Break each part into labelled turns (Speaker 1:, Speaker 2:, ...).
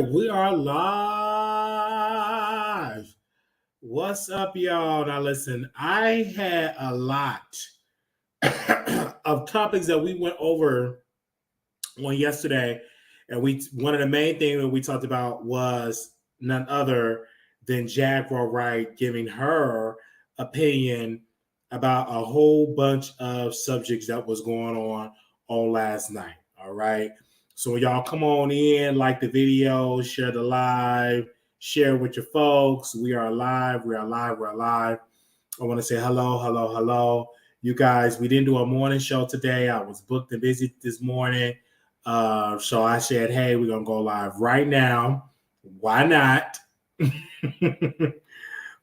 Speaker 1: right, we are live. What's up, y'all? Now, listen, I had a lot of topics that we went over on yesterday, and one of the main things that we talked about was none other than Jaguar Wright giving her opinion about a whole bunch of subjects that was going on last night. All right. So y'all come on in, like the video, share the live, share with your folks. We are live. We are live. We're live. I want to say hello, hello, hello. You guys, we didn't do a morning show today. I was booked and busy this morning. So I said, hey, we're going to go live right now. Why not? For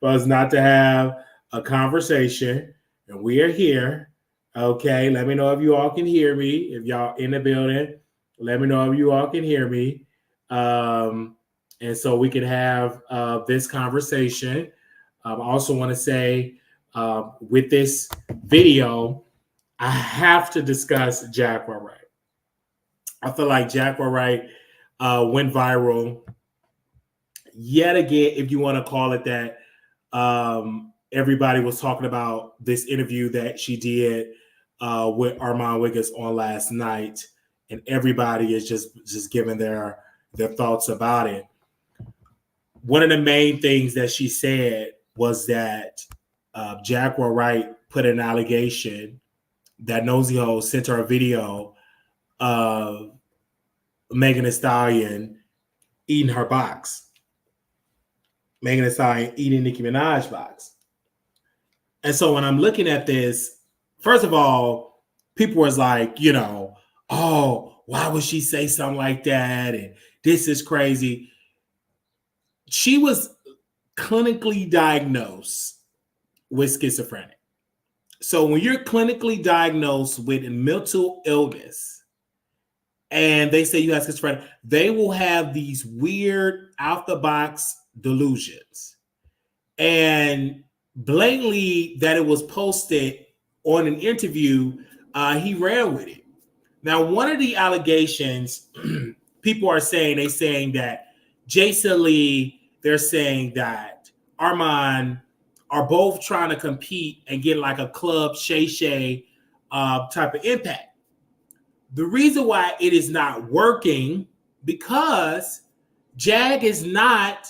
Speaker 1: us not to have a conversation. And we are here. Okay, let me know if you all can hear me. If y'all in the building, let me know if you all can hear me. And so we can have this conversation. I also want to say with this video, I have to discuss Jaguar Wright. I feel like Jaguar Wright went viral yet again, if you want to call it that. Everybody was talking about this interview that she did with ArmonWIggin on last night, and everybody is just giving their thoughts about it. One of the main things that she said was that Jaguar Wright put an allegation that Nosy Ho sent her a video of Megan Thee Stallion eating her box. Megan Thee Stallion eating Nicki Minaj box. And so when I'm looking at this, first of all, people was like, oh, why would she say something like that? And this is crazy. She was clinically diagnosed with schizophrenic. So when you're clinically diagnosed with a mental illness and they say you have schizophrenia, they will have these weird out-the-box delusions. And blatantly that it was posted on an interview, he ran with it. Now, one of the allegations people are saying, they're saying that Jason Lee, they're saying that Armon are both trying to compete and get like a Club Shay Shay type of impact. The reason why it is not working because Jag is not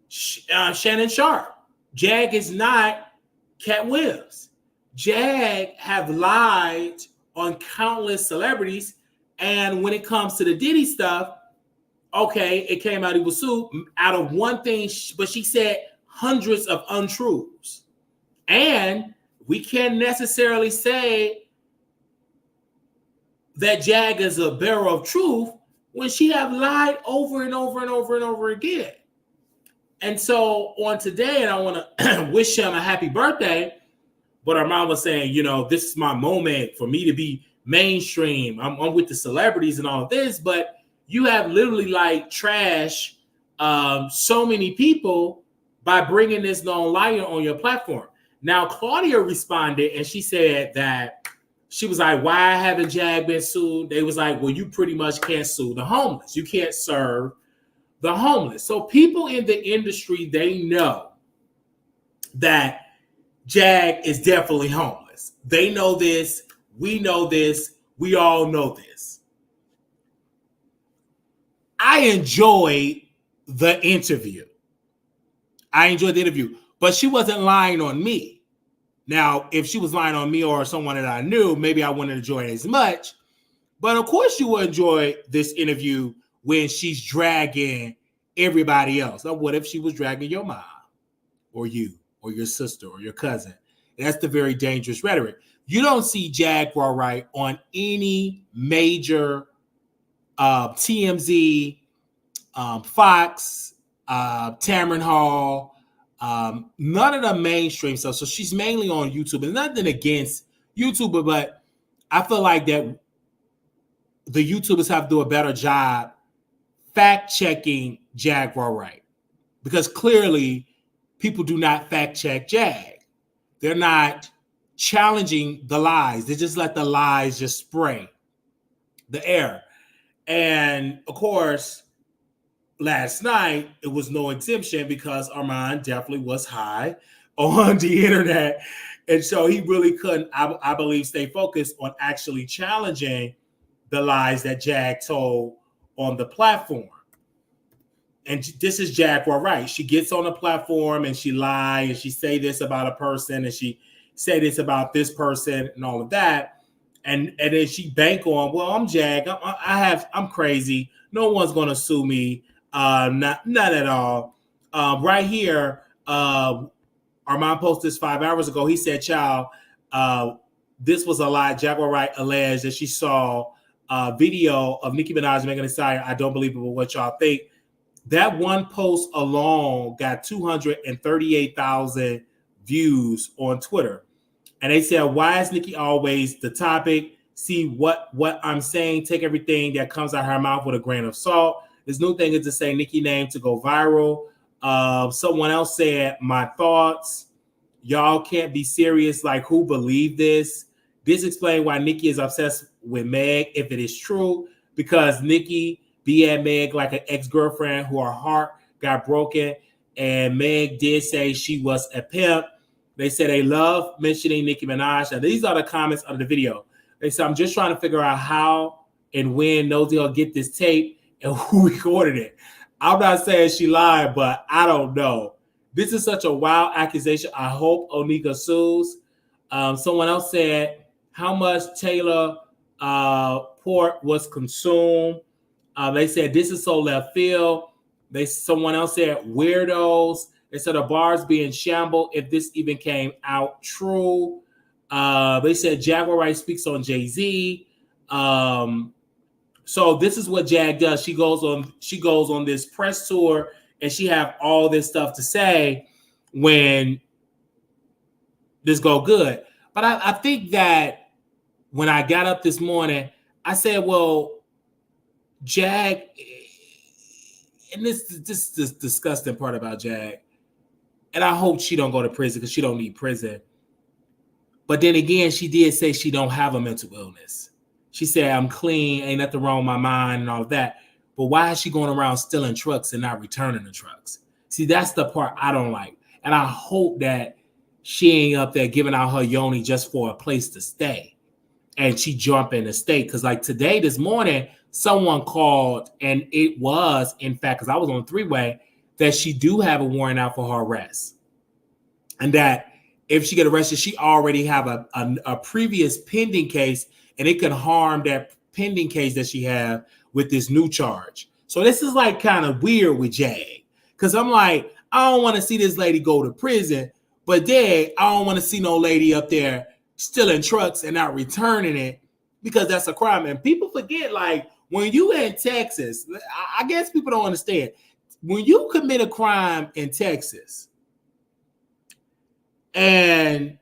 Speaker 1: Shannon Sharp. Jag is not Cat Williams. Jag have lied on countless celebrities. And when it comes to the Diddy stuff, okay, it came out he was sued out of one thing, but she said hundreds of untruths. And we can't necessarily say that Jag is a bearer of truth when she have lied over and over and over and over again. And so on today, and I want to wish him a happy birthday, but our mom was saying, this is my moment for me to be mainstream. I'm with the celebrities and all of this, but you have literally like trash so many people by bringing this known liar on your platform. Now, Claudia responded and she said that she was like, why haven't Jag been sued? They was like, well, you pretty much can't sue the homeless. You can't serve the homeless. So people in the industry, they know that Jag is definitely homeless. They know this. We know this. We all know this. I enjoyed the interview. But she wasn't lying on me. Now, if she was lying on me or someone that I knew, maybe I wouldn't enjoy it as much. But of course you will enjoy this interview when she's dragging everybody else. Now, what if she was dragging your mom or you or your sister or your cousin? That's the very dangerous rhetoric. You don't see Jaguar Wright on any major TMZ, Fox, Tamron Hall, none of the mainstream stuff. So she's mainly on YouTube. And nothing against YouTuber, but I feel like that the YouTubers have to do a better job fact-checking Jaguar Wright. Because clearly people do not fact-check Jag. They're not challenging the lies. They just let the lies just spray the air. And of course, last night, it was no exemption because Armon definitely was high on the internet. And so he really couldn't, I believe, stay focused on actually challenging the lies that Jag told on the platform. And this is Jaguar Wright. She gets on the platform and she lie and she say this about a person and she say this about this person and all of that. And then she bank on, well, I'm Jag. I'm crazy. No one's gonna sue me. Not at all. Right here, Armon posted this 5 hours ago. He said, "Child, this was a lie." Jaguar Wright alleged that she saw a video of Nicki Minaj making a sign. I don't believe it, but what y'all think? That one post alone got 238,000 views on Twitter. And they said, why is Nicki always the topic? See what I'm saying. Take everything that comes out of her mouth with a grain of salt. This new thing is to say Nicki name to go viral. Someone else said, my thoughts. Y'all can't be serious. Like, who believed this? This explains why Nicki is obsessed with Meg, if it is true, because Nicki be at Meg like an ex-girlfriend who her heart got broken. And Meg did say she was a pimp. They said they love mentioning Nicki Minaj. Now, these are the comments under the video. They said, I'm just trying to figure out how and when Nosy will get this tape and who recorded it. I'm not saying she lied, but I don't know. This is such a wild accusation. I hope Onika sues. Someone else said, how much Taylor port was consumed? They said this is so left field. Someone else said weirdos. They said the bars being shambled if this even came out true. They said Jaguar Wright speaks on Jay-Z. So this is what Jag does. She goes on this press tour and she have all this stuff to say when this go good. But I think that when I got up this morning, I said, well, Jag, and this disgusting part about Jag, and I hope she don't go to prison because she don't need prison. But then again, she did say she don't have a mental illness. She said, I'm clean, ain't nothing wrong with my mind and all of that. But why is she going around stealing trucks and not returning the trucks? See, that's the part I don't like. And I hope that she ain't up there giving out her yoni just for a place to stay. And she jump in the state. Because like today, this morning, someone called, and it was, in fact, because I was on the three-way, that she do have a warrant out for her arrest. And that if she get arrested, she already have a previous pending case, and it could harm that pending case that she have with this new charge. So this is like kind of weird with Jag. Because I'm like, I don't want to see this lady go to prison, but then I don't want to see no lady up there stealing trucks and not returning it because that's a crime. And people forget, like, when you in Texas, I guess people don't understand. When you commit a crime in Texas and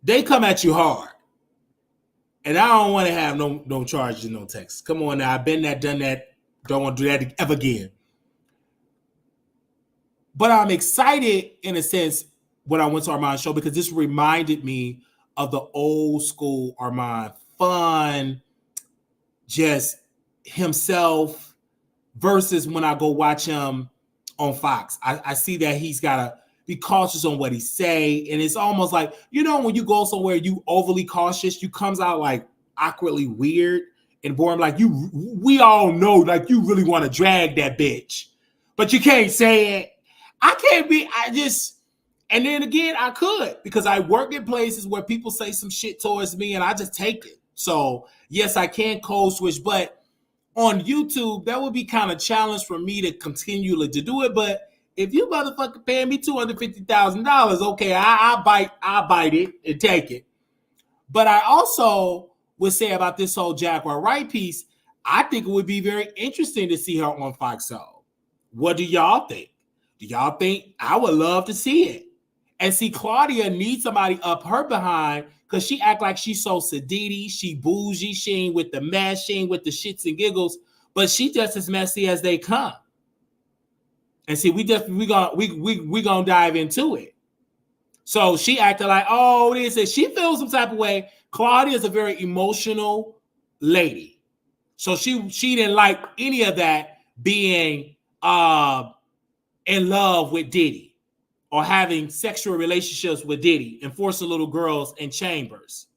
Speaker 1: they come at you hard, and I don't want to have no charges in no Texas. Come on now, I've been there, done that. Don't want to do that ever again. But I'm excited in a sense when I went to Armon's show because this reminded me of the old school Armon, fun, just himself, versus when I go watch him on Fox. I see that he's got to be cautious on what he say, and it's almost like, you know, when you go somewhere you overly cautious, you comes out like awkwardly weird and boring. Like we all know, like you really want to drag that bitch, but you can't say it. And then again, I could, because I work in places where people say some shit towards me and I just take it. So yes, I can code switch, but on YouTube, that would be kind of challenge for me to continually to do it. But if you motherfucker paying me $250,000, okay, I bite it and take it. But I also would say about this whole Jaguar Wright piece, I think it would be very interesting to see her on Fox Soul. What do y'all think? Do y'all think? I would love to see it. And see, Claudia needs somebody up her behind because she act like she's so sedity, she bougie, she ain't with the mess, she ain't with the shits and giggles, but she just as messy as they come. And see, we gonna dive into it. So she acted like, oh, this is, she feels some type of way. Claudia is a very emotional lady. So she didn't like any of that being in love with Diddy or having sexual relationships with Diddy and forcing little girls in chambers.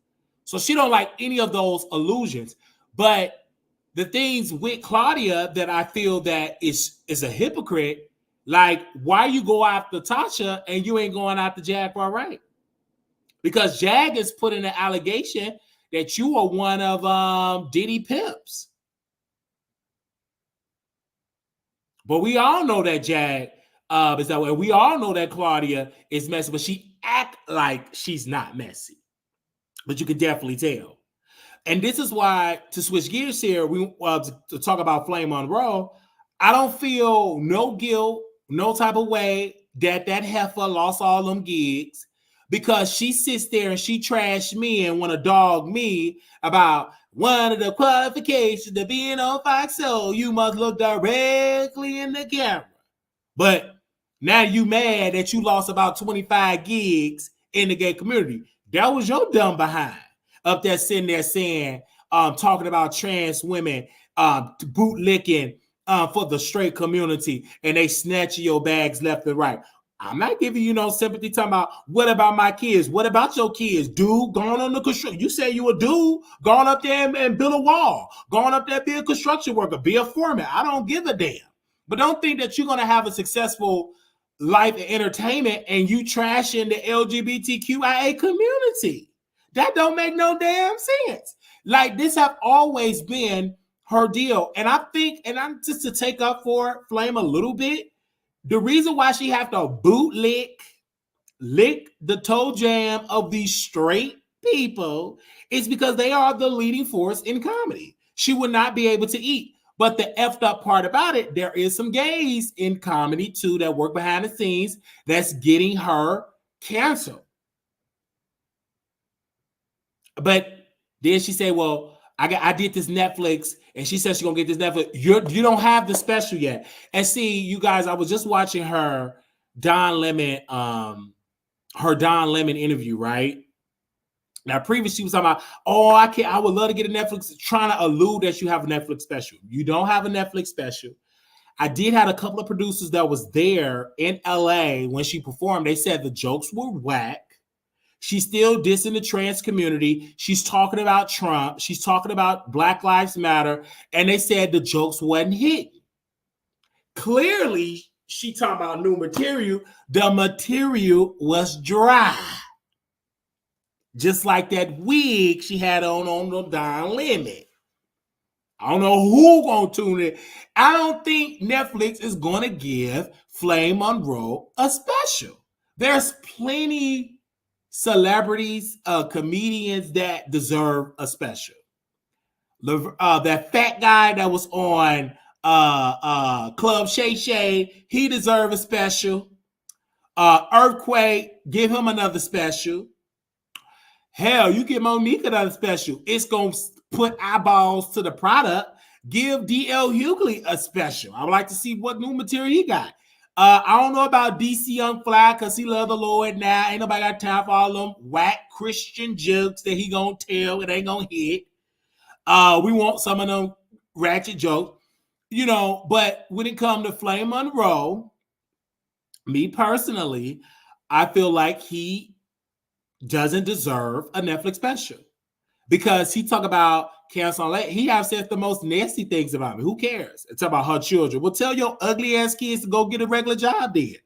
Speaker 1: So she don't like any of those illusions. But the things with Claudia that I feel that is a hypocrite, like why you go after Tasha and you ain't going after Jaguar, right? Because Jag is putting an allegation that you are one of Diddy pimps. But we all know that Jag is that way. We all know that Claudia is messy, but she act like she's not messy. But you can definitely tell. And this is why, to switch gears here, we to talk about Flame Monroe. I don't feel no guilt, no type of way that heifer lost all them gigs, because she sits there and she trashed me and want to dog me about one of the qualifications to being on Fox Soul. You must look directly in the camera. But now you mad that you lost about 25 gigs in the gay community. That was your dumb behind up there sitting there saying, talking about trans women bootlicking for the straight community, and they snatch your bags left and right. I'm not giving you no sympathy talking about what about my kids? What about your kids? Dude, going on the construction. You say you a dude, going up there and build a wall, going up there, be a construction worker, be a foreman. I don't give a damn. But don't think that you're going to have a successful life and entertainment and you trashing the LGBTQIA community. That don't make no damn sense. Like, this have always been her deal. And I think, and I'm just to take up for Flame a little bit, the reason why she have to lick the toe jam of these straight people is because they are the leading force in comedy. She would not be able to eat. But the effed up part about it, there is some gays in comedy too that work behind the scenes that's getting her canceled. But then she said, well, I did this Netflix, and she said she's gonna get this Netflix. You don't have the special yet. And see, you guys, I was just watching her Don Lemon interview, right? Now, previously she was talking about, I would love to get a Netflix, trying to allude that you have a Netflix special. You don't have a Netflix special. I did have a couple of producers that was there in LA when she performed. They said the jokes were whack. She's still dissing the trans community. She's talking about Trump. She's talking about Black Lives Matter. And they said the jokes wasn't hitting. Clearly, she talking about new material. The material was dry. Just like that wig she had on the Don Lemon. I don't know who gonna tune in. I don't think Netflix is gonna give Flame Monroe a special. There's plenty celebrities, comedians that deserve a special. That fat guy that was on Club Shay Shay, he deserves a special. Earthquake, give him another special. Hell, you give Monique another special. It's going to put eyeballs to the product. Give D.L. Hughley a special. I would like to see what new material he got. I don't know about DC Young Fly because he love the Lord now. Ain't nobody got time for all them whack Christian jokes that he gonna tell. It ain't gonna hit. We want some of them ratchet jokes, but when it comes to Flame Monroe, me personally, I feel like he doesn't deserve a Netflix special because he talk about cancer on late. He have said the most nasty things about me. Who cares? It's about her children. Well, tell your ugly ass kids to go get a regular job then.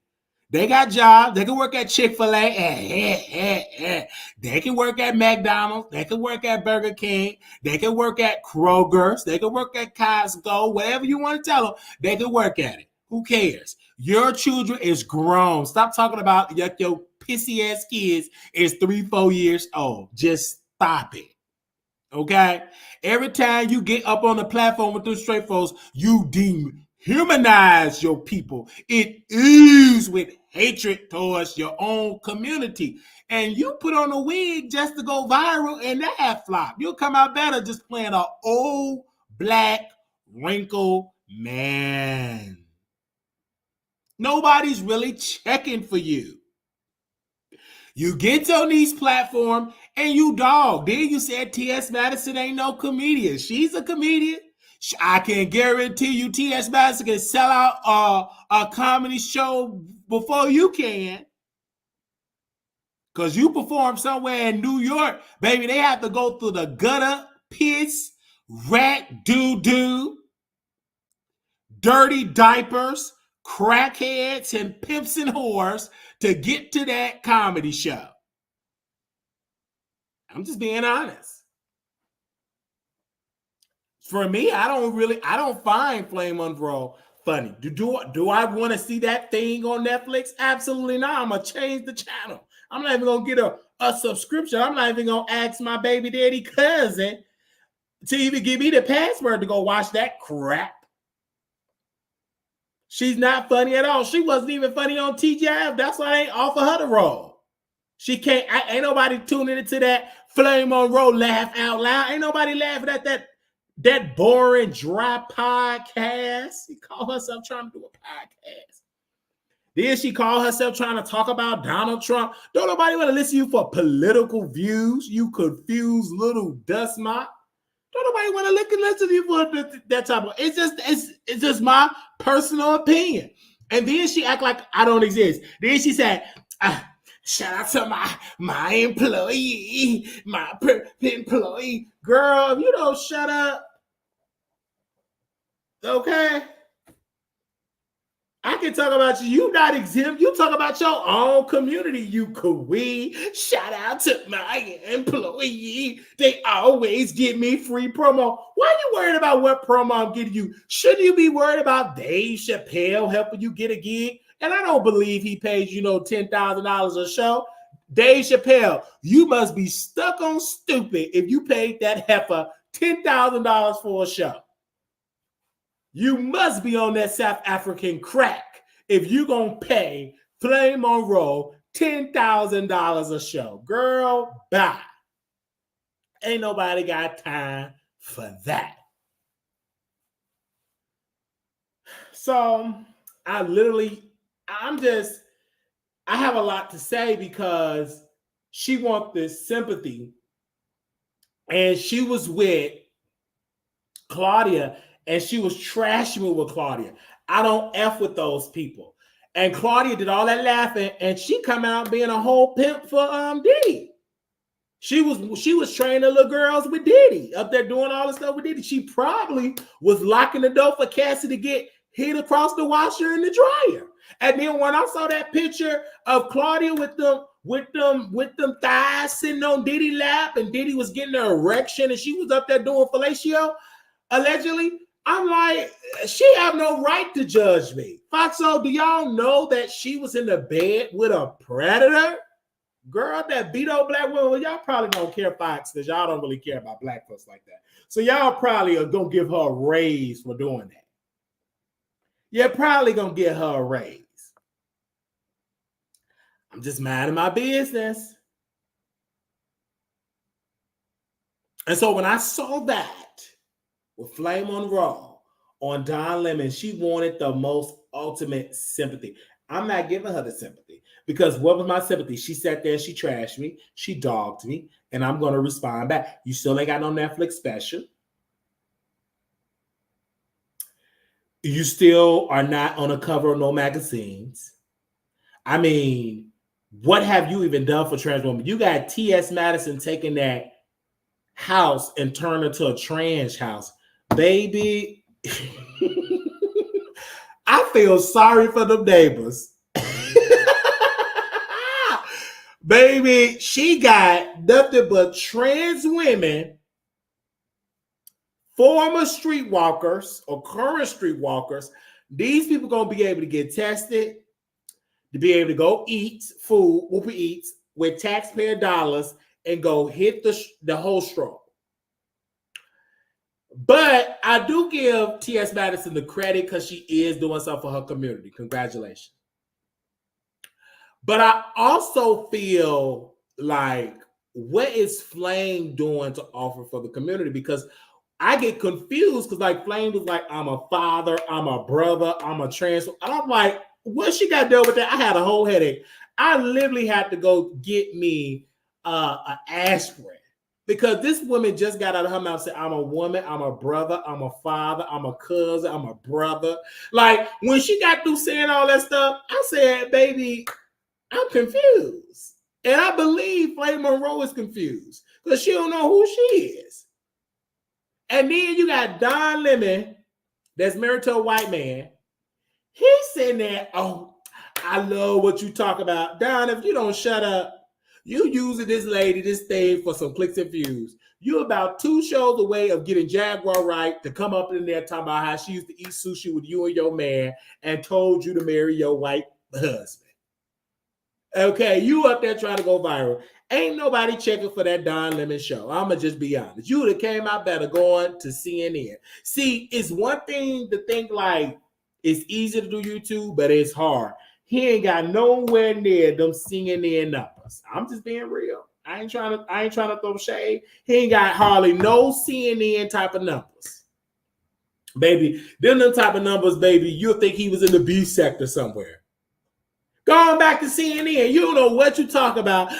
Speaker 1: They got jobs. They can work at Chick-fil-A. They can work at McDonald's. They can work at Burger King. They can work at Kroger's. They can work at Costco. Whatever you want to tell them, they can work at it. Who cares? Your children is grown. Stop talking about your pissy ass kids is 3-4 years old. Just stop it. Okay? Every time you get up on the platform with those straight folks, you dehumanize your people. It is with hatred towards your own community. And you put on a wig just to go viral, and that flop. You'll come out better just playing an old black wrinkled man. Nobody's really checking for you. You get on these platforms and you dog. Then you said T.S. Madison ain't no comedian. She's a comedian. I can guarantee you T.S. Madison can sell out a comedy show before you can. Because you perform somewhere in New York, baby, they have to go through the gutter, piss, rat, doo-doo, dirty diapers, crackheads, and pimps and whores to get to that comedy show. I'm just being honest. For me, I don't find Flame Monroe funny. Do I want to see that thing on Netflix? Absolutely not. I'm going to change the channel. I'm not even going to get a subscription. I'm not even going to ask my baby daddy cousin to even give me the password to go watch that crap. She's not funny at all. She wasn't even funny on TGIF. That's why they ain't offer her the role. She can't. Ain't nobody tuning into that Flame Monroe laugh out loud. Ain't nobody laughing at that boring, dry podcast. She called herself trying to do a podcast. Then she called herself trying to talk about Donald Trump. Don't nobody want to listen to you for political views, you confused little dust mop. Don't nobody want to listen to you for that type of. It's just my personal opinion. And then she act like I don't exist. Then she said, shout out to my employee, my employee. Girl, if you don't shut up, okay? I can talk about you. You not exempt. You talk about your own community, you queen. Shout out to my employee. They always give me free promo. Why are you worried about what promo I'm getting you? Shouldn't you be worried about Dave Chappelle helping you get a gig? And I don't believe he pays, $10,000 a show. Dave Chappelle, you must be stuck on stupid if you paid that heifer $10,000 for a show. You must be on that South African crack if you're going to pay Flame Monroe $10,000 a show. Girl, bye. Ain't nobody got time for that. So I have a lot to say because she wants this sympathy. And she was with Claudia and she was trashing me with Claudia. I don't F with those people. And Claudia did all that laughing and she come out being a whole pimp for Diddy. She was training the little girls with Diddy up there doing all the stuff with Diddy. She probably was locking the door for Cassie to get hit across the washer and the dryer. And then when I saw that picture of Claudia with them thighs sitting on Diddy's lap and Diddy was getting an erection and she was up there doing fellatio, allegedly, I'm like, she have no right to judge me. Foxo, do y'all know that she was in the bed with a predator? Girl, that beat up black woman, well, y'all probably don't care, Fox, because y'all don't really care about black folks like that. So y'all probably are going to give her a raise for doing that. You're probably going to give her a raise. I'm just minding my business. And so when I saw that with Flame Monroe on Don Lemon, she wanted the most ultimate sympathy. I'm not giving her the sympathy because what was my sympathy? She sat there, she trashed me, she dogged me, and I'm going to respond back. You still ain't got no Netflix special. You still are not on the cover of no magazines. I mean, what have you even done for trans women? You got T.S. Madison taking that house and turn it to a trans house. Baby, I feel sorry for the neighbors. Baby, she got nothing but trans women, former streetwalkers or current streetwalkers. These people going to be able to get tested, to be able to go eat food, Uber Eats, with taxpayer dollars and go hit the whole stroke. But I do give T.S. Madison the credit because she is doing something for her community. Congratulations. But I also feel like, what is Flame doing to offer for the community? Because I get confused because like Flame was like, I'm a father, I'm a brother, I'm a trans. And I'm like, what she got to do with that? I had a whole headache. I literally had to go get me an aspirin Because this woman just got out of her mouth and said, I'm a woman, I'm a brother, I'm a father, I'm a cousin, I'm a brother. Like, when she got through saying all that stuff, I said, baby, I'm confused. And I believe Flame Monroe is confused because she don't know who she is. And then you got Don Lemon that's married to a white man. He's sitting there, oh, I love what you talk about. Don, if you don't shut up, you using this lady, this thing for some clicks and views. You about 2 shows away of getting Jaguar Wright to come up in there talking about how she used to eat sushi with you and your man and told you to marry your white husband. Okay, you up there trying to go viral. Ain't nobody checking for that Don Lemon show. I'ma just be honest. You would have came out better going to CNN. See, it's one thing to think like it's easy to do YouTube, but it's hard. He ain't got nowhere near them CNN numbers. I'm just being real. I ain't trying to throw shade. He ain't got hardly no CNN type of numbers. Baby, them type of numbers, baby, you'll think he was in the B sector somewhere. Going back to CNN, you don't know what you talk about.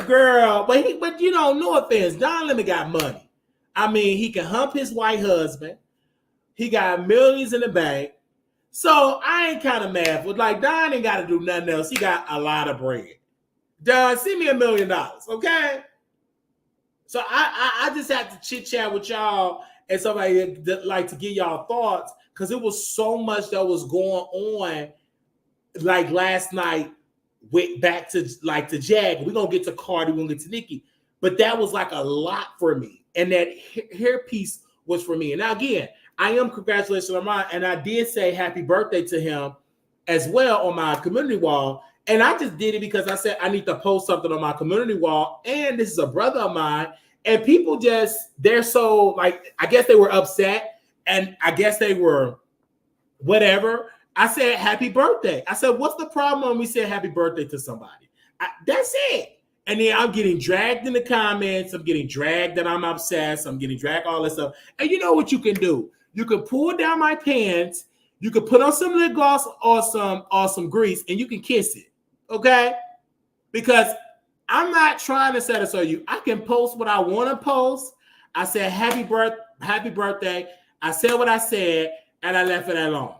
Speaker 1: Girl, but you know, no offense, Don Lemon got money. I mean, he can hump his white husband. He got millions in the bank. So I ain't kind of mad. But like, Don ain't got to do nothing else. He got a lot of bread. Don, send me $1 million, okay? So I just had to chit chat with y'all and somebody like to get y'all thoughts because it was so much that was going on. Like last night, went back to like the Jag. We're gonna get to CARDI, we're gonna get to Nicki, but that was like a lot for me. And that hair piece was for me. And now again, I am congratulating Armon, and I did say happy birthday to him as well on my community wall. And I just did it because I said I need to post something on my community wall. And this is a brother of mine. And people they're so like, I guess they were upset. And I guess they were whatever. I said happy birthday. I said, what's the problem when we say happy birthday to somebody? That's it. And then I'm getting dragged in the comments. I'm getting dragged that I'm obsessed. I'm getting dragged, all this stuff. And you know what you can do? You can pull down my pants. You can put on some lip gloss or some grease, and you can kiss it. Okay? Because I'm not trying to satisfy you. I can post what I want to post. I said happy birthday. I said what I said, and I left it alone.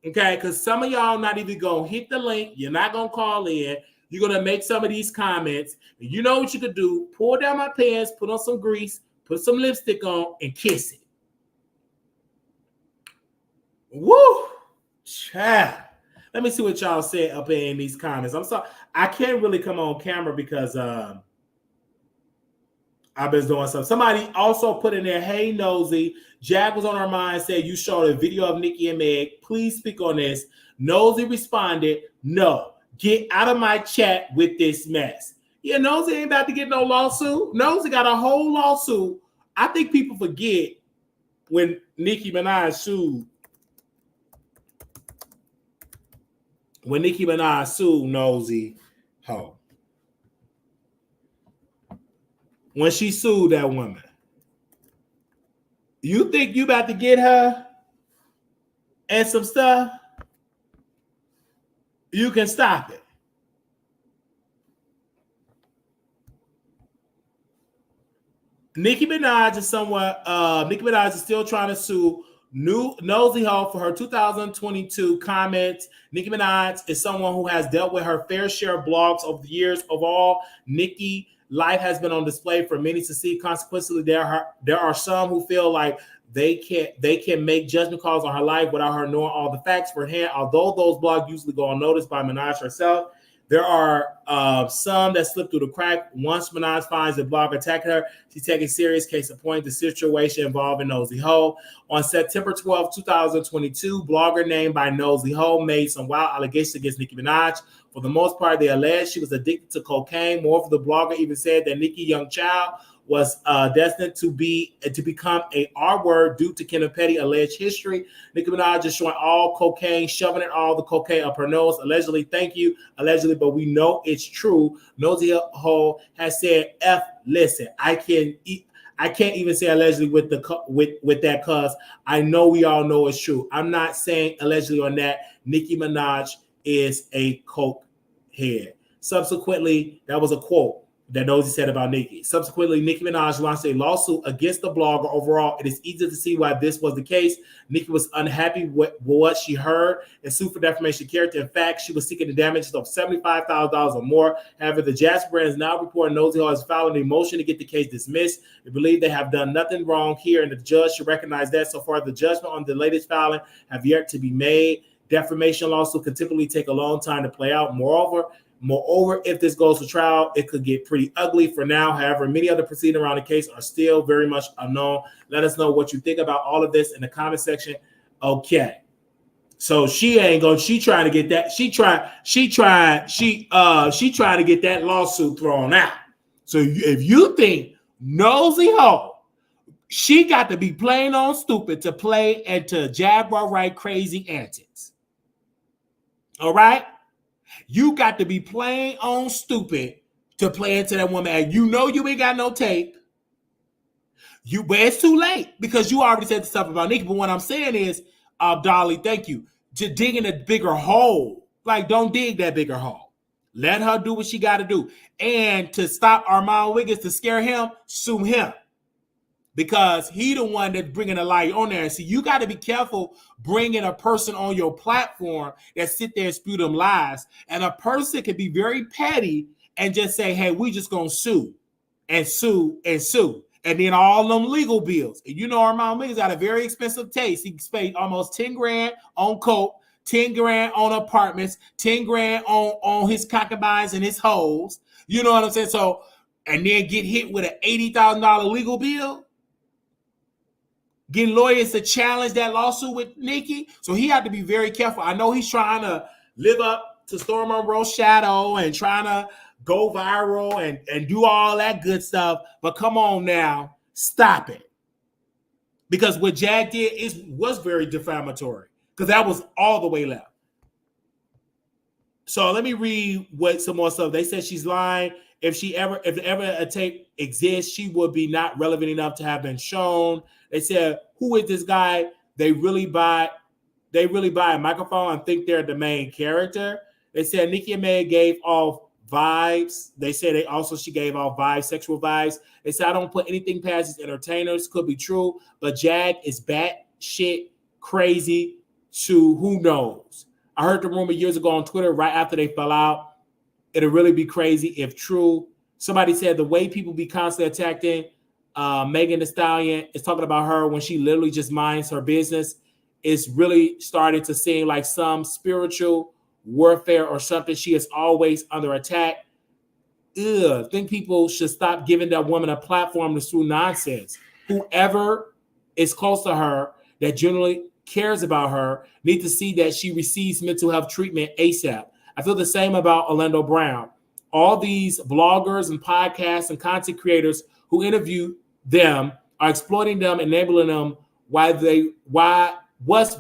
Speaker 1: Okay? Because some of y'all not even going to hit the link. You're not going to call in. You're going to make some of these comments. And you know what you could do? Pull down my pants, put on some grease, put some lipstick on, and kiss it. Woo! Child. Let me see what y'all said up in these comments. I'm sorry. I can't really come on camera because I've been doing something. Somebody also put in there, hey, Nosy, Jag was on our mind, said you showed a video of Nicki and Meg. Please speak on this. Nosy responded, no. Get out of my chat with this mess. Yeah, Nosy ain't about to get no lawsuit. Nosy got a whole lawsuit. I think people forget when Nicki Minaj sued. When Nicki Minaj sued Nosy, when she sued that woman, you think you about to get her and some stuff? You can stop it. Nicki Minaj is still trying to sue Nosy Ho for her 2022 comments. Nicki Minaj is someone who has dealt with her fair share of blogs over the years. Of all, Nicki life has been on display for many to see. Consequently, there are some who feel like they can make judgment calls on her life without her knowing all the facts firsthand. Although those blogs usually go unnoticed by Minaj herself, there are some that slip through the crack. Once Minaj finds a blog attacking her, she's taking serious. Case in point, the situation involving Nosy Ho. On September 12, 2022, blogger named by Nosy Ho made some wild allegations against Nicki Minaj. For the most part, they alleged she was addicted to cocaine. Moreover, the blogger even said that Nicki, young child, was destined to become a R word due to Kenneth Petty alleged history. Nicki Minaj is showing all cocaine, shoving it all the cocaine up her nose. Allegedly, thank you. Allegedly, but we know it's true. Nosy Ho has said, listen, I can't even say allegedly with that cause I know we all know it's true. I'm not saying allegedly on that. Nicki Minaj is a coke head. Subsequently, that was a quote. that Nosy said about Nicki. Subsequently, Nicki Minaj launched a lawsuit against the blogger. Overall, it is easy to see why this was the case. Nicki was unhappy with what she heard and sued for defamation of character. In fact, she was seeking the damages of $75,000 or more. However, the Jaguar brand is now reporting Nosy Hall has filed a motion to get the case dismissed. They believe they have done nothing wrong here, and the judge should recognize that. So far, the judgment on the latest filing have yet to be made. Defamation lawsuit can typically take a long time to play out. Moreover, if this goes to trial, it could get pretty ugly for now. However, many other proceedings around the case are still very much unknown. Let us know what you think about all of this in the comment section. Okay. So she ain't going, she trying to get that. She trying to get that lawsuit thrown out. So if you think Nosy Ho, she got to be plain on stupid to play and to Jaguar Wright crazy antics. All right? You got to be plain on stupid to play into that woman. And you know you ain't got no tape. But it's too late because you already said the stuff about Nicki. But what I'm saying is, Dolly, thank you, to dig in a bigger hole. Like, don't dig that bigger hole. Let her do what she got to do. And to stop ArmonWIggin to scare him, sue him. Because he the one that's bringing a light on there. See, you got to be careful bringing a person on your platform that sit there and spew them lies. And a person can be very petty and just say, hey, we just going to sue and sue and sue. And then all them legal bills. And you know ArmonWIggin got a very expensive taste. He spent almost 10 grand on coke, 10 grand on apartments, 10 grand on his concubines and his hoes. You know what I'm saying? So, and then get hit with an $80,000 legal bill. Getting lawyers to challenge that lawsuit with Nicki. So he had to be very careful. I know he's trying to live up to Storm Monroe's shadow and trying to go viral and do all that good stuff. But come on now, stop it. Because what Jag did was very defamatory. Because that was all the way left. So let me read what some more stuff. They said she's lying. If ever a tape exists, she would be not relevant enough to have been shown. They said, who is this guy? They really buy a microphone and think they're the main character. They said Nicki Minaj gave off vibes. They said she gave off vibes, sexual vibes. They said, I don't put anything past these entertainers. Could be true, but Jag is batshit crazy to who knows. I heard the rumor years ago on Twitter right after they fell out. It'll really be crazy if true. Somebody said the way people be constantly attacking Megan Thee Stallion is talking about her when she literally just minds her business. It's really starting to seem like some spiritual warfare or something. She is always under attack. I think people should stop giving that woman a platform to spew nonsense. Whoever is close to her that generally cares about her need to see that she receives mental health treatment ASAP. I feel the same about Orlando Brown. All these bloggers and podcasts and content creators who interview them are exploiting them, enabling them what's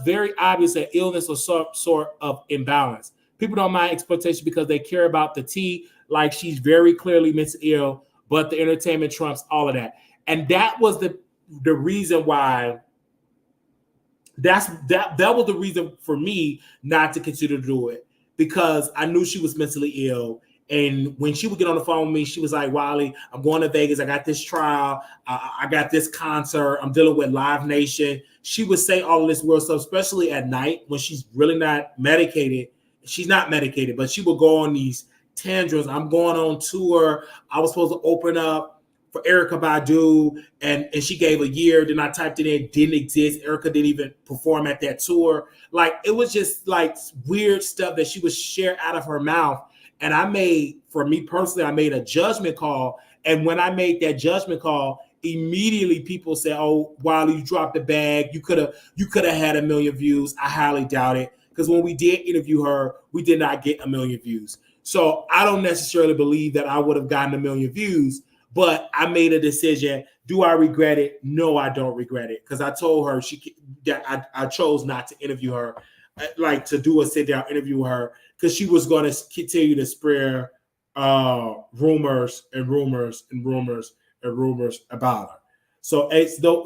Speaker 1: very obvious an illness or some sort of imbalance. People don't mind exploitation because they care about the tea, like she's very clearly mentally ill, but the entertainment trumps all of that. And that was the reason why that was the reason for me not to consider to do it, because I knew she was mentally ill. And when she would get on the phone with me, she was like, Wiley, I'm going to Vegas. I got this trial. I got this concert. I'm dealing with Live Nation. She would say all of this weird stuff, especially at night when she's really not medicated. She's not medicated, but she would go on these tantrums. I'm going on tour. I was supposed to open up for Erykah Badu, and she gave a year. Then I typed it in, didn't exist. Erykah didn't even perform at that tour. Like, it was just like weird stuff that she would share out of her mouth. And for me personally, I made a judgment call. And when I made that judgment call, immediately people said, oh, Wiley, you dropped the bag. You could have had 1 million views. I highly doubt it. Because when we did interview her, we did not get 1 million views. So I don't necessarily believe that I would have gotten 1 million views, but I made a decision. Do I regret it? No, I don't regret it. Because I told her that I chose not to interview her, like to do a sit down interview with her, because she was going to continue to spread rumors about her. So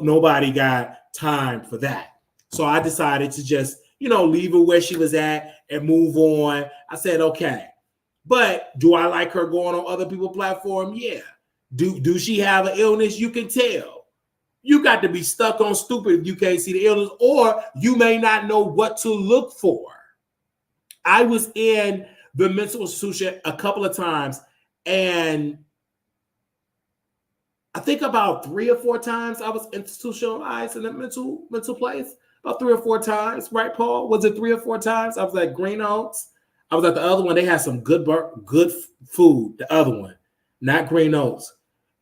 Speaker 1: nobody got time for that. So I decided to just, leave her where she was at and move on. I said, okay, But do I like her going on other people's platform? Yeah. Do she have an illness? You can tell. You got to be stuck on stupid if you can't see the illness, or you may not know what to look for. I was in the mental institution a couple of times, and I think about 3 or 4 times I was institutionalized in a mental place. About 3 or 4 times, right, Paul? Was it 3 or 4 times? I was at Green Oaks. I was at the other one. They had some good food. The other one, not Green Oaks.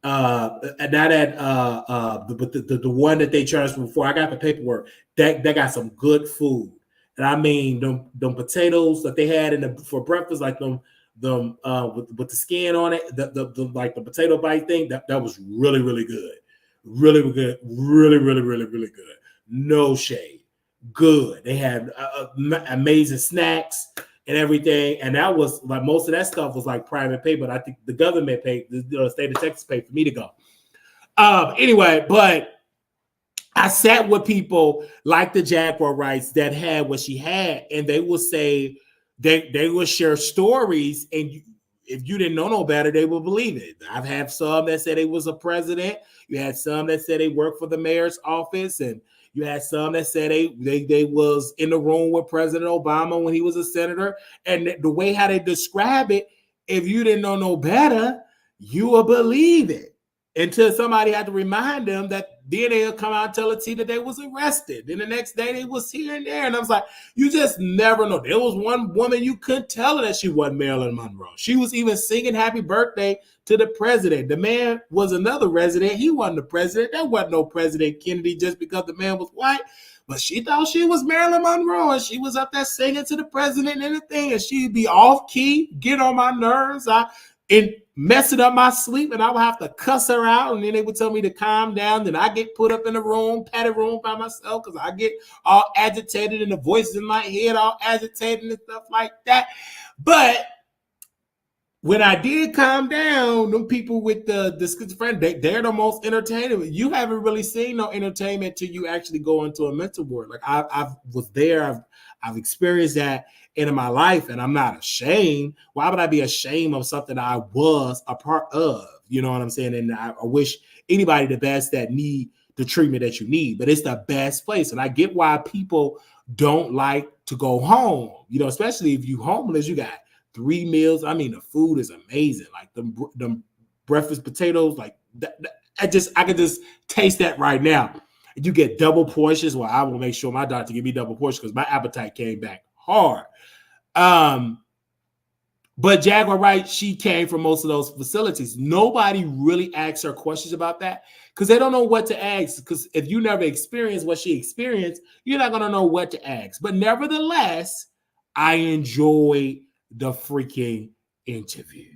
Speaker 1: Not at the one that they charged before. I got the paperwork. They got some good food, and I mean them potatoes that they had for breakfast, like them with the skin on it, the like the potato bite thing. That was really good, really good, really good. No shade, good. They had amazing snacks and everything, and that was like most of that stuff was like private pay, but I think the government paid, the state of Texas paid for me to go. Anyway, but I sat with people like the Jaguar Wrights that had what she had, and they will say they will share stories, and if you didn't know no better, they will believe it. I've had some that said they was a president. You had some that said they worked for the mayor's office, and you had some that said they was in the room with President Obama when he was a senator. And the way how they describe it, if you didn't know no better, you will believe it until somebody had to remind them that. Then they'll come out and tell the T that they was arrested. Then the next day they was here and there. And I was like, you just never know. There was one woman, you couldn't tell her that she wasn't Marilyn Monroe. She was even singing happy birthday to the president. The man was another resident. He wasn't the president. There wasn't no President Kennedy just because the man was white. But she thought she was Marilyn Monroe, and she was up there singing to the president and everything. And she'd be off key, get on my nerves. And messing up my sleep, and I would have to cuss her out, and then they would tell me to calm down. Then I get put up in a room, padded room by myself, because I get all agitated and the voices in my head all agitated and stuff like that. But when I did calm down, them people with the schizophrenia, they're the most entertaining. You haven't really seen no entertainment till you actually go into a mental ward. Like I was there, I've experienced that in my life, and I'm not ashamed. Why would I be ashamed of something I was a part of? You know what I'm saying? And I wish anybody the best that need the treatment that you need, but it's the best place. And I get why people don't like to go home, you know, especially if you homeless, you got 3 meals. I mean, the food is amazing. Like them breakfast potatoes, like that, I can just taste that right now. You get double portions. Well, I will make sure my doctor give me double portions because my appetite came back hard. But Jaguar Wright, she came from most of those facilities. Nobody really asks her questions about that because they don't know what to ask. Because if you never experienced what she experienced, you're not going to know what to ask. But nevertheless, I enjoyed the freaking interview.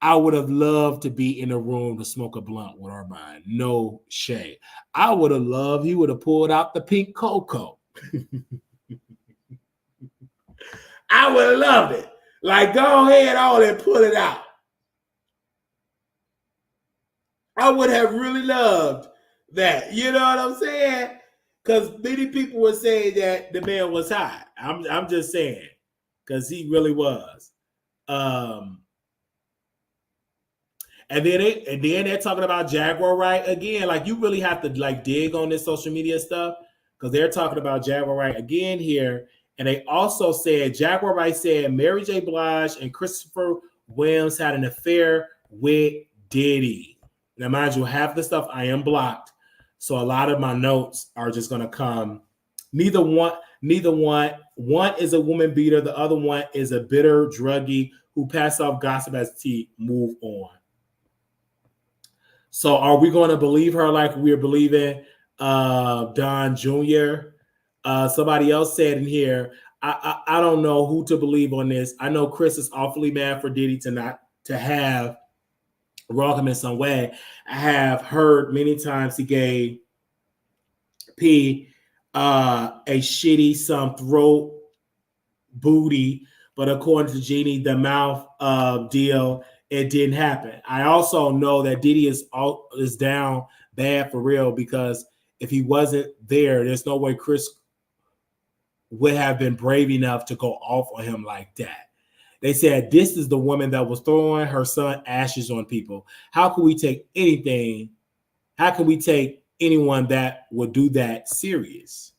Speaker 1: I would have loved to be in a room to smoke a blunt with Armand. No shade. I would have loved, he would have pulled out the pink cocoa. I would have loved it. Like, go ahead on and pull it out. I would have really loved that. You know what I'm saying? Because many people were saying that the man was hot. I'm just saying. Because he really was. And then they're talking about Jaguar Wright again. Like, you really have to like dig on this social media stuff because they're talking about Jaguar Wright again here. And they also said Jaguar Wright said Mary J. Blige and Christopher Williams had an affair with Diddy. Now, mind you, half the stuff I am blocked, so a lot of my notes are just going to come. Neither one. One is a woman beater. The other one is a bitter druggie who passed off gossip as tea. Move on. So, are we going to believe her like we're believing Don Jr.? Somebody else said in here, I don't know who to believe on this. I know Chris is awfully mad for Diddy to have wrong him in some way. I have heard many times he gave P a shitty some throat booty, but according to Jeannie, the mouth deal, it didn't happen. I also know that Diddy is down bad for real because if he wasn't there, there's no way Chris would have been brave enough to go off on him like that. They said, this is the woman that was throwing her son ashes on people. How can we take anything? How can we take anyone that would do that serious?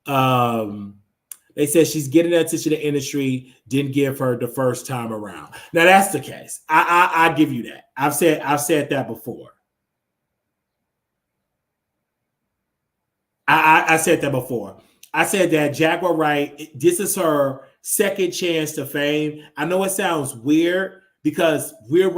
Speaker 1: They said she's getting attention to the industry, didn't give her the first time around. Now that's the case. I give you that. I've said that before. I said that before. I said that Jaguar Wright, this is her second chance to fame. I know it sounds weird because we're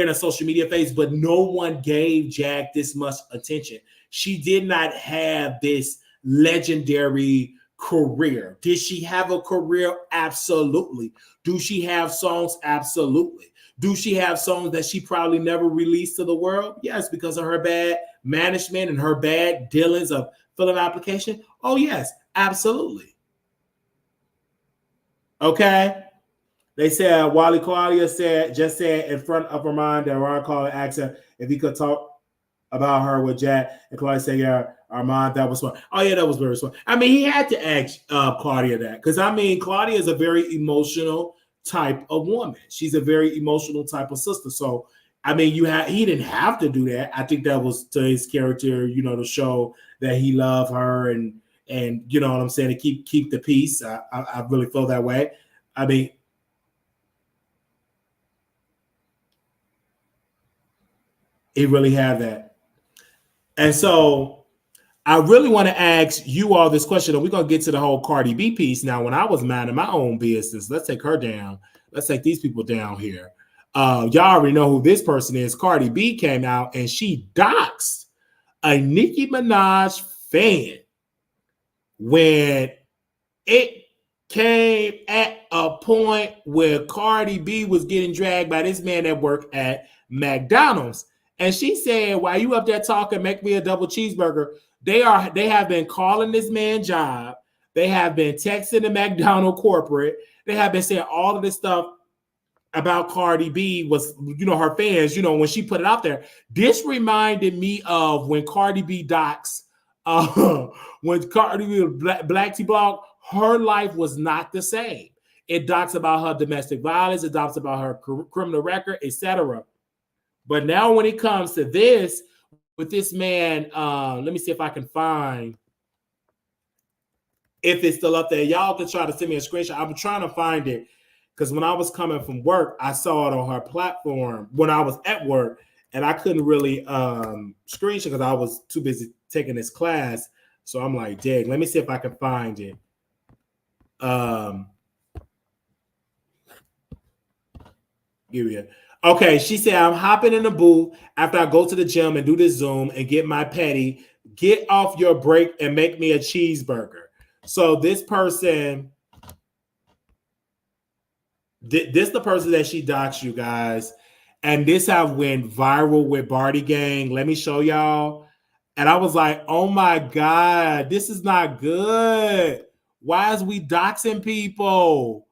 Speaker 1: in a social media phase, but no one gave Jag this much attention. She did not have this legendary career. Did she have a career? Absolutely. Do she have songs? Absolutely. Do she have songs that she probably never released to the world? Yes, because of her bad management and her bad dealings of film application. Oh, yes, absolutely. Okay. They said Wally Claudia just said in front of her mind that Ron Carter asked her if he could talk about her with Jack, and Claudia said, "Yeah, Armand, that was fun." Oh yeah, that was very fun. I mean, he had to ask Claudia that because I mean, Claudia is a very emotional type of woman. She's a very emotional type of sister. So I mean, he didn't have to do that. I think that was to his character, to show that he loved her and you know what I'm saying, to keep the peace. I really feel that way. I mean, he really had that. And so I really want to ask you all this question, and we're going to get to the whole Cardi B piece. Now, when I was minding my own business, let's take her down. Let's take these people down here. Y'all already know who this person is. Cardi B came out and she doxed a Nicki Minaj fan when it came at a point where Cardi B was getting dragged by this man that worked at McDonald's. And she said, while you up there talking, make me a double cheeseburger, they have been calling this man job. They have been texting the McDonald's corporate. They have been saying all of this stuff about Cardi B was, her fans, when she put it out there. This reminded me of when Cardi B docs, when Cardi B Black T Blog, her life was not the same. It docs about her domestic violence. It docs about her criminal record, etc. But now when it comes to this, with this man, let me see if I can find, if it's still up there. Y'all can try to send me a screenshot. I'm trying to find it because when I was coming from work, I saw it on her platform when I was at work, and I couldn't really screenshot because I was too busy taking this class. So I'm like, dang, let me see if I can find it. Give me a... Okay, she said, I'm hopping in the booth after I go to the gym and do this Zoom and get my petty. Get off your break and make me a cheeseburger. So this person, this the person that she doxed, you guys. And this have went viral with Barty Gang. Let me show y'all. And I was like, oh my God, this is not good. Why is we doxing people?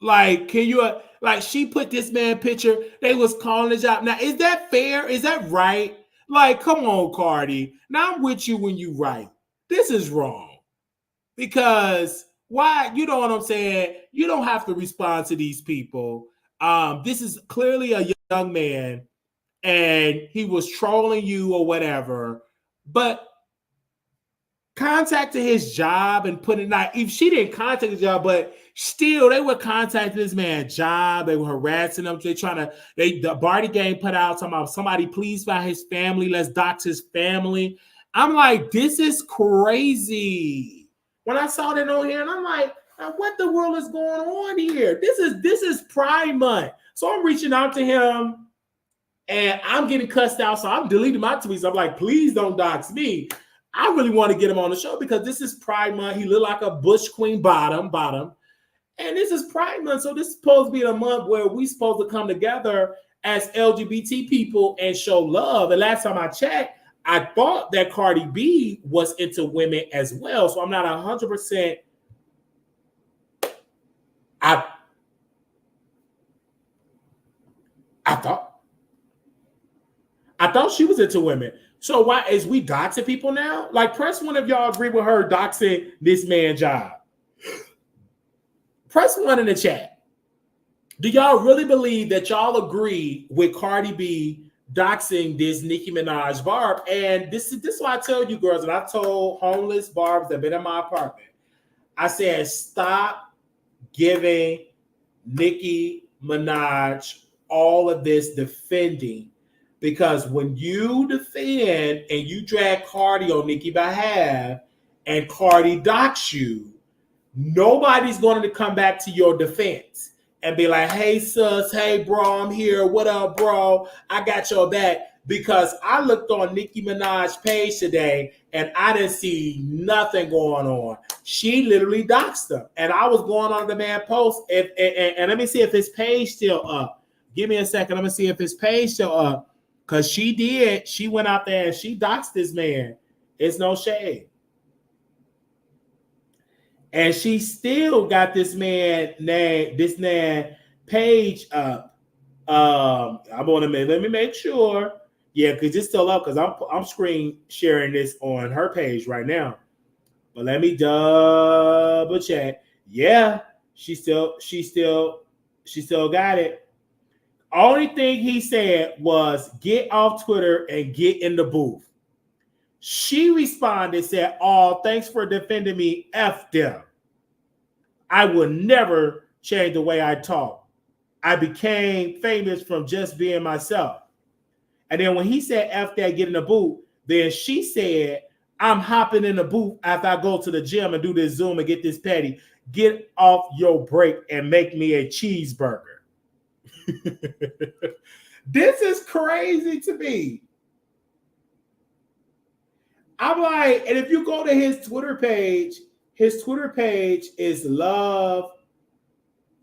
Speaker 1: Like, can you, she put this man picture, they was calling the job. Now, is that fair? Is that right? Like, come on, Cardi. Now I'm with you when you right. This is wrong. Because why, you know what I'm saying? You don't have to respond to these people. This is clearly a young man and he was trolling you or whatever. But contacted his job and put it not, if she didn't contact the job, but still they were contacting this man's job. They were harassing him. The Barty Gang put out talking about somebody please find his family. Let's dox his family. I'm like, this is crazy. When I saw that on here, and I'm like, what the world is going on here? This is Pride Month. So I'm reaching out to him and I'm getting cussed out. So I'm deleting my tweets. I'm like, please don't dox me. I really want to get him on the show because this is Pride Month. He looked like a Bush Queen bottom. And this is Pride Month. So this is supposed to be a month where we supposed to come together as LGBT people and show love. And last time I checked, I thought that Cardi B was into women as well. So I'm not 100%. I thought she was into women. So why is we doxing people now? Like, press one if y'all agree with her doxing this man's job. Press 1 in the chat. Do y'all really believe that y'all agree with Cardi B doxing this Nicki Minaj Barb? And this is why I tell you girls, and I told homeless Barbs that have been in my apartment, I said, stop giving Nicki Minaj all of this defending, because when you defend and you drag Cardi on Nicki's behalf and Cardi dox you, nobody's going to come back to your defense and be like, hey, sis, hey, bro, I'm here. What up, bro? I got your back. Because I looked on Nicki Minaj's page today and I didn't see nothing going on. She literally doxed him. And I was going on the man post. And let me see if his page still up. Give me a second. Let me see if his page still up. Because she did. She went out there and she doxed this man. It's no shade. And she still got this man page up. I'm on a minute. Let me make sure. Yeah, because it's still up, because I'm screen sharing this on her page right now. But let me double check. Yeah, she still got it. Only thing he said was get off Twitter and get in the booth. She responded, said, oh, thanks for defending me. F them. I will never change the way I talk. I became famous from just being myself. And then when he said F that, get in the booth, then she said, I'm hopping in the booth after I go to the gym and do this Zoom and get this patty. Get off your break and make me a cheeseburger. This is crazy to me. I'm like, and if you go to his Twitter page is Love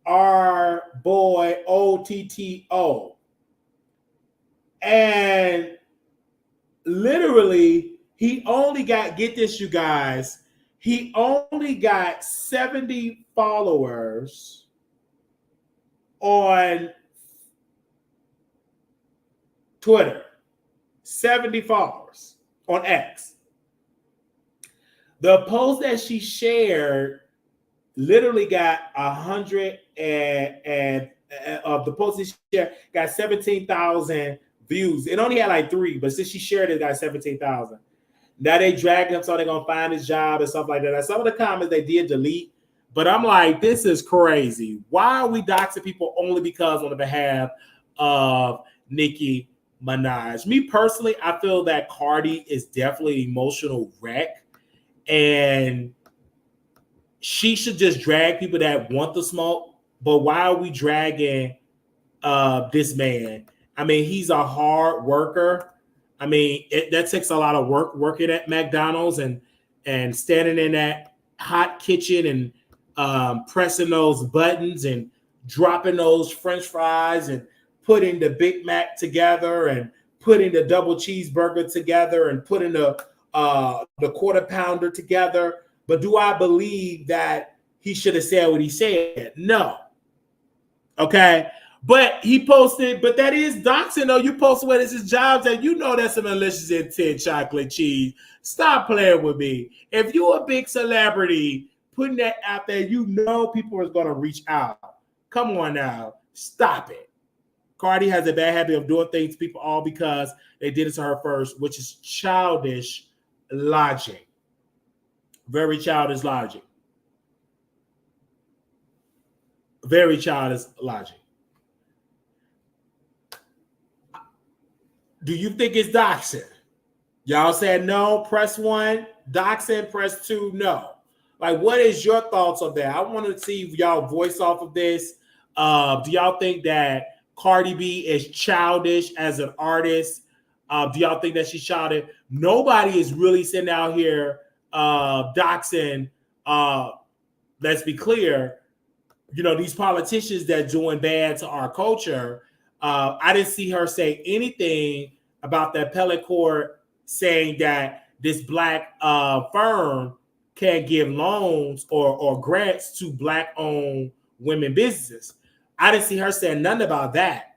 Speaker 1: Our Boy OTTO. And literally, he only got, get this, you guys, he only got 70 followers on Twitter. 70 followers on X. The post that she shared literally got 100 and of the post she shared got 17,000 views. It only had like 3, but since she shared it, got 17,000. Now they dragged him, so they're gonna find his job and stuff like that. And some of the comments they did delete, but I'm like, this is crazy. Why are we doxing people only because on the behalf of Nicki Minaj? Me personally, I feel that Cardi is definitely an emotional wreck, and she should just drag people that want the smoke. But why are we dragging this man? I mean, he's a hard worker. I mean, that takes a lot of work working at McDonald's and standing in that hot kitchen and pressing those buttons and dropping those French fries and putting the Big Mac together and putting the double cheeseburger together and putting the quarter pounder together. But do I believe that he should have said what he said? No. Okay. But he posted, but that is doxing though. You posted what is his jobs and you know that's a malicious intent, chocolate cheese. Stop playing with me. If you're a big celebrity putting that out there, you know people are going to reach out. Come on now. Stop it. Cardi has a bad habit of doing things to people all because they did it to her first, which is childish logic. Very childish logic. Very childish logic. Do you think it's doxing? Y'all said no, press 1. Doxing, press 2, no. Like, what is your thoughts on that? I want to see y'all voice off of this. Do y'all think that Cardi B is childish as an artist? Do y'all think that she's childish? Nobody is really sitting out here doxing. Let's be clear. You know, these politicians that doing bad to our culture. I didn't see her say anything about the appellate court saying that this black firm can't give loans or grants to black-owned women businesses. I didn't see her saying nothing about that.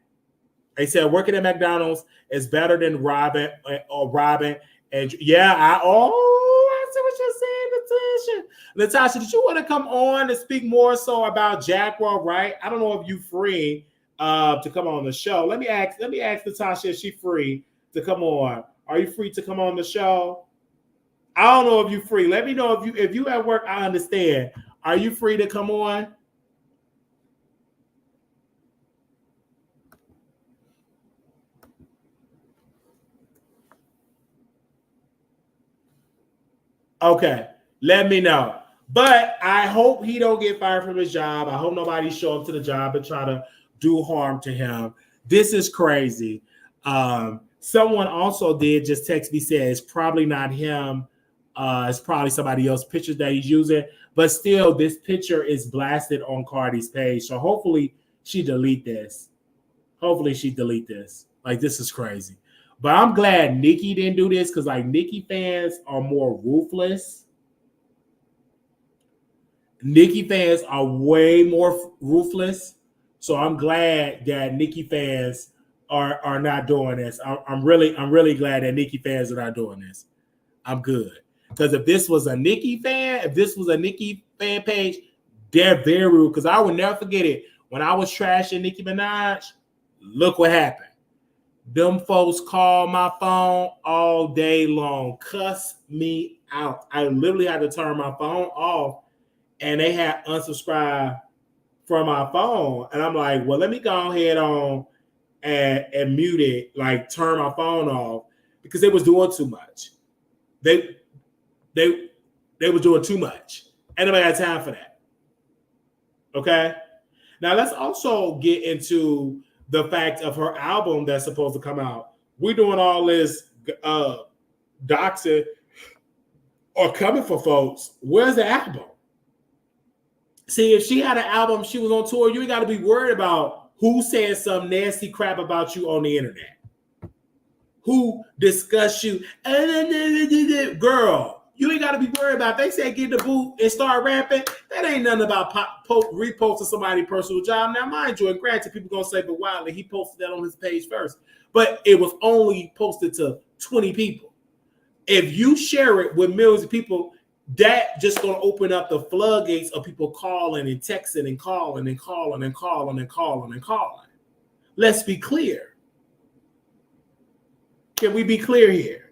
Speaker 1: They said working at McDonald's is better than robbing. And yeah, I see what you're saying, conversation. Natasha, did you want to come on and speak more so about Jaguar, right? I don't know if you free to come on the show. Let me ask Natasha if she's free to come on. Are you free to come on the show? I don't know if you're free. Let me know if you at work. I understand. Are you free to come on? Okay, let me know. But I hope he don't get fired from his job. I hope nobody show up to the job and try to do harm to him. This is crazy. Someone also did just text me, said it's probably not him. It's probably somebody else's picture that he's using. But still, this picture is blasted on CARDI's page. So hopefully she delete this. Hopefully she delete this. Like, this is crazy. But I'm glad Nicki didn't do this because, like, Nicki fans are more ruthless. Nicki fans are way more ruthless. So I'm glad that Nicki fans are not doing this. I'm really glad that Nicki fans are not doing this. I'm good. Because if this was a Nicki fan, if this was a Nicki fan page, they're very rude. Because I will never forget it. When I was trashing Nicki Minaj, look what happened. Them folks call my phone all day long, cuss me out. I literally had to turn my phone off, and they had unsubscribed from my phone. And I'm like, well, let me go ahead on and mute it, like turn my phone off, because they was doing too much. They was doing too much. And nobody had time for that. Okay? Now let's also get into the fact of her album that's supposed to come out. We're doing all this doxing or coming for folks. Where's the album? See, if she had an album, she was on tour, you ain't got to be worried about who said some nasty crap about you on the internet. Who discussed you. Girl, you ain't got to be worried about it. They say get the boot and start rapping. That ain't nothing about reposting somebody's personal job. Now, mind you, and granted, people going to say, but wow, he posted that on his page first. But it was only posted to 20 people. If you share it with millions of people, that just going to open up the floodgates of people calling and texting and calling and calling and calling and calling and calling. Let's be clear. Can we be clear here?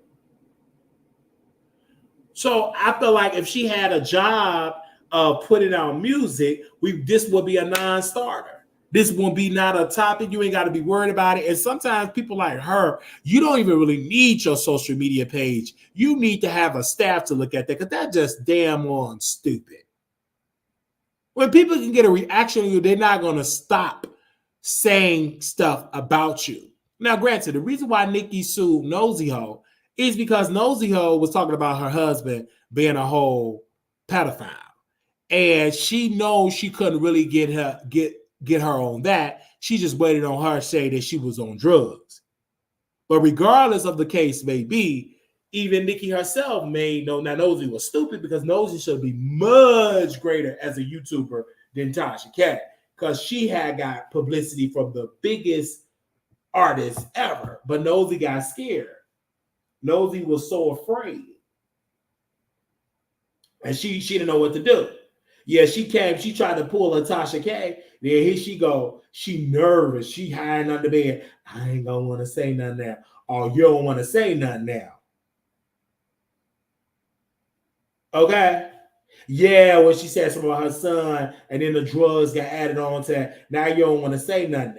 Speaker 1: So I feel like if she had a job of putting out music, this would be a non-starter. This would be not a topic. You ain't got to be worried about it. And sometimes people like her, you don't even really need your social media page. You need to have a staff to look at that, because that's just damn on stupid. When people can get a reaction to you, they're not going to stop saying stuff about you. Now, granted, the reason why Nicki sued Nosy Ho is because Nosy Ho was talking about her husband being a whole pedophile. And she knows she couldn't really get her on that. She just waited on her to say that she was on drugs. But regardless of the case may be, even Nicki herself may know. Now, Nosy was stupid, because Nosy should be much greater as a YouTuber than Tasha K, because she had got publicity from the biggest artist ever. But Nosy got scared. Nosy was so afraid. And she didn't know what to do. Yeah, she tried to pull a Tasha K. Then here she go. She nervous. She hiding under bed. I ain't gonna want to say nothing now. Oh, you don't want to say nothing now. Okay? Yeah, when she said something about her son, and then the drugs got added on to that. Now you don't want to say nothing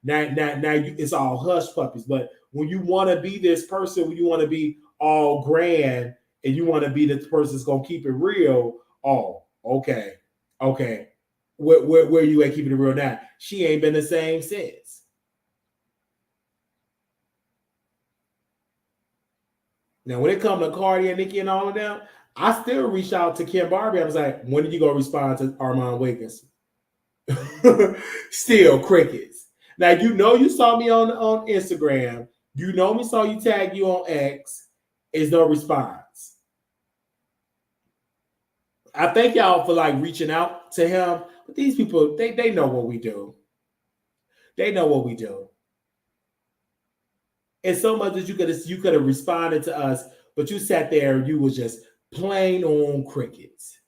Speaker 1: now. Now it's all hush puppies. But when you want to be this person, when you want to be all grand, and you want to be the person that's gonna keep it real, oh, okay. Where you at keeping it real now? She ain't been the same since. Now, when it comes to CARDI and Nicki and all of them, I still reached out to Kim Barbie. I was like, when are you gonna respond to ArmonWIggin? Still crickets. Now, you saw me on Instagram. You know me, saw you tag you on X. Is no response. I thank y'all for like reaching out to him. But these people, they know what we do. They know what we do. And so much that you could have responded to us, but you sat there and you was just plain on crickets.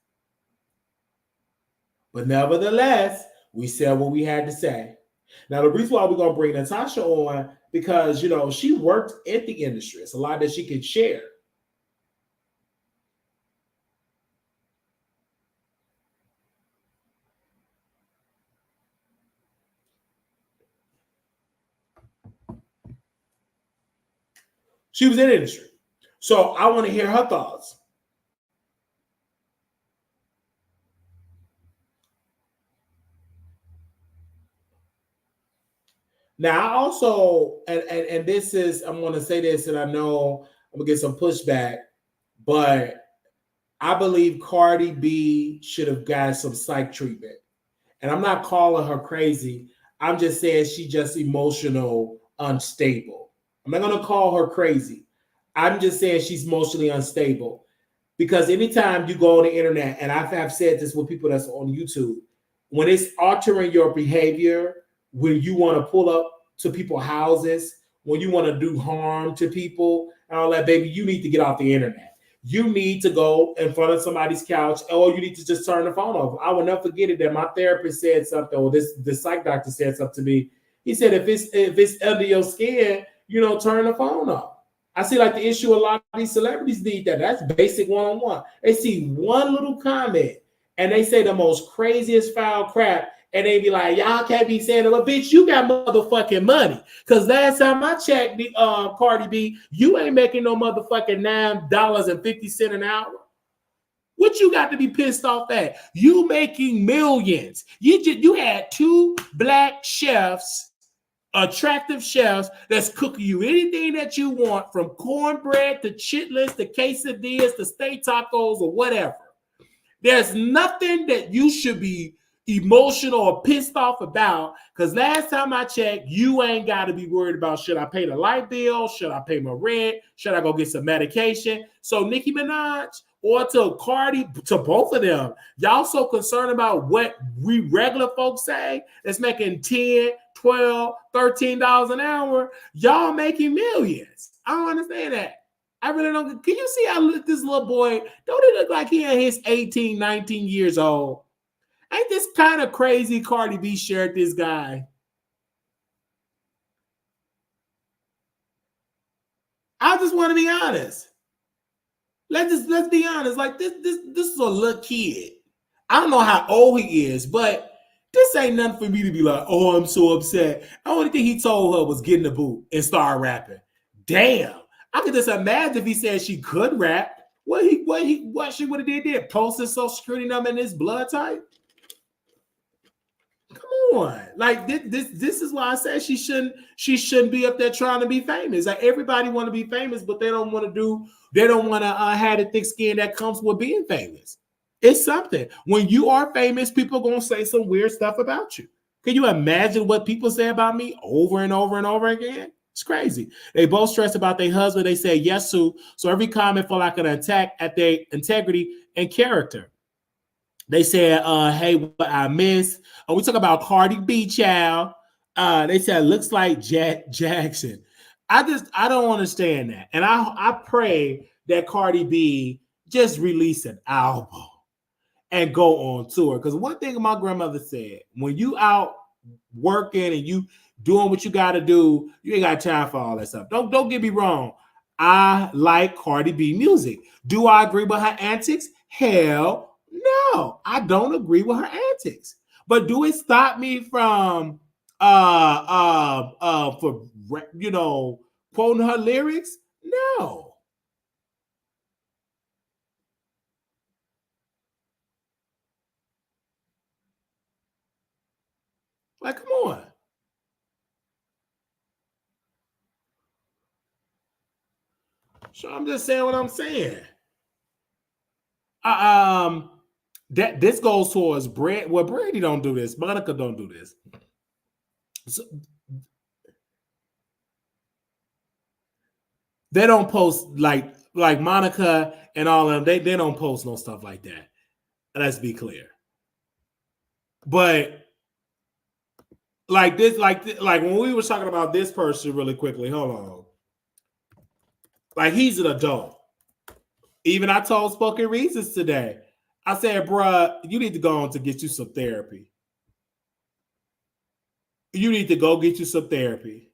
Speaker 1: But nevertheless, we said what we had to say. Now, the reason why we're going to bring Natasha on, because, she worked in the industry. It's a lot that she can share. She was in the industry. So I want to hear her thoughts. Now, I also, and this is, I'm going to say this, and I know I'm going to get some pushback, but I believe Cardi B should have got some psych treatment. And I'm not calling her crazy. I'm just saying she's just emotional unstable. I'm not going to call her crazy. I'm just saying she's emotionally unstable. Because anytime you go on the internet, and I've said this with people that's on YouTube, when it's altering your behavior, when you want to pull up to people's houses, when you want to do harm to people, and all that, baby, you need to get off the internet. You need to go in front of somebody's couch, or you need to just turn the phone off. I will never forget it that my therapist said something, or the psych doctor said something to me. He said, if it's under your skin, turn the phone off. I see like the issue a lot of these celebrities need that. That's basic one-on-one. They see one little comment and they say the most craziest foul crap, and they be like, y'all can't be saying it. Well, bitch, you got motherfucking money. Because last time I checked the Cardi B, you ain't making no motherfucking $9.50 an hour. What you got to be pissed off at? You making millions. You had 2 black chefs, attractive chefs, that's cooking you anything that you want, from cornbread to chitlins to quesadillas to steak tacos or whatever. There's nothing that you should be emotional or pissed off about, because last time I checked, you ain't got to be worried about, should I pay the light bill? Should I pay my rent? Should I go get some medication? So Nicki Minaj or to Cardi, to both of them, y'all so concerned about what we regular folks say that's making $10, $12, $13 an hour. Y'all making millions. I don't understand that. I really don't. Can you see how this little boy, don't he look like he in his 18, 19 years old? Ain't this kind of crazy? Cardi B shared this guy. I just want to be honest. Let's be honest. Like this is a little kid. I don't know how old he is, but this ain't nothing for me to be like, oh, I'm so upset. The only thing he told her was get in the booth and start rapping. Damn. I could just imagine if he said she could rap, what she would have did, posted Social Security number in his blood type. Come on, like this is why I said she shouldn't be up there trying to be famous. Like everybody want to be famous, but they don't want to have the thick skin that comes with being famous. It's something. When you are famous, people are gonna say some weird stuff about you. Can you imagine what people say about me over and over and over again? It's crazy. They both stress about their husband. They say yes to. So every comment felt like an attack at their integrity and character. They said, hey, what I missed. We talk about Cardi B, child. They said, looks like Jackson. I don't understand that. And I pray that Cardi B just release an album and go on tour. Because one thing my grandmother said, when you out working and you doing what you got to do, you ain't got time for all that stuff. Don't get me wrong. I like Cardi B music. Do I agree with her antics? Hell no. I don't agree with her antics. But do it stop me from for quoting her lyrics? No. Like, come on. So I'm just saying what I'm saying. That this goes towards Brad. Well, Brady don't do this. Monica don't do this. So, they don't post like Monica and all of them. They don't post no stuff like that. Let's be clear. But like this, like when we were talking about this person really quickly, hold on. Like he's an adult. Even I told Spoken Reasons today. I said, bruh, you need to go on to get you some therapy. You need to go get you some therapy.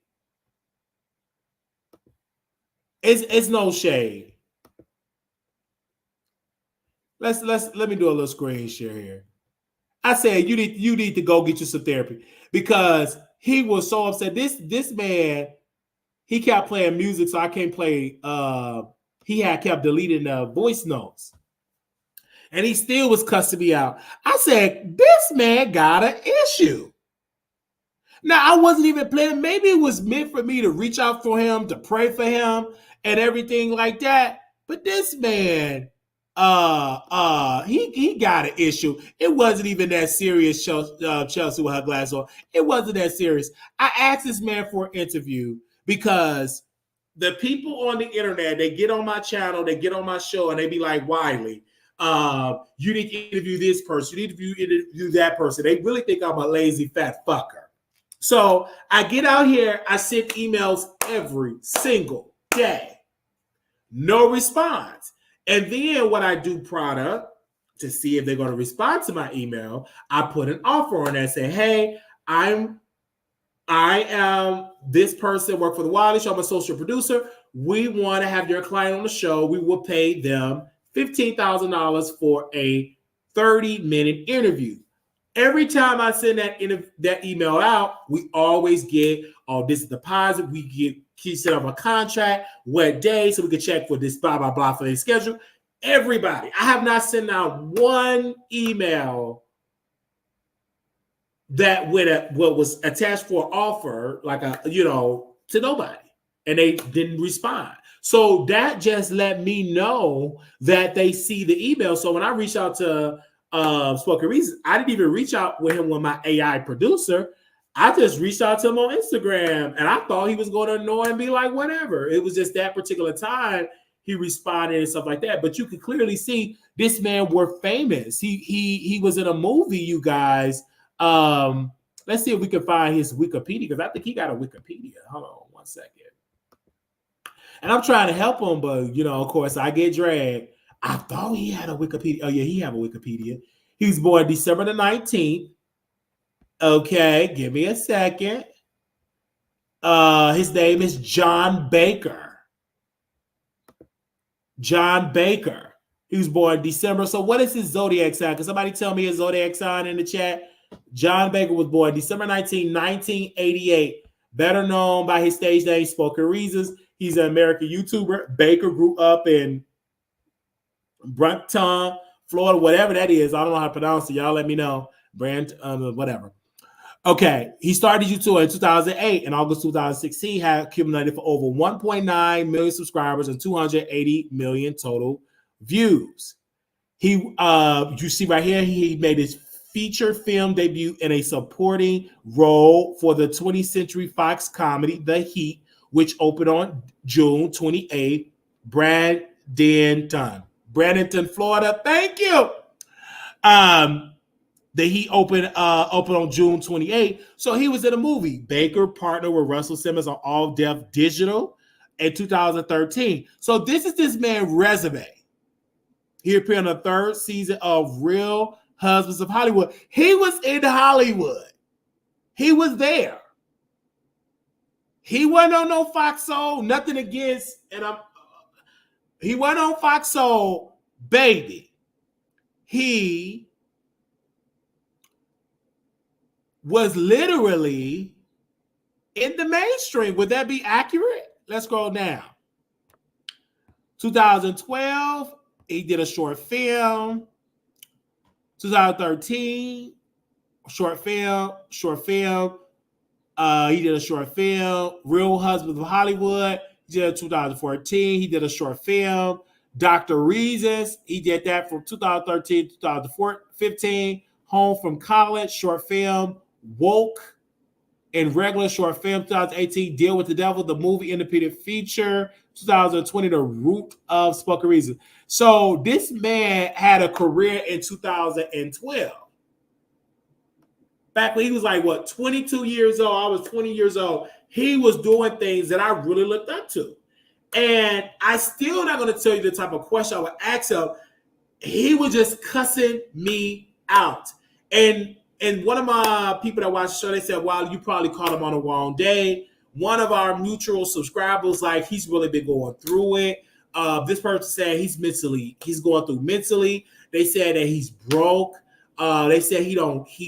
Speaker 1: It's no shade. Let me do a little screen share here. I said you need to go get you some therapy because he was so upset. This man, he kept playing music, so I can't play. He had kept deleting the voice notes, and he still was cussing me out. I said, this man got an issue. Now, I wasn't even planning. Maybe it was meant for me to reach out for him, to pray for him, and everything like that. But this man, he got an issue. It wasn't even that serious, Chelsea with her glass on. It wasn't that serious. I asked this man for an interview because the people on the internet, they get on my channel, they get on my show, and they be like, Wiley, you need to interview this person, you need to interview that person. They really think I'm a lazy fat fucker. So I get out here, I send emails every single day. No response. And then when I do product to see if they're going to respond to my email, I put an offer on that, say, hey, I am this person, work for the Wiley Show, I'm a social producer. We want to have your client on the show. We will pay them $15,000 for a 30-minute interview. Every time I send that email out, we always get, this is deposit. We keep set up a contract, what day, so we can check for this blah, blah, blah for their schedule. Everybody. I have not sent out one email that what was attached for offer, like to nobody. And they didn't respond. So that just let me know that they see the email. So when I reached out to Spoken Reasons, I didn't even reach out with him with my AI producer. I just reached out to him on Instagram, and I thought he was going to annoy and be like, whatever. It was just that particular time he responded and stuff like that. But you could clearly see this man were famous. He was in a movie, you guys. Let's see if we can find his Wikipedia, because I think he got a Wikipedia. Hold on one second. And I'm trying to help him, but of course, I get dragged. I thought he had a Wikipedia. Oh, yeah, he have a Wikipedia. He was born December the 19th. Okay, give me a second. His name is John Baker. John Baker. He was born December. So what is his zodiac sign? Can somebody tell me his zodiac sign in the chat? John Baker was born December 19, 1988. Better known by his stage name, Spoken Reasons. He's an American YouTuber. Baker grew up in Brampton, Florida, whatever that is. I don't know how to pronounce it. Y'all let me know. Whatever. Okay. He started YouTube in 2008. In August 2016, had accumulated for over 1.9 million subscribers and 280 million total views. You see right here, he made his feature film debut in a supporting role for the 20th Century Fox comedy The Heat, which opened on June 28th, Bradenton, Florida. Thank you. The Heat opened on June 28th. So he was in a movie. Baker partnered with Russell Simmons on All Def Digital in 2013. So this is this man's resume. He appeared in the third season of Real Husbands of Hollywood. He was in Hollywood. He was there. He wasn't on no Fox Soul. Nothing against, he wasn't on Fox Soul, baby. He was literally in the mainstream. Would that be accurate? Let's scroll down. 2012, he did a short film. 2013, short film. He did a short film, Real Husbands of Hollywood. He did it 2014. He did a short film, Dr. Reasons. He did that from 2013 to 2015. Home from College, short film, Woke, and regular short film. 2018, Deal with the Devil, the movie independent feature. 2020, The Root of Spoken Reasons. So this man had a career in 2012. Back when he was like, 22 years old, I was 20 years old. He was doing things that I really looked up to. And I still not going to tell you the type of question I would ask him. He was just cussing me out. And one of my people that watched the show, they said, "Wow, you probably caught him on the wrong day." One of our mutual subscribers, like, he's really been going through it. This person said he's going through mentally. They said that he's broke. They said he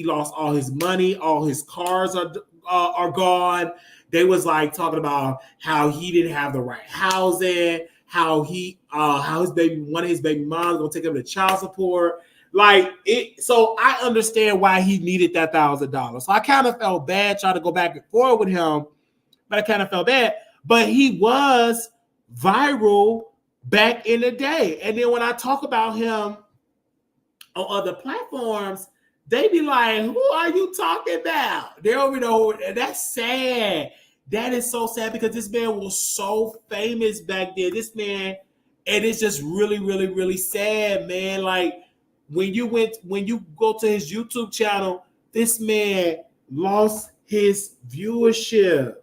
Speaker 1: lost all his money, all his cars are gone. They was like talking about how he didn't have the right housing, how one of his baby moms gonna take him to child support. Like it, so I understand why he needed that $1,000. So I kind of felt bad trying to go back and forth with him, but I kind of felt bad. But he was viral back in the day. And then when I talk about him on other platforms, they be like, "Who are you talking about?" They don't know. And that's sad. That is so sad because this man was so famous back then. This man, and it's just really, really, really sad, man. Like when you go to his YouTube channel, this man lost his viewership.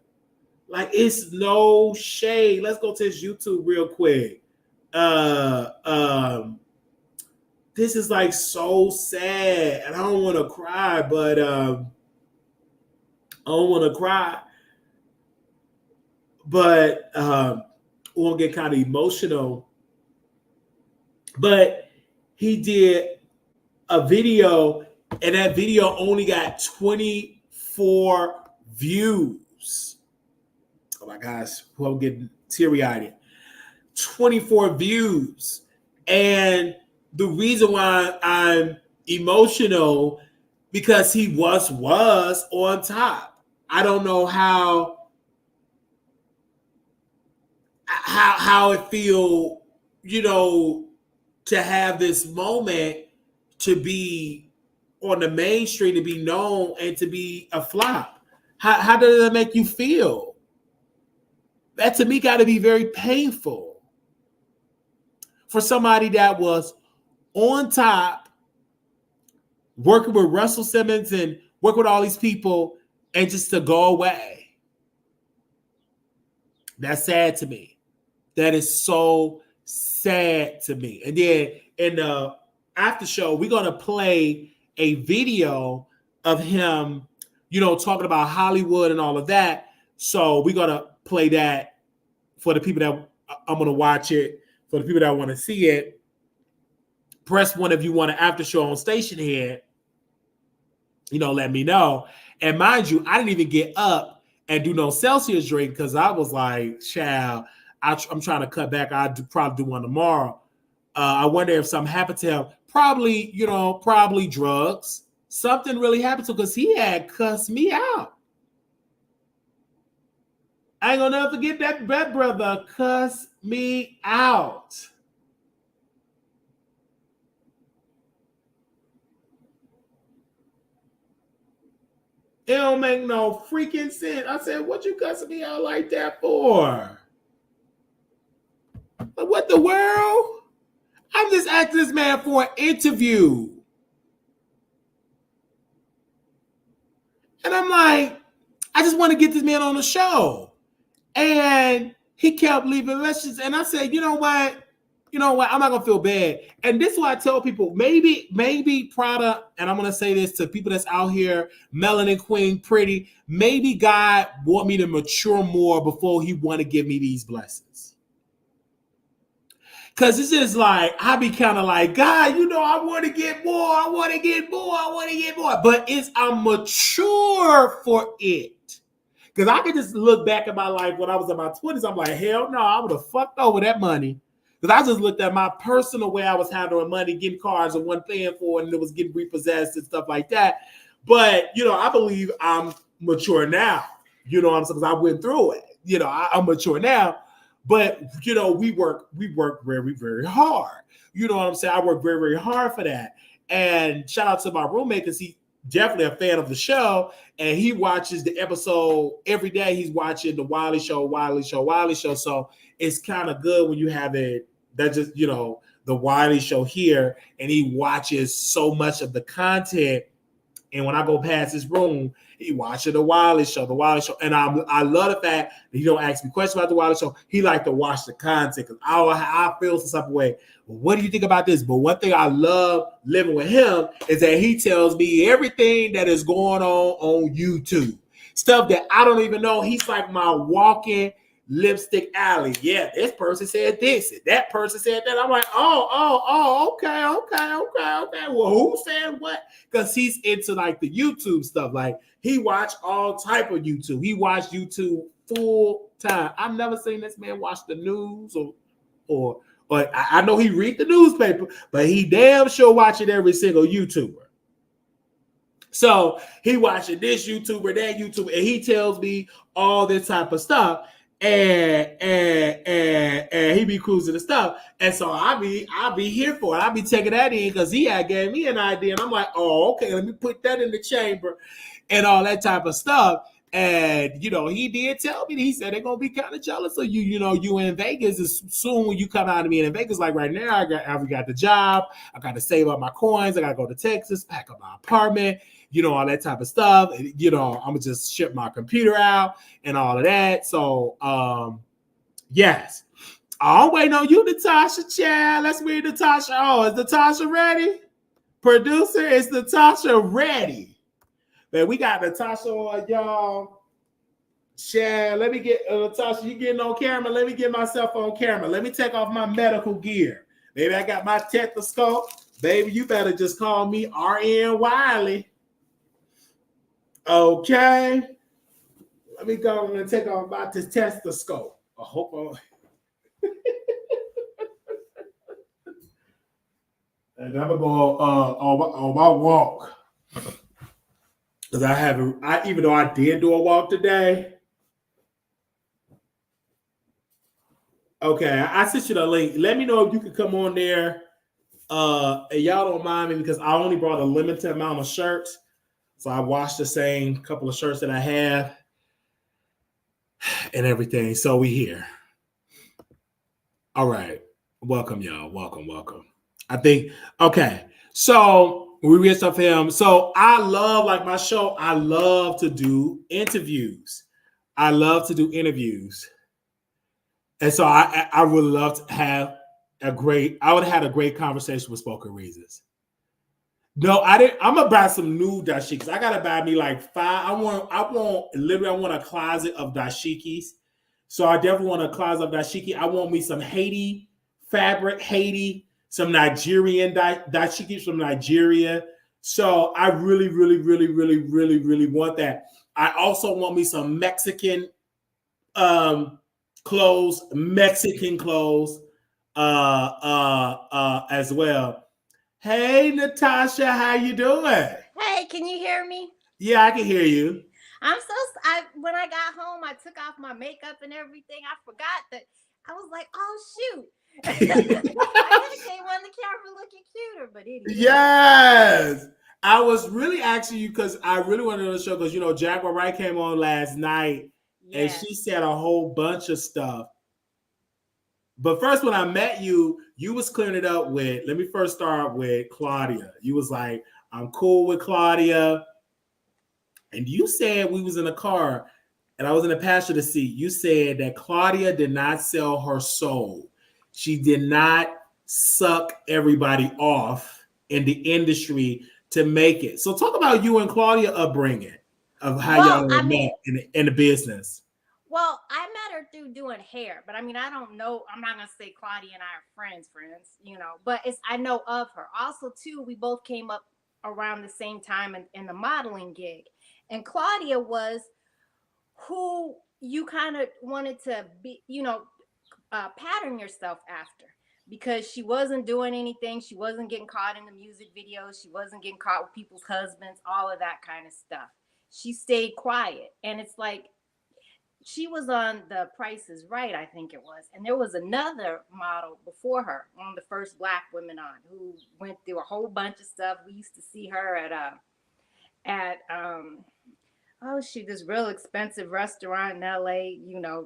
Speaker 1: Like, it's no shade. Let's go to his YouTube real quick. This is like so sad, and I don't want to cry, but I don't want to cry, but we'll get kind of emotional. But he did a video, and that video only got 24 views. Oh my gosh, I'm getting teary-eyed. 24 views. And the reason why I'm emotional, because he was on top. I don't know how it feel, to have this moment, to be on the mainstream, to be known, and to be a flop. How does that make you feel? That to me got to be very painful for somebody that was on top, working with Russell Simmons and working with all these people, and just to go away. That's sad to me. That is so sad to me. And then in the after show, we're going to play a video of him, talking about Hollywood and all of that. So we're going to play that for the people that I'm going to watch it, for the people that want to see it. Press 1 if you want an after show on Station Head. Let me know. And mind you, I didn't even get up and do no Celsius drink because I was like, child, I'm trying to cut back. I'll probably do one tomorrow. I wonder if something happened to him. Probably drugs. Something really happened to him because he had cussed me out. I ain't gonna never forget that brother cussed me out. It don't make no freaking sense. I said, "What you cussing me out like that for? What the world? I'm just asking this man for an interview." And I'm like, I just want to get this man on the show. And he kept leaving messages. And I said, you know what? I'm not going to feel bad. And this is why I tell people, maybe Prada, and I'm going to say this to people that's out here, Melanin Queen, pretty, maybe God want me to mature more before he want to give me these blessings. Because it's just like, I be kind of like, God, I want to get more. I want to get more. But I'm mature for it. Because I can just look back at my life when I was in my 20s. I'm like, hell no, I would have fucked over that money. Because I just looked at my personal way I was handling money, getting cars and wasn't paying for it, and it was getting repossessed and stuff like that. But, I believe I'm mature now. You know what I'm saying? Because I went through it. I'm mature now. But, we work very, very hard. You know what I'm saying? I work very, very hard for that. And shout out to my roommate because he definitely a fan of the show. And he watches the episode every day. He's watching the Wiley Show. So it's kind of good when you have it. That's just, the Wiley Show here. And he watches so much of the content And when I go past this room, he watching the Wiley show, and I love the fact that he don't ask me questions about the Wiley show. He like to watch the content because I feel some type of way. Well, what do you think about this? But one thing I love living with him is that he tells me everything that is going on YouTube, stuff that I don't even know. He's like my walking lipstick alley. Yeah, this person said this, and that person said that. I'm like, okay. Well, who said what? Because he's into like the YouTube stuff. Like he watched all type of YouTube. He watched YouTube full time. I've never seen this man watch the news or I know he read the newspaper, but he damn sure watching every single YouTuber. So he watching this YouTuber, that YouTuber, and he tells me all this type of stuff. And he be cruising the stuff, and so I'll be here for it. I'll be taking that in because he had gave me an idea, and I'm like, oh, okay, let me put that in the chamber, and all that type of stuff. And he did tell me, he said they're gonna be kind of jealous of you. You in Vegas is soon when you come out of me in Vegas. Like right now, I got the job. I got to save up my coins. I got to go to Texas, pack up my apartment. All that type of stuff. I'm gonna just ship my computer out and all of that. So, yes. I'm waiting on you, Natasha. Chad. Let's meet Natasha. Oh, is Natasha ready? Producer, is Natasha ready? Man, we got Natasha on, y'all. Chad, let me get Natasha. You getting on camera? Let me get myself on camera. Let me take off my medical gear. Maybe I got my stethoscope. Baby, you better just call me RN Wiley. Okay, let me go and take off my stethoscope. I hope and I'm gonna go on my walk because even though I did do a walk today. Okay, I sent you the link. Let me know if you could come on there. And y'all don't mind me because I only brought a limited amount of shirts. So I washed the same couple of shirts that I have and everything. So we here. All right. Welcome, y'all. Welcome. I think, okay. So we read stuff for him. So I love, like my show, I love to do interviews. And so I would love to have I would have had a great conversation with Spoken Reasons. No, I didn't. I'm gonna buy some new dashikis. I gotta buy me like 5. I want a closet of dashikis. So I definitely want a closet of dashiki. I want me some Haiti fabric, some Nigerian dashikis from Nigeria. So I really want that. I also want me some Mexican clothes, as well. Hey, Natasha, how you doing?
Speaker 2: Hey, can you hear me?
Speaker 1: Yeah, I can hear you.
Speaker 2: When I got home, I took off my makeup and everything. I forgot that. I was like, oh, shoot. I could have came on the camera looking cuter, but anyway.
Speaker 1: Yes. I was really asking you because I really wanted to show because, Jaguar Wright came on last night and she said a whole bunch of stuff. But first, when I met you, you was clearing it up with, let me first start with Claudia. You was like, I'm cool with Claudia. And you said we was in a car and I was in the passenger seat. You said that Claudia did not sell her soul. She did not suck everybody off in the industry to make it. So talk about you and Claudia upbringing of how y'all met in the business.
Speaker 2: Well, I met her through doing hair, but I don't know. I'm not gonna say Claudia and I are friends, but I know of her. Also, too, we both came up around the same time in the modeling gig, and Claudia was who you kind of wanted to be, pattern yourself after because she wasn't doing anything. She wasn't getting caught in the music videos. She wasn't getting caught with people's husbands, all of that kind of stuff. She stayed quiet, and it's like. She was on The Price is Right, I think it was. And there was another model before her, one of the first Black women on, who went through a whole bunch of stuff. We used to see her this real expensive restaurant in LA,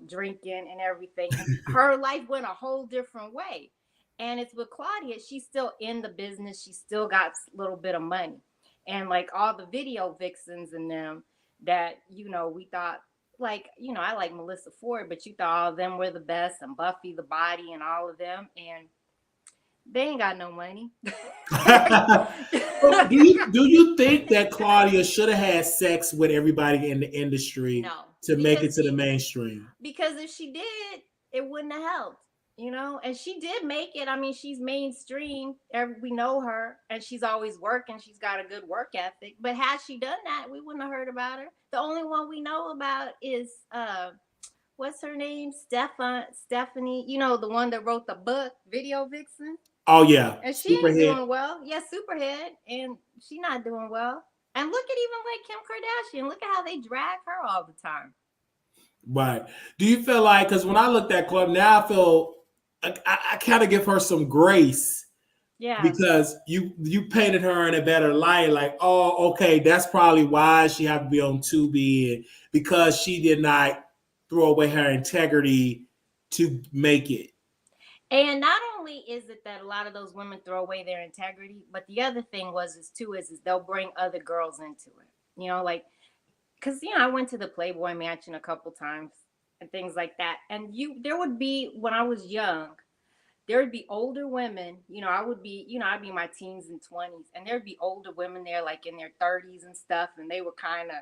Speaker 2: drinking and everything. Her life went a whole different way. And it's with Claudia, she's still in the business. She still got a little bit of money. and like all the video vixens and them that, we thought, like, I like Melissa Ford, but you thought all of them were the best, and Buffy the Body and all of them, and they ain't got no money.
Speaker 1: So do you think that Claudia should have had sex with everybody in the industry
Speaker 2: No,
Speaker 1: to make it
Speaker 2: because
Speaker 1: to the mainstream?
Speaker 2: if she did, it wouldn't have helped, and she did make it. I mean, she's mainstream. We know her, and she's always working. She's got a good work ethic. But had she done that, we wouldn't have heard about her. The only one we know about is what's her name? Stephanie, the one that wrote the book, Video Vixen.
Speaker 1: Oh yeah,
Speaker 2: And she ain't
Speaker 1: Superhead.
Speaker 2: doing well. Yeah, Superhead, and she not doing well. And look at even like Kim Kardashian. Look at how they drag her all the time.
Speaker 1: Right. Do you feel like, because when I looked at Club, now I feel I kind of give her some grace
Speaker 2: Yeah.
Speaker 1: because you painted her in a better light. Like, oh, okay, that's probably why she had to be on Tubi, and because she did not throw away her integrity to make it.
Speaker 2: And not only is it that a lot of those women throw away their integrity, but the other thing is they'll bring other girls into it. Like, because I went to the Playboy Mansion a couple times and things like that. And there would be, when I was young, there would be older women. I'd be in my teens and 20s, and there'd be older women there, like in their 30s and stuff, and they were kind of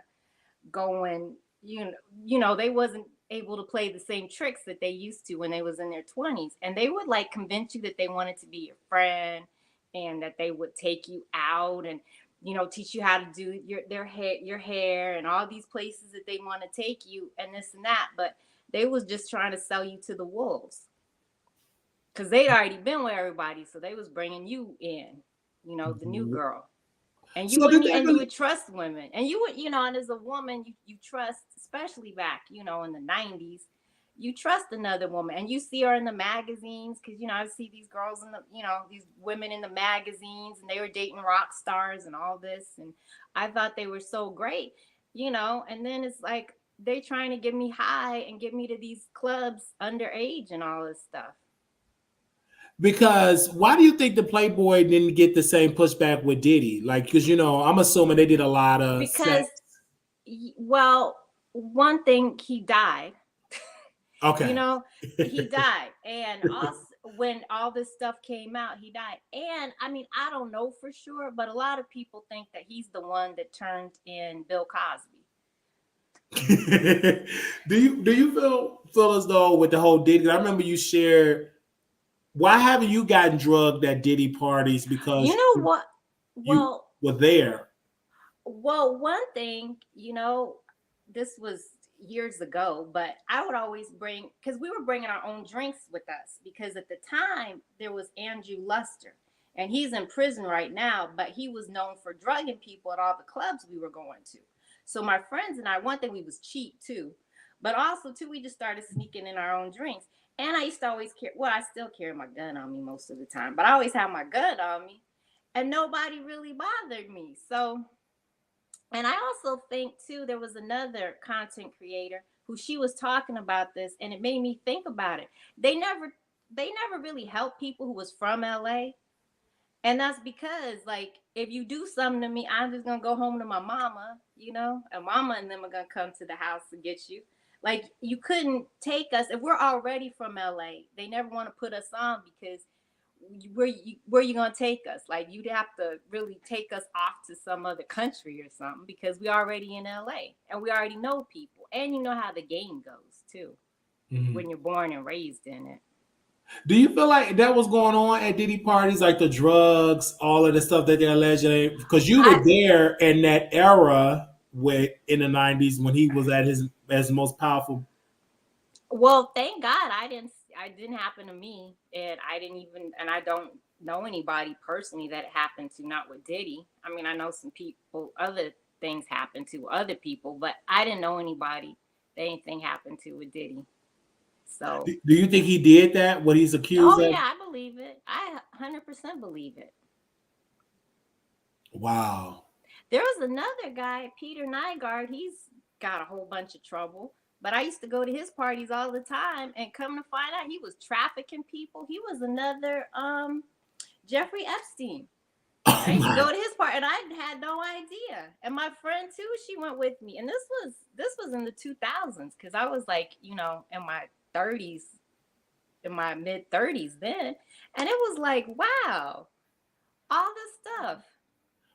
Speaker 2: going, they wasn't able to play the same tricks that they used to when they was in their 20s, and they would like convince you that they wanted to be your friend, and that they would take you out and teach you how to do your hair and all these places that they want to take you and this and that. But they was just trying to sell you to the wolves, because they'd already been with everybody, so they was bringing you in, the new girl. And you
Speaker 1: So did
Speaker 2: wouldn't,
Speaker 1: they
Speaker 2: and you
Speaker 1: really?
Speaker 2: would trust women, and you would, and as a woman, you trust, especially back, in the 90s, you trust another woman, and you see her in the magazines, because I see these girls in the, these women in the magazines, and they were dating rock stars and all this, and I thought they were so great, and then it's like they trying to get me high and get me to these clubs underage and all this stuff.
Speaker 1: Because why do you think the Playboy didn't get the same pushback with Diddy? Like, because I'm assuming they did a lot of sex.
Speaker 2: Because, well, one thing, he died.
Speaker 1: Okay.
Speaker 2: He died. And also, when all this stuff came out, he died. And I mean, I don't know for sure, but a lot of people think that he's the one that turned in Bill Cosby.
Speaker 1: do you feel as though with the whole Diddy? I remember you shared. Why haven't you gotten drugged at Diddy parties? Because
Speaker 2: You know what?
Speaker 1: you
Speaker 2: Well,
Speaker 1: were there.
Speaker 2: one thing, this was years ago, but I would always bring, because we were bringing our own drinks with us, because at the time there was Andrew Luster, and he's in prison right now, but he was known for drugging people at all the clubs we were going to. So my friends and I, one thing, we was cheap too, but also too, we just started sneaking in our own drinks. And I used to always carry, well, I still carry my gun on me most of the time, but I always have my gun on me, and nobody really bothered me. So, and I also think too, there was another content creator who, she was talking about this, and it made me think about it. They never really helped people who was from LA. And that's because, like, if you do something to me, I'm just gonna go home to my mama, and mama and them are gonna come to the house to get you. Like, you couldn't take us if we're already from LA. They never want to put us on, because where you gonna take us? Like, you'd have to really take us off to some other country or something, because we already in LA and we already know people, and you know how the game goes too, when you're born and raised in it.
Speaker 1: Do you feel like that was going on at Diddy parties, like the drugs, all of the stuff that they're alleging? Because you were
Speaker 2: I
Speaker 1: there in that era in the '90s when he was at his most powerful.
Speaker 2: Well, thank God I didn't happen to me, and I don't know anybody personally that it happened to, not with Diddy. I mean, I know some people, other things happened to other people, but I didn't know anybody that anything happened to with Diddy. So,
Speaker 1: Do you think he did that? What he's accused
Speaker 2: oh
Speaker 1: of?
Speaker 2: yeah, I believe it. I 100% believe it.
Speaker 1: Wow.
Speaker 2: There was another guy, Peter Nygaard. He's got a whole bunch of trouble. But I used to go to his parties all the time, and come to find out, he was trafficking people. He was another Jeffrey Epstein.
Speaker 1: Oh
Speaker 2: I used to
Speaker 1: my.
Speaker 2: go to his party, and I had no idea. And my friend too, she went with me, and this was in the 2000s, because I was like, you know, in my 30s, in my mid 30s then, and it was like, wow, all this stuff.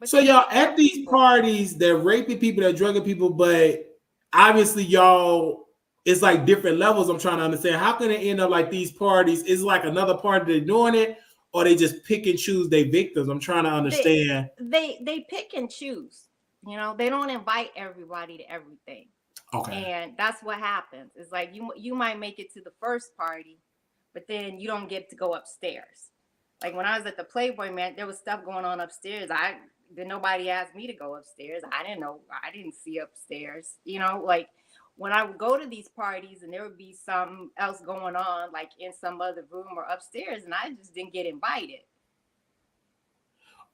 Speaker 2: But
Speaker 1: So
Speaker 2: you
Speaker 1: y'all
Speaker 2: meet
Speaker 1: at
Speaker 2: more
Speaker 1: these
Speaker 2: people.
Speaker 1: parties, they're raping people, they're drugging people, but obviously y'all, it's like different levels. I'm trying to understand. How can it end up like these parties? Is like another party they're doing it, or they just pick and choose their victims? I'm trying to
Speaker 2: They
Speaker 1: understand.
Speaker 2: they pick and choose. You know, they don't invite everybody to everything.
Speaker 1: Okay.
Speaker 2: And that's what happens. It's like you might make it to the first party, but then you don't get to go upstairs. Like when I was at the Playboy, man, there was stuff going on upstairs. I did nobody asked me to go upstairs. I didn't know. I didn't see upstairs. You know, like when I would go to these parties and there would be something else going on, like in some other room or upstairs, and I just didn't get invited.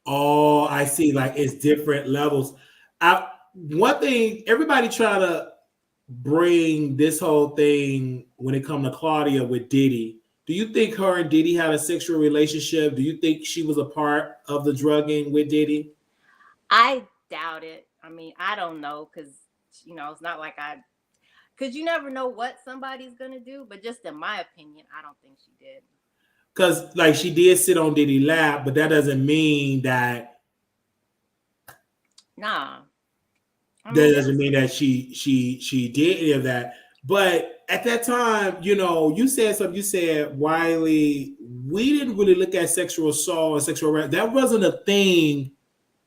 Speaker 1: Oh, I see. Like it's different levels. I One thing everybody try to bring this whole thing when it comes to Claudia with Diddy. Do you think her and Diddy had a sexual relationship? Do you think she was a part of the drugging with Diddy?
Speaker 2: I doubt it. I mean, I don't know, because you know it's not like I, because you never know what somebody's gonna do. But just in my opinion, I don't think she did.
Speaker 1: Because like she did sit on Diddy's lap, but that doesn't mean
Speaker 2: Nah, I mean
Speaker 1: that
Speaker 2: there
Speaker 1: doesn't
Speaker 2: was
Speaker 1: mean that she did any of that. But at that time, you know, you said something. You said, Wiley, we didn't really look at sexual assault and that wasn't a thing,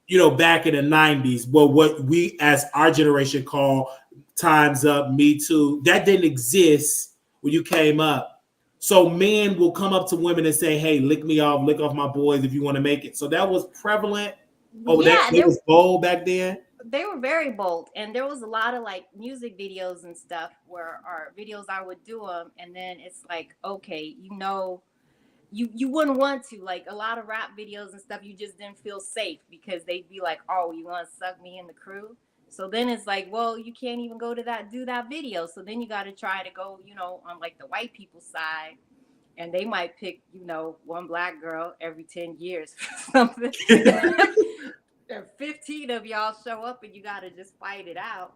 Speaker 1: you know, back in the 90s. Well, what we as our generation call Time's Up, Me Too, that didn't exist when you came up. So men will come up to women and say, hey, lick me off, lick off my boys if you want to make it. So that was prevalent. Oh, that
Speaker 2: yeah,
Speaker 1: it was bold back then.
Speaker 2: they were very bold, and there was a lot of like music videos and stuff where our videos I would do them, and then it's like, okay, you know, you wouldn't want to, like a lot of rap videos and stuff, you just didn't feel safe because they'd be like, oh, you want to suck me in the crew. So then it's like, well, you can't even go to that do that video, so then you got to try to go, you know, on like the white people's side, and they might pick, you know, one black girl every 10 years or something. There 15 of y'all show up and you got to just fight it out.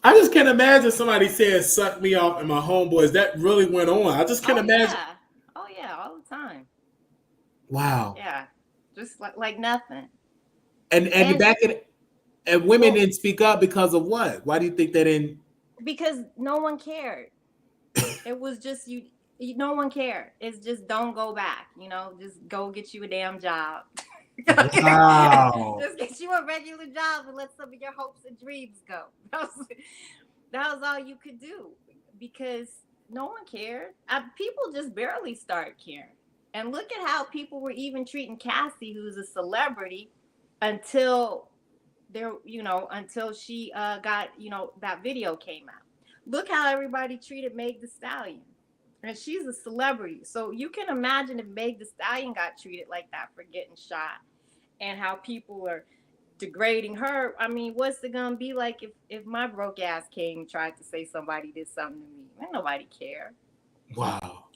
Speaker 1: I just can't imagine somebody saying "suck me off" and my homeboys. That really went on. I just can't
Speaker 2: Oh
Speaker 1: imagine.
Speaker 2: yeah, oh yeah, all the time.
Speaker 1: Wow.
Speaker 2: Yeah, just like nothing.
Speaker 1: And
Speaker 2: And
Speaker 1: back in and women
Speaker 2: well,
Speaker 1: didn't speak up because of what? Why do you think they didn't?
Speaker 2: because no one cared. It was just no one cared. It's just don't go back, you know, just go get you a damn job.
Speaker 1: Wow.
Speaker 2: Just get you a regular job and let some of your hopes and dreams go. That was all you could do, because no one cared. People just barely started caring. And look at how people were even treating Cassie, who's a celebrity, until there, you know, until she got, you know, that video came out. Look how everybody treated Meg the Stallion. And she's a celebrity. So you can imagine if Meg the Stallion got treated like that for getting shot, and how people are degrading her. I mean, what's it gonna be like if my broke ass king tried to say somebody did something to me? Ain't nobody care.
Speaker 1: Wow.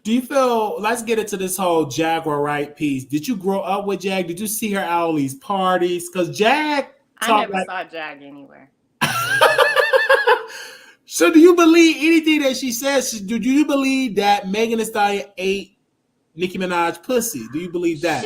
Speaker 1: Do you feel? Let's get into this whole Jaguar Wright piece. Did you grow up with Jag? Did you see her at all these parties? Because Jag
Speaker 2: I
Speaker 1: talked
Speaker 2: never
Speaker 1: like.
Speaker 2: saw Jag anywhere.
Speaker 1: So, do you believe anything that she says? Do you believe that Megan Thee Stallion ate Nicki Minaj pussy? Do you believe that?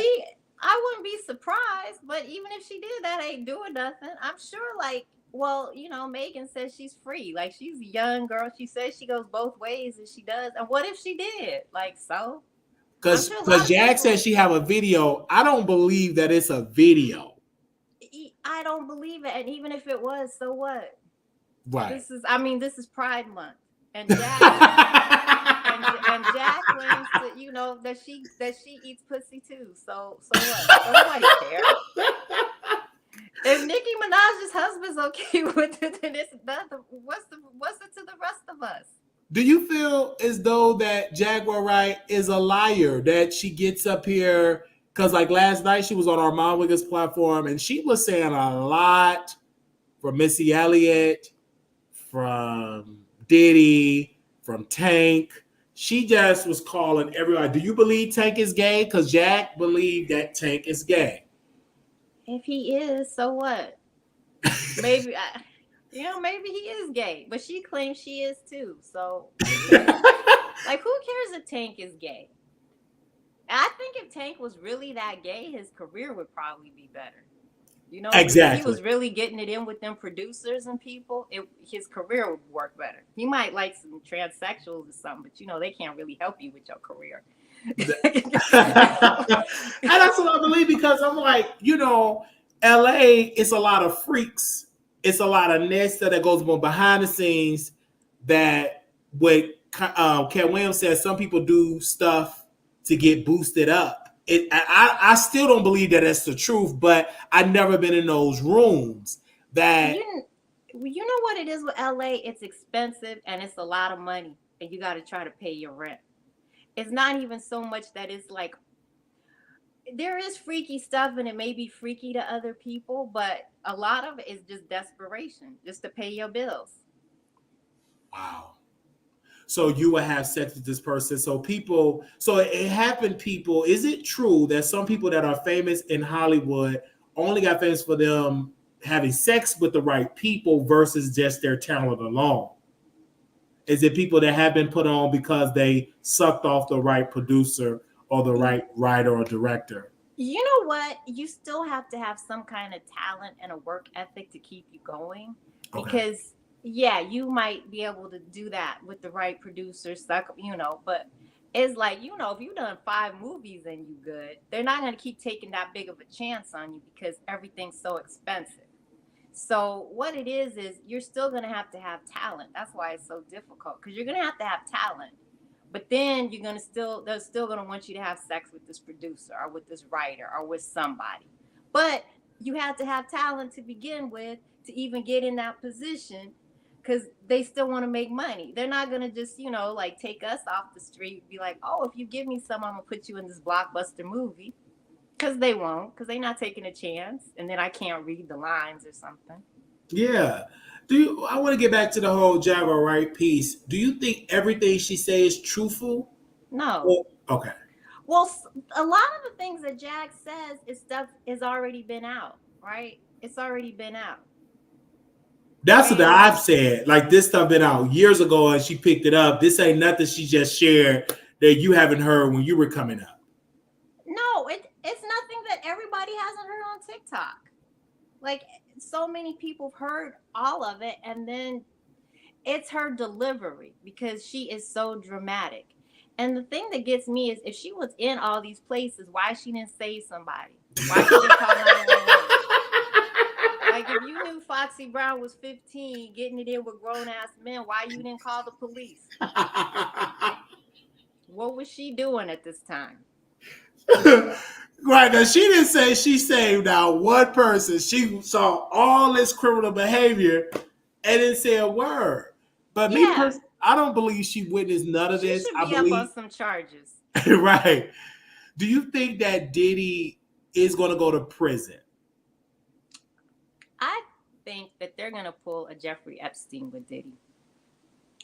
Speaker 2: I wouldn't be surprised, but even if she did, that ain't doing nothing. I'm sure, like, well, you know, Megan says she's free. Like, she's a young girl. She says she goes both ways, and she does. And what if she did? Like, so I'm
Speaker 1: Because
Speaker 2: sure a lot
Speaker 1: because
Speaker 2: of
Speaker 1: Jag
Speaker 2: people.
Speaker 1: says she have a video. I don't believe that it's a video.
Speaker 2: I don't believe it. And even if it was, so what?
Speaker 1: Right.
Speaker 2: I mean, this is Pride Month, and Jack claims that, you know, that she eats pussy too. So what? So nobody cares. If Nicki Minaj's husband's okay with it, then it's nothing. What's it to the rest of us?
Speaker 1: Do you feel as though that Jaguar Wright is a liar? That she gets up here because, like last night, she was on ArmonWIggins platform and she was saying a lot from Missy Elliott, from Diddy, from Tank. She just was calling everybody. Do you believe Tank is gay? Because Jack believed that Tank is gay.
Speaker 2: If he is, so what? Maybe maybe he is gay, but she claims she is too. So who cares? Like, who cares if Tank is gay? I think if Tank was really that gay, his career would probably be better. Because if he
Speaker 1: Exactly.
Speaker 2: was really getting it in with them producers and people, his career would work better. He might like some transsexuals or something, but they can't really help you with your career.
Speaker 1: And that's what I believe, because I'm like, LA is a lot of freaks. It's a lot of nesta that goes on behind the scenes, that what Cat Williams says, some people do stuff to get boosted up. I still don't believe that that's the truth, but I've never been in those rooms that.
Speaker 2: You know what it is with LA? It's expensive and it's a lot of money, and you got to try to pay your rent. It's not even so much that it's like, there is freaky stuff and it may be freaky to other people, but a lot of it is just desperation, just to pay your bills.
Speaker 1: Wow. So you would have sex with this person. So it happened, people. Is it true that some people that are famous in Hollywood only got famous for them having sex with the right people versus just their talent alone? Is it people that have been put on because they sucked off the right producer or the right writer or director?
Speaker 2: You know what? You still have to have some kind of talent and a work ethic to keep you going.
Speaker 1: Okay.
Speaker 2: Because, yeah, you might be able to do that with the right producer, but it's like, if you've done 5 movies and you good, they're not going to keep taking that big of a chance on you because everything's so expensive. So what it is you're still going to have talent. That's why it's so difficult, because you're going to have talent. But then they're still going to want you to have sex with this producer or with this writer or with somebody. But you have to have talent to begin with to even get in that position, because they still want to make money. They're not going to just, like, take us off the street and be like, oh, if you give me some, I'm going to put you in this blockbuster movie. Because they won't, because they're not taking a chance. And then I can't read the lines or something.
Speaker 1: Yeah. I want to get back to the whole Jaguar Wright piece. Do you think everything she says is truthful?
Speaker 2: No.
Speaker 1: Okay.
Speaker 2: Well, a lot of the things that Jag says is stuff has already been out, right? It's already been out.
Speaker 1: That's what I've said. Like, this stuff been out years ago and she picked it up. This ain't nothing she just shared that you haven't heard when you were coming up.
Speaker 2: No, it's nothing that everybody hasn't heard on TikTok. Like, so many people have heard all of it, and then it's her delivery, because she is so dramatic. And the thing that gets me is, if she was in all these places, why she didn't save somebody? Why she didn't call 911? Like, if you knew Foxy Brown was 15 getting it in with grown-ass men, why you didn't call the police? What was she doing at this time?
Speaker 1: Right, now she didn't say she saved out one person. She saw all this criminal behavior and didn't say a word. But me personally, I don't believe she witnessed none of this.
Speaker 2: She should be up on some charges.
Speaker 1: Right. Do you think that Diddy is going to go to prison?
Speaker 2: I think that they're going to pull a Jeffrey Epstein with Diddy,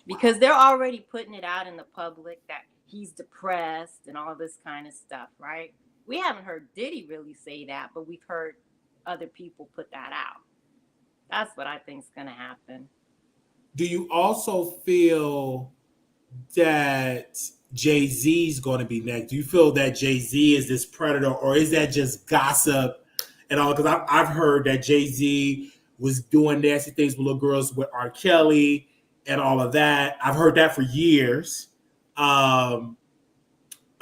Speaker 2: because they're already putting it out in the public that he's depressed and all this kind of stuff, right? We haven't heard Diddy really say that, but we've heard other people put that out. That's what I think is going to happen.
Speaker 1: Do you also feel that Jay-Z is going to be next? Do you feel that Jay-Z is this predator, or is that just gossip and all? Because I've heard that Jay-Z was doing nasty things with little girls with R. Kelly and all of that. I've heard that for years.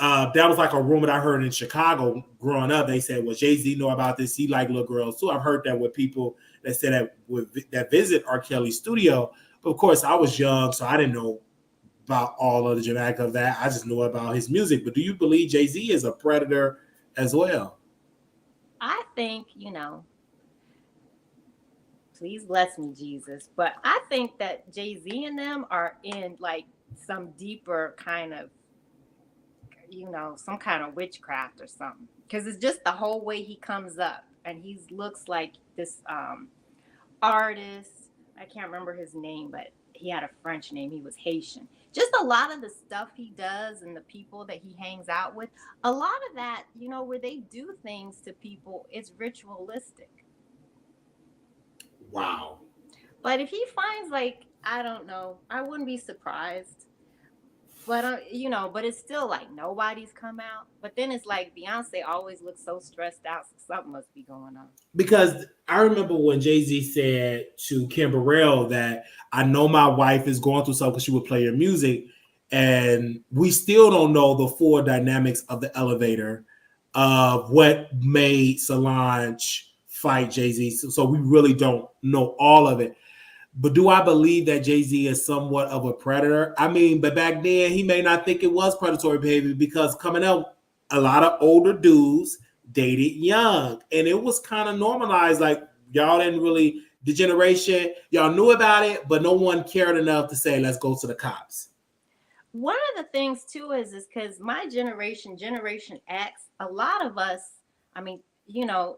Speaker 1: That was like a rumor that I heard in Chicago growing up. They said, well, Jay-Z know about this. He like little girls too. I've heard that with people that said that visit R. Kelly's studio. But of course, I was young, so I didn't know about all of the dramatic of that. I just knew about his music. But do you believe Jay-Z is a predator as well?
Speaker 2: I think, please bless me, Jesus. But I think that Jay-Z and them are in like some deeper kind of, some kind of witchcraft or something. Because it's just the whole way he comes up. And he looks like this artist. I can't remember his name, but he had a French name. He was Haitian. Just a lot of the stuff he does and the people that he hangs out with, a lot of that, where they do things to people, it's ritualistic.
Speaker 1: Wow.
Speaker 2: But if he finds, like, I don't know, I wouldn't be surprised. But but it's still like nobody's come out. But then it's like Beyonce always looks so stressed out, so something must be going on.
Speaker 1: Because I remember when Jay-Z said to Kim Burrell that I know my wife is going through something because she would play her music, and we still don't know the full dynamics of the elevator of what made Solange fight Jay-Z. So we really don't know all of it. But do I believe that Jay-Z is somewhat of a predator? I mean, but back then he may not think it was predatory behavior because coming up, a lot of older dudes dated young. And it was kind of normalized. Like y'all didn't really, the generation, y'all knew about it, but no one cared enough to say, let's go to the cops.
Speaker 2: One of the things too is because my generation, Generation X, a lot of us, I mean,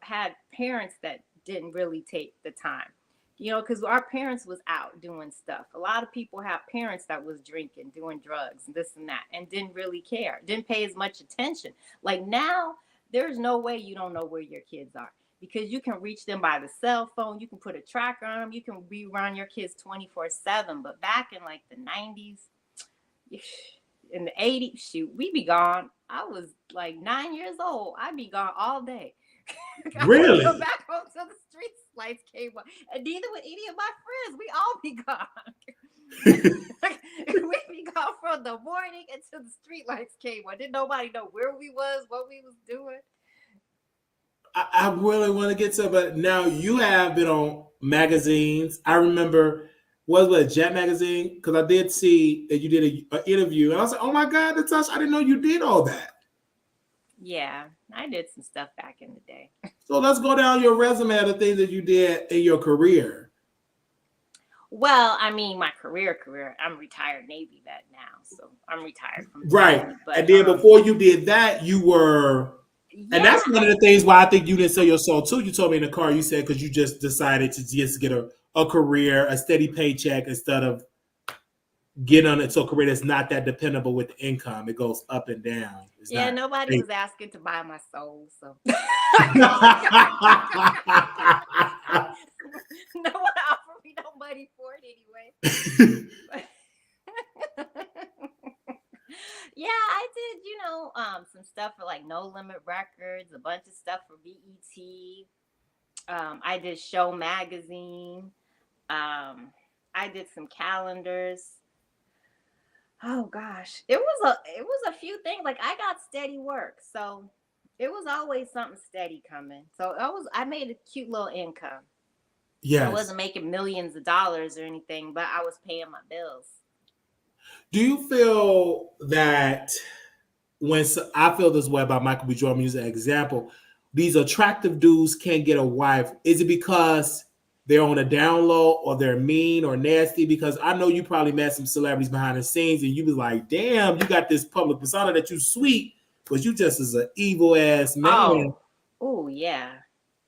Speaker 2: had parents that didn't really take the time. Because our parents was out doing stuff. A lot of people have parents that was drinking, doing drugs, and this and that, and didn't really care, didn't pay as much attention. Like now, there's no way you don't know where your kids are because you can reach them by the cell phone. You can put a tracker on them. You can be around your kids 24/7. But back in like the 90s, in the 80s, shoot, we be gone. I was like 9 years old. I'd be gone all day.
Speaker 1: Really?
Speaker 2: Go back home till the street lights came on. And neither would any of my friends. We all be gone. We'd be gone from the morning until the street lights came on. Didn't nobody know where we was, what we was doing.
Speaker 1: I really want to get to it, but now you have been on magazines. I remember, what Jet Magazine? Because I did see that you did an interview. And I was like, oh my God, Natasha, I didn't know you did all that.
Speaker 2: Yeah, I did some stuff back in the day.
Speaker 1: So let's go down your resume of the things that you did in your career.
Speaker 2: Well, I mean, my career, I'm retired Navy vet now. So I'm retired from
Speaker 1: right.
Speaker 2: Navy, but,
Speaker 1: and then before you did that, you were, and that's one of the things why I think you didn't sell your soul too. You told me in the car, you said, because you just decided to just get a career, a steady paycheck instead of get on it to a career that's not that dependable with income. It goes up and down.
Speaker 2: Nobody was asking to buy my soul, so no one offered me no money for it anyway. Yeah, I did, some stuff for like No Limit Records, a bunch of stuff for BET. I did Show Magazine. I did some calendars. Oh gosh, it was a few things. Like I got steady work, so it was always something steady coming. So I made a cute little income. Yeah, I wasn't making millions of dollars or anything, but I was paying my bills.
Speaker 1: Do you feel that I feel this way about Michael B. Jordan, use an example, these attractive dudes can't get a wife? Is it because they're on a down low or they're mean or nasty? Because I know you probably met some celebrities behind the scenes and you was like, damn, you got this public persona that you sweet, but you just is an evil ass man.
Speaker 2: Oh yeah.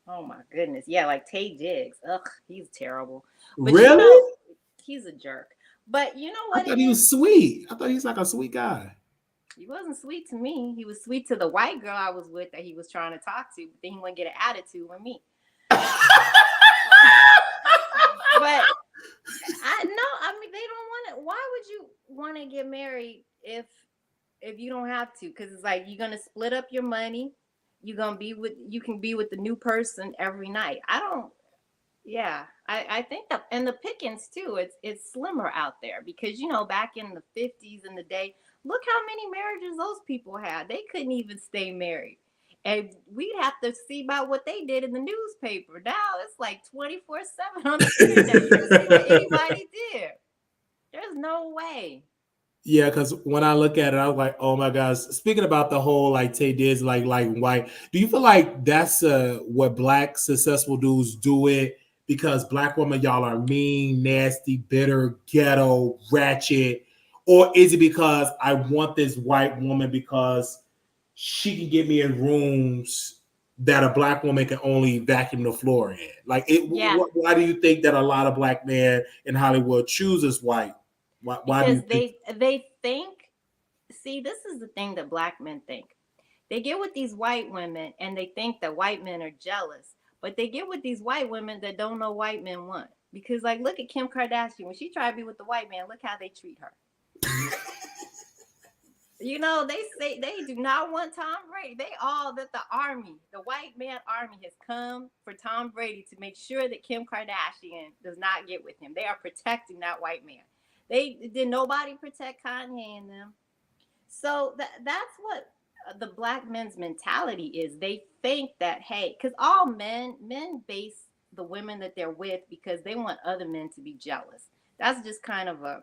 Speaker 2: Oh my goodness. Yeah, like Tay Diggs. Ugh, he's terrible.
Speaker 1: But really?
Speaker 2: He's a jerk. But you know what?
Speaker 1: I thought he was sweet. I thought he was like a sweet guy.
Speaker 2: He wasn't sweet to me. He was sweet to the white girl I was with that he was trying to talk to, but then he wouldn't get an attitude with me. But I mean, they don't want it. Why would you want to get married if you don't have to? Because it's like you're gonna split up your money. You can be with the new person every night. I think that, and the pickings too, it's slimmer out there because back in the 50s in the day, look how many marriages those people had. They couldn't even stay married. And we'd have to see about what they did in the newspaper. Now it's like 24/7 on the internet. You can see what anybody did. There's no way.
Speaker 1: Yeah, because when I look at it, I was like, oh my gosh. Speaking about the whole like Tay Diggs, like white, do you feel like that's what black successful dudes do it? Because black women, y'all are mean, nasty, bitter, ghetto, ratchet? Or is it because I want this white woman because she can get me in rooms that a black woman can only vacuum the floor in? Like,
Speaker 2: Yeah,
Speaker 1: why do you think that a lot of black men in Hollywood chooses white? Why do you
Speaker 2: because
Speaker 1: think?
Speaker 2: they think. See, this is the thing that black men think. They get with these white women and they think that white men are jealous, but they get with these white women that don't know white men want. Because, like, look at Kim Kardashian. When she tried to be with the white man, look how they treat her. You know, they say they do not want Tom Brady. They all that the army, the white man army has come for Tom Brady to make sure that Kim Kardashian does not get with him. They are protecting that white man. They did nobody protect Kanye and them. So that's what the black men's mentality is. They think that, hey, because all men base the women that they're with because they want other men to be jealous. That's just kind of a,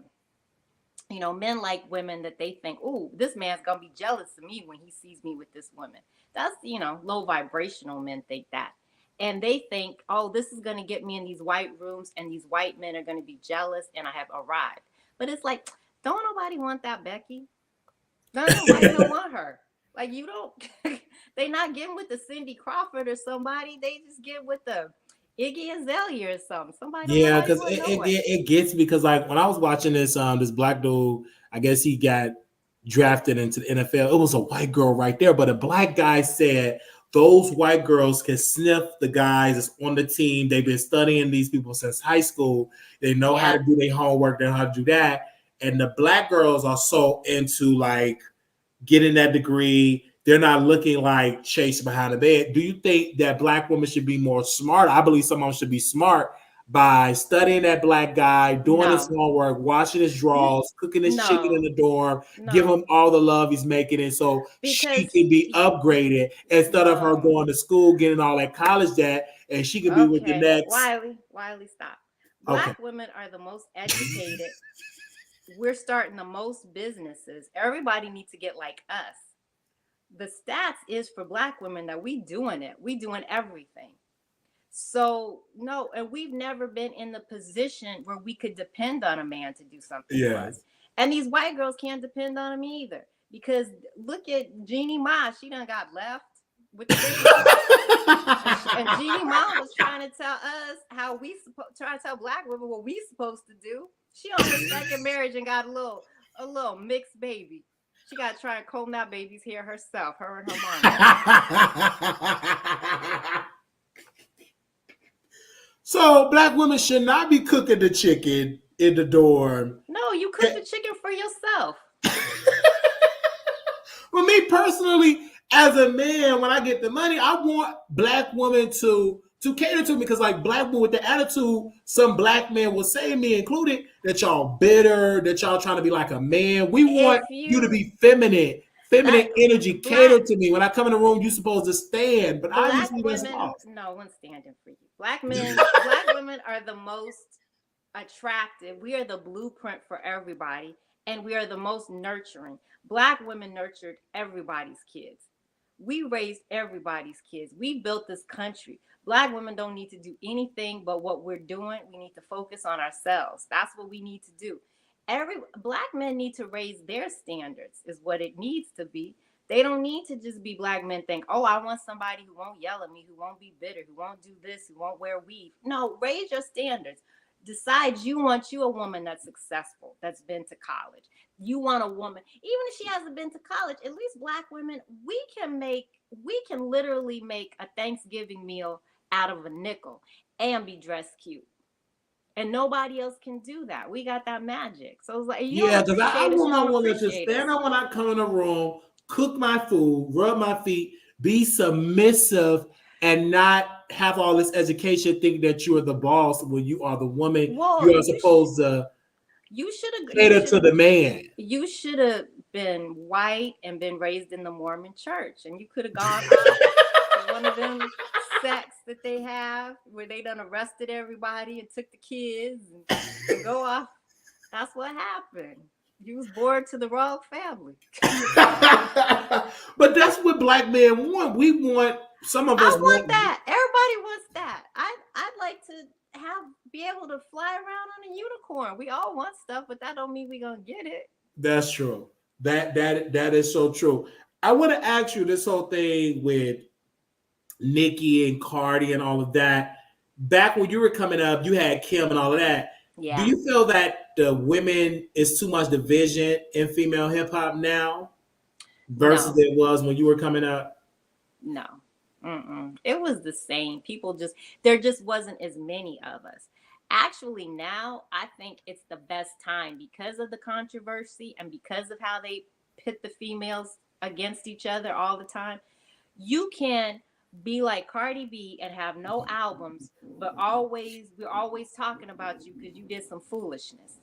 Speaker 2: men like women that they think, oh, this man's gonna be jealous of me when he sees me with this woman. That's, low vibrational men think that. And they think, oh, this is gonna get me in these white rooms and these white men are gonna be jealous and I have arrived. But it's like, don't nobody want that, Becky. None of the white men want her. Like, you don't, they not getting with the Cindy Crawford or somebody. They just get with the Iggy Azalea or something.
Speaker 1: Yeah,
Speaker 2: Nobody
Speaker 1: because
Speaker 2: want no way.
Speaker 1: it gets me because like when I was watching this black dude, I guess he got drafted into the NFL. It was a white girl right there, but a black guy said those white girls can sniff the guys that's on the team. They've been studying these people since high school. They know how to do their homework. They know how to do that. And the black girls are so into like getting that degree. They're not looking like chased behind the bed. Do you think that black women should be more smart? I believe someone should be smart by studying that black guy, doing his homework, washing his drawers, cooking his chicken in the dorm, give him all the love he's making it so she can be upgraded instead of her going to school, getting all that college debt, and she could be with the next.
Speaker 2: Wiley, stop. Black women are the most educated. We're starting the most businesses. Everybody needs to get like us. The stats is for black women that we doing it. We doing everything. So no, and we've never been in the position where we could depend on a man to do something for us. And these white girls can't depend on them either. Because look at Jeannie Ma, she done got left with the baby. and Jeannie Ma was trying to tell us how we trying to tell black women what we supposed to do. She on her second marriage and got a little mixed baby. She got to try and comb that baby's hair herself, her and her mom.
Speaker 1: So black women should not be cooking the chicken in the dorm.
Speaker 2: No, you cook the chicken for yourself.
Speaker 1: For me personally, as a man, when I get the money, I want black women to cater to me because, like, black women with the attitude, some black men will say, me included, that y'all bitter, that y'all trying to be like a man. We want you to be feminine energy. Cater to me. When I come in the room, you supposed to stand, but obviously that's lost.
Speaker 2: No one's standing for you. Black women are the most attractive. We are the blueprint for everybody, and we are the most nurturing. Black women nurtured everybody's kids. We raised everybody's kids. We built this country. Black women don't need to do anything but what we're doing. We need to focus on ourselves. That's what we need to do. Black men need to raise their standards, is what it needs to be. They don't need to just be black men think, oh, I want somebody who won't yell at me, who won't be bitter, who won't do this, who won't wear weave. No, raise your standards. Decide you want a woman that's successful, that's been to college. You want a woman, even if she hasn't been to college, at least black women, we can literally make a Thanksgiving meal out of a nickel and be dressed cute. And nobody else can do that. We got that magic. So it's like,
Speaker 1: because I want my woman to stand up when I come in the room, cook my food, rub my feet, be submissive, and not have all this education, think that you are the boss when you are the woman. You are supposed to cater to the man.
Speaker 2: You should have been white and been raised in the Mormon church, and you could have gone out to one of them sects that they have where they done arrested everybody and took the kids and go off. That's what happened. You was born to the wrong family.
Speaker 1: But that's what black men want. We want, some of us
Speaker 2: want that. Everybody wants that. I'd like to be able to fly around on a unicorn. We all want stuff, but that don't mean we're gonna get it.
Speaker 1: That's true. That is so true. I want to ask you this whole thing with Nicki and Cardi and all of that. Back when you were coming up, you had Kim and all of that. Do
Speaker 2: Yeah.
Speaker 1: you feel that the women is too much division in female hip hop now versus
Speaker 2: No.
Speaker 1: it was when you were coming up?
Speaker 2: No. It was the same. People just, there just wasn't as many of us. Actually, now I think it's the best time because of the controversy and because of how they pit the females against each other all the time. You can be like Cardi B and have no albums, but we're always talking about you because you did some foolishness.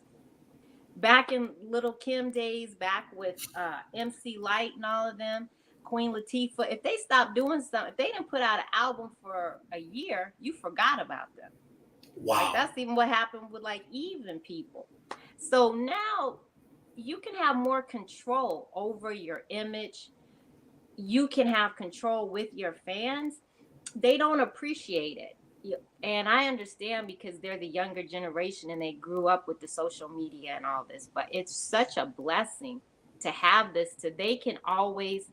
Speaker 2: Back in Little Kim days, back with MC Light and all of them, Queen Latifah, if they stopped doing something, if they didn't put out an album for a year, you forgot about them. Like
Speaker 1: Wow.
Speaker 2: that's even what happened with like even people. So now you can have more control over your image. You can have control with your fans. They don't appreciate it. And I understand because they're the younger generation and they grew up with the social media and all this, but it's such a blessing to have this to they can always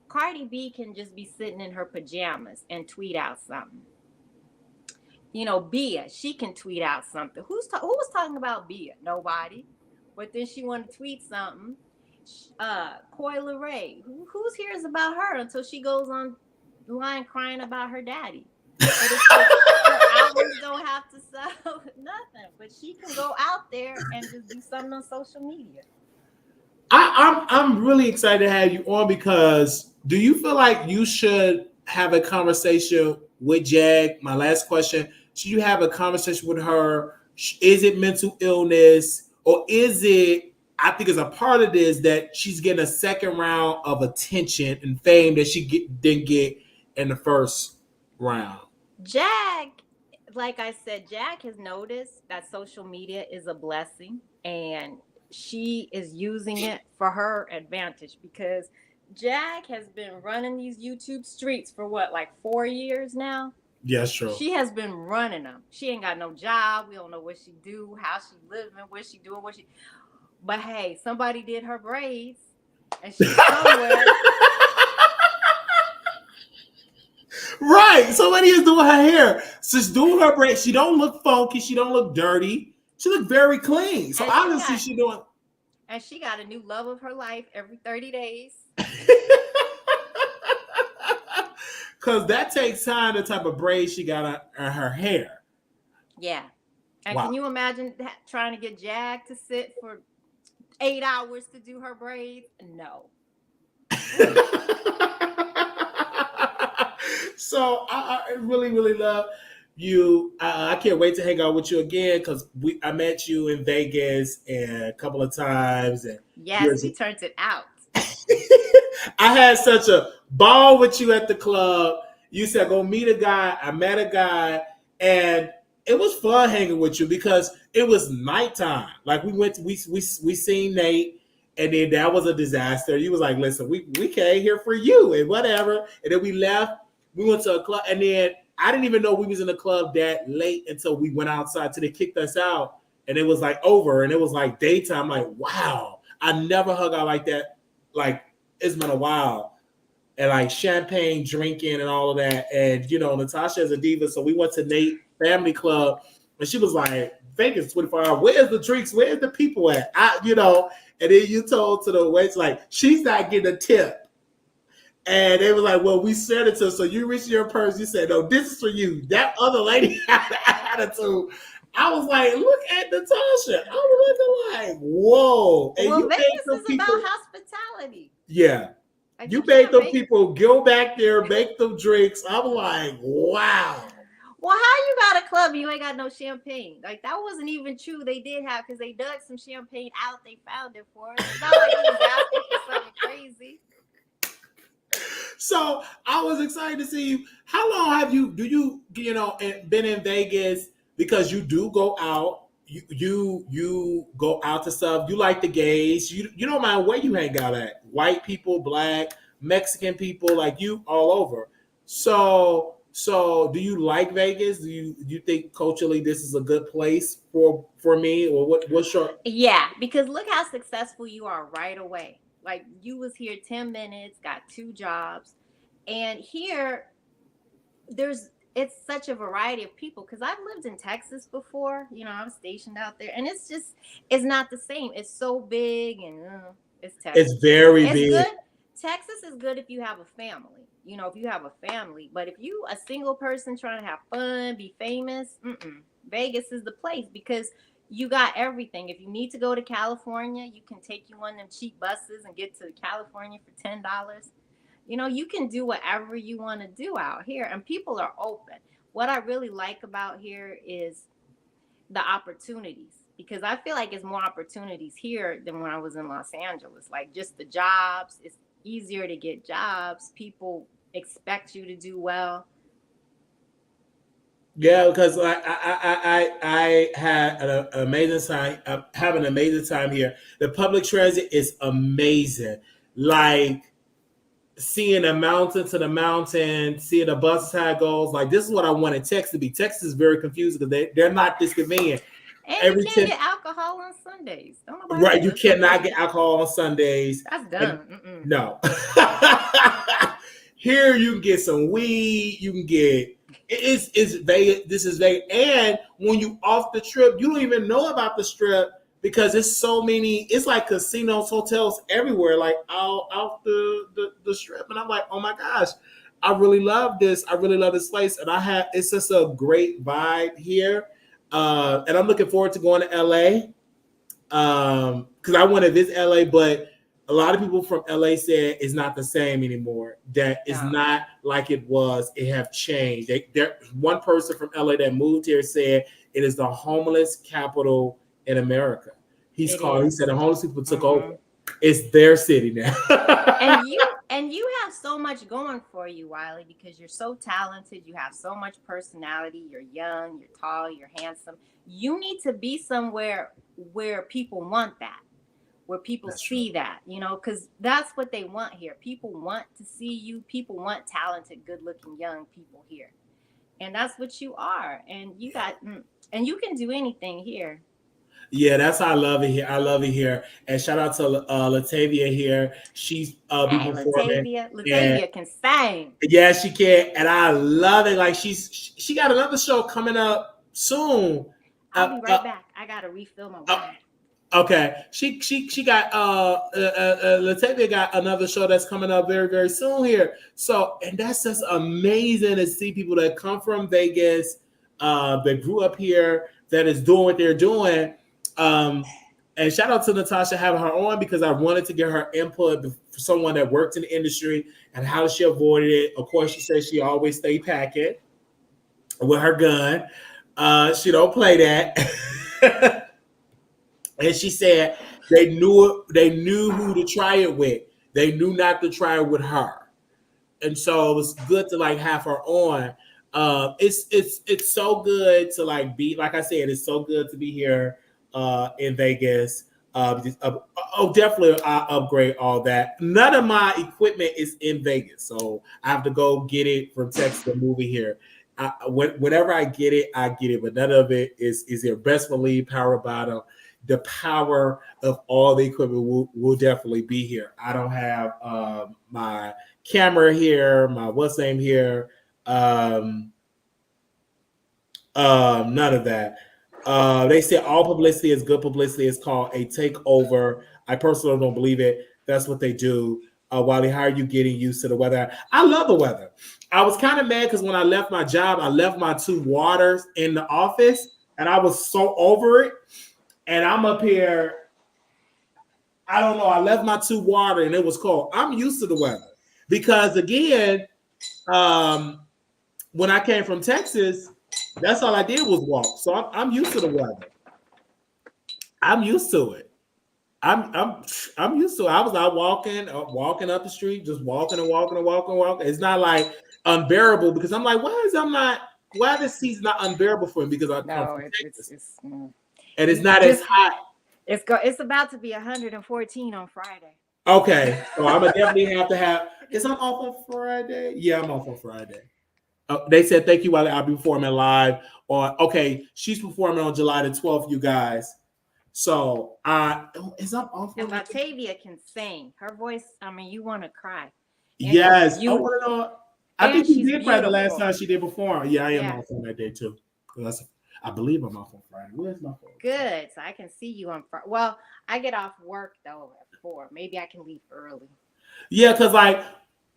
Speaker 2: Cardi B can just be sitting in her pajamas and tweet out something. Bia, she can tweet out something. Who was talking about Bia? Nobody. But then she wanted to tweet something. Coi Leray, who hears about her until she goes on line crying about her daddy? But it's like her albums don't have to sell nothing, but she can go out there and just do something on social media.
Speaker 1: I'm really excited to have you on because do you feel like you should have a conversation with Jag? My last question: should you have a conversation with her? Is it mental illness or is it? I think as a part of this that she's getting a second round of attention and fame that didn't get in the first round.
Speaker 2: Jag, like I said, Jag has noticed that social media is a blessing and she is using it for her advantage because Jag has been running these YouTube streets for what, like 4 years now?
Speaker 1: Yes, true.
Speaker 2: She has been running them. She ain't got no job. We don't know what she do, how she living, what she doing, But hey, somebody did her braids and she's somewhere.
Speaker 1: Right. Somebody is doing her hair. She's doing her braid. She don't look funky. She don't look dirty. She look very clean. So obviously she doing.
Speaker 2: And she got a new love of her life every 30 days.
Speaker 1: Because that takes time, the type of braid she got on her hair.
Speaker 2: Yeah. And wow. Can you imagine trying to get Jag to sit for 8 hours to do her braids? No.
Speaker 1: So I really, really love you. I can't wait to hang out with you again because I met you in Vegas and a couple of times. And
Speaker 2: yes, we turned it out.
Speaker 1: I had such a ball with you at the club. You said go meet a guy. I met a guy, and it was fun hanging with you because it was nighttime. Like we seen Nate. And then that was a disaster. You was like, listen, we came here for you and whatever. And then we left. We went to a club. And then I didn't even know we was in the club that late until we went outside till they kicked us out. And it was like over. And it was like daytime. Like, wow. I never hung out like that. Like, it's been a while. And like champagne drinking and all of that. And, Natasha is a diva. So we went to Nate Family Club. And she was like, Vegas 24 hours. Where's the drinks? Where's the people at? And then you told to the wait, like, she's not getting a tip. And they were like, well, we said it to her. So you reached your purse. You said, no, this is for you. That other lady had an attitude. I was like, look at Natasha. I was looking like, whoa. And
Speaker 2: well, Vegas is about hospitality.
Speaker 1: Yeah. Like, you made them people go back there, make them drinks. I'm like, wow.
Speaker 2: Well, how you got a club and you ain't got no champagne? Like, that wasn't even true. They did have, because they dug some champagne out. They found it for us. It's not like we was asking for something crazy.
Speaker 1: So I was excited to see you. How long have you been in Vegas? Because you do go out. You go out to stuff. You like the gays. You don't mind where you hang out at. White people, black, Mexican people, like you all over. So do you like Vegas? Do you think culturally this is a good place for me? Or what's your...
Speaker 2: Yeah, because look how successful you are right away. Like, you was here 10 minutes, got 2 jobs. And here, it's such a variety of people because I've lived in Texas before. You know, I was stationed out there, and it's not the same. It's so big, and it's
Speaker 1: It's
Speaker 2: Texas.
Speaker 1: very
Speaker 2: It's
Speaker 1: big.
Speaker 2: good. Texas is good if you have a family. You know, if you have a family, but if you a single person trying to have fun, be famous, Vegas is the place because you got everything. If you need to go to California, you can take you on them cheap buses and get to California for $10. You know, you can do whatever you want to do out here, and people are open. What I really like about here is the opportunities because I feel like it's more opportunities here than when I was in Los Angeles. Like just the jobs, it's easier to get jobs. People expect you to do well.
Speaker 1: Yeah, because I had an amazing time. I have an amazing time here. The public transit is amazing. Like seeing a mountain to the mountain, seeing the bus how it goes. Like this is what I wanted Texas to be. Texas is very confusing because they're not this convenient.
Speaker 2: And you
Speaker 1: Every
Speaker 2: can't
Speaker 1: 10,
Speaker 2: get alcohol on Sundays. Don't nobody
Speaker 1: right,
Speaker 2: want to
Speaker 1: you
Speaker 2: listen to
Speaker 1: cannot get
Speaker 2: you.
Speaker 1: alcohol on Sundays.
Speaker 2: That's
Speaker 1: And
Speaker 2: done. Mm-mm.
Speaker 1: no. Here you can get some weed, you can get it's Vegas. This is Vegas. And when you off the trip, you don't even know about the strip because it's so many, it's like casinos, hotels everywhere, like out the strip. And I'm like, oh my gosh, I really love this. I really love this place. And it's just a great vibe here. And I'm looking forward to going to LA because I want to visit LA, but a lot of people from LA said it's not the same anymore. That it's
Speaker 2: No.
Speaker 1: not like it was. It have changed. One person from LA that moved here said it is the homeless capital in America. He
Speaker 2: It
Speaker 1: said
Speaker 2: is.
Speaker 1: the homeless people took
Speaker 2: Mm-hmm.
Speaker 1: over. It's their city now.
Speaker 2: And you have so much going for you, Wiley, because you're so talented. You have so much personality. You're young. You're tall. You're handsome. You need to be somewhere where people want that, where people
Speaker 1: That's true.
Speaker 2: see that, you know, because that's what they want here. People want to see you. People want talented, good-looking young people here, and that's what you are. And and you can do anything here.
Speaker 1: Yeah, that's how I love it here. I love it here. And shout out to Latavia here. She's be
Speaker 2: Hey,
Speaker 1: performing.
Speaker 2: Latavia.
Speaker 1: And
Speaker 2: Latavia can sing.
Speaker 1: yeah, she can, and I love it. Like she got another show coming up soon.
Speaker 2: I'll
Speaker 1: Uh,
Speaker 2: be
Speaker 1: uh,
Speaker 2: right back. I gotta refill my
Speaker 1: uh,
Speaker 2: wine.
Speaker 1: okay, she got Latavia got another show that's coming up very very soon here. So and that's just amazing to see people that come from Vegas, that grew up here, that is doing what they're doing. Um, and shout out to Natasha having her on because I wanted to get her input for someone that worked in the industry and how she avoided it. Of course, she says she always stay packing with her gun. She don't play that. And she said they knew who to try it with. They knew not to try it with her. And so it was good to like have her on. It's so good to like be like I said, it's so good to be here in Vegas. Definitely I upgrade all that. None of my equipment is in Vegas, so I have to go get it from Texas and move it here. Whenever I get it, but none of it is here. Best believe power bottom. The power of all the equipment will definitely be here. I don't have my camera here, my what's name here, none of that. They say all publicity is good publicity. It's called a takeover. I personally don't believe it. That's what they do. Wiley, how are you getting used to the weather? I love the weather. I was kind of mad because when I left my job, I left my 2 waters in the office, and I was so over it. And I'm up here. I don't know. I left my 2 water, and it was cold. I'm used to the weather because again, um, when I came from Texas, that's all I did was walk. So I'm used to the weather. I'm used to it. I'm used to it. I was out walking up the street, just walking and walking and walking and walking. It's not like unbearable because I'm like, why this season's not unbearable for me because I come
Speaker 2: No,
Speaker 1: from
Speaker 2: it's
Speaker 1: Texas
Speaker 2: it's
Speaker 1: and it's
Speaker 2: you
Speaker 1: not as
Speaker 2: just
Speaker 1: hot.
Speaker 2: it's about to be 114 on Friday.
Speaker 1: Okay, so I'm gonna definitely have to have. Is I'm off on Friday? Yeah, I'm off on Friday. They said thank you, Wiley. I'll be performing live on. Okay, she's performing on July the 12th, you guys. So, is I'm off
Speaker 2: And
Speaker 1: on the 12th?
Speaker 2: Latavia can sing. Her voice, I mean, you want to cry. And
Speaker 1: Yes. I
Speaker 2: you
Speaker 1: want to know. I think you
Speaker 2: she's
Speaker 1: did probably the last
Speaker 2: beautiful.
Speaker 1: time she did perform. Yeah, I am
Speaker 2: Yeah.
Speaker 1: off on that day too. I believe I'm off on Friday. Where's my phone?
Speaker 2: Good. So I can see you on Friday. Well, I get off work though at 4. Maybe I can leave early.
Speaker 1: Yeah, because like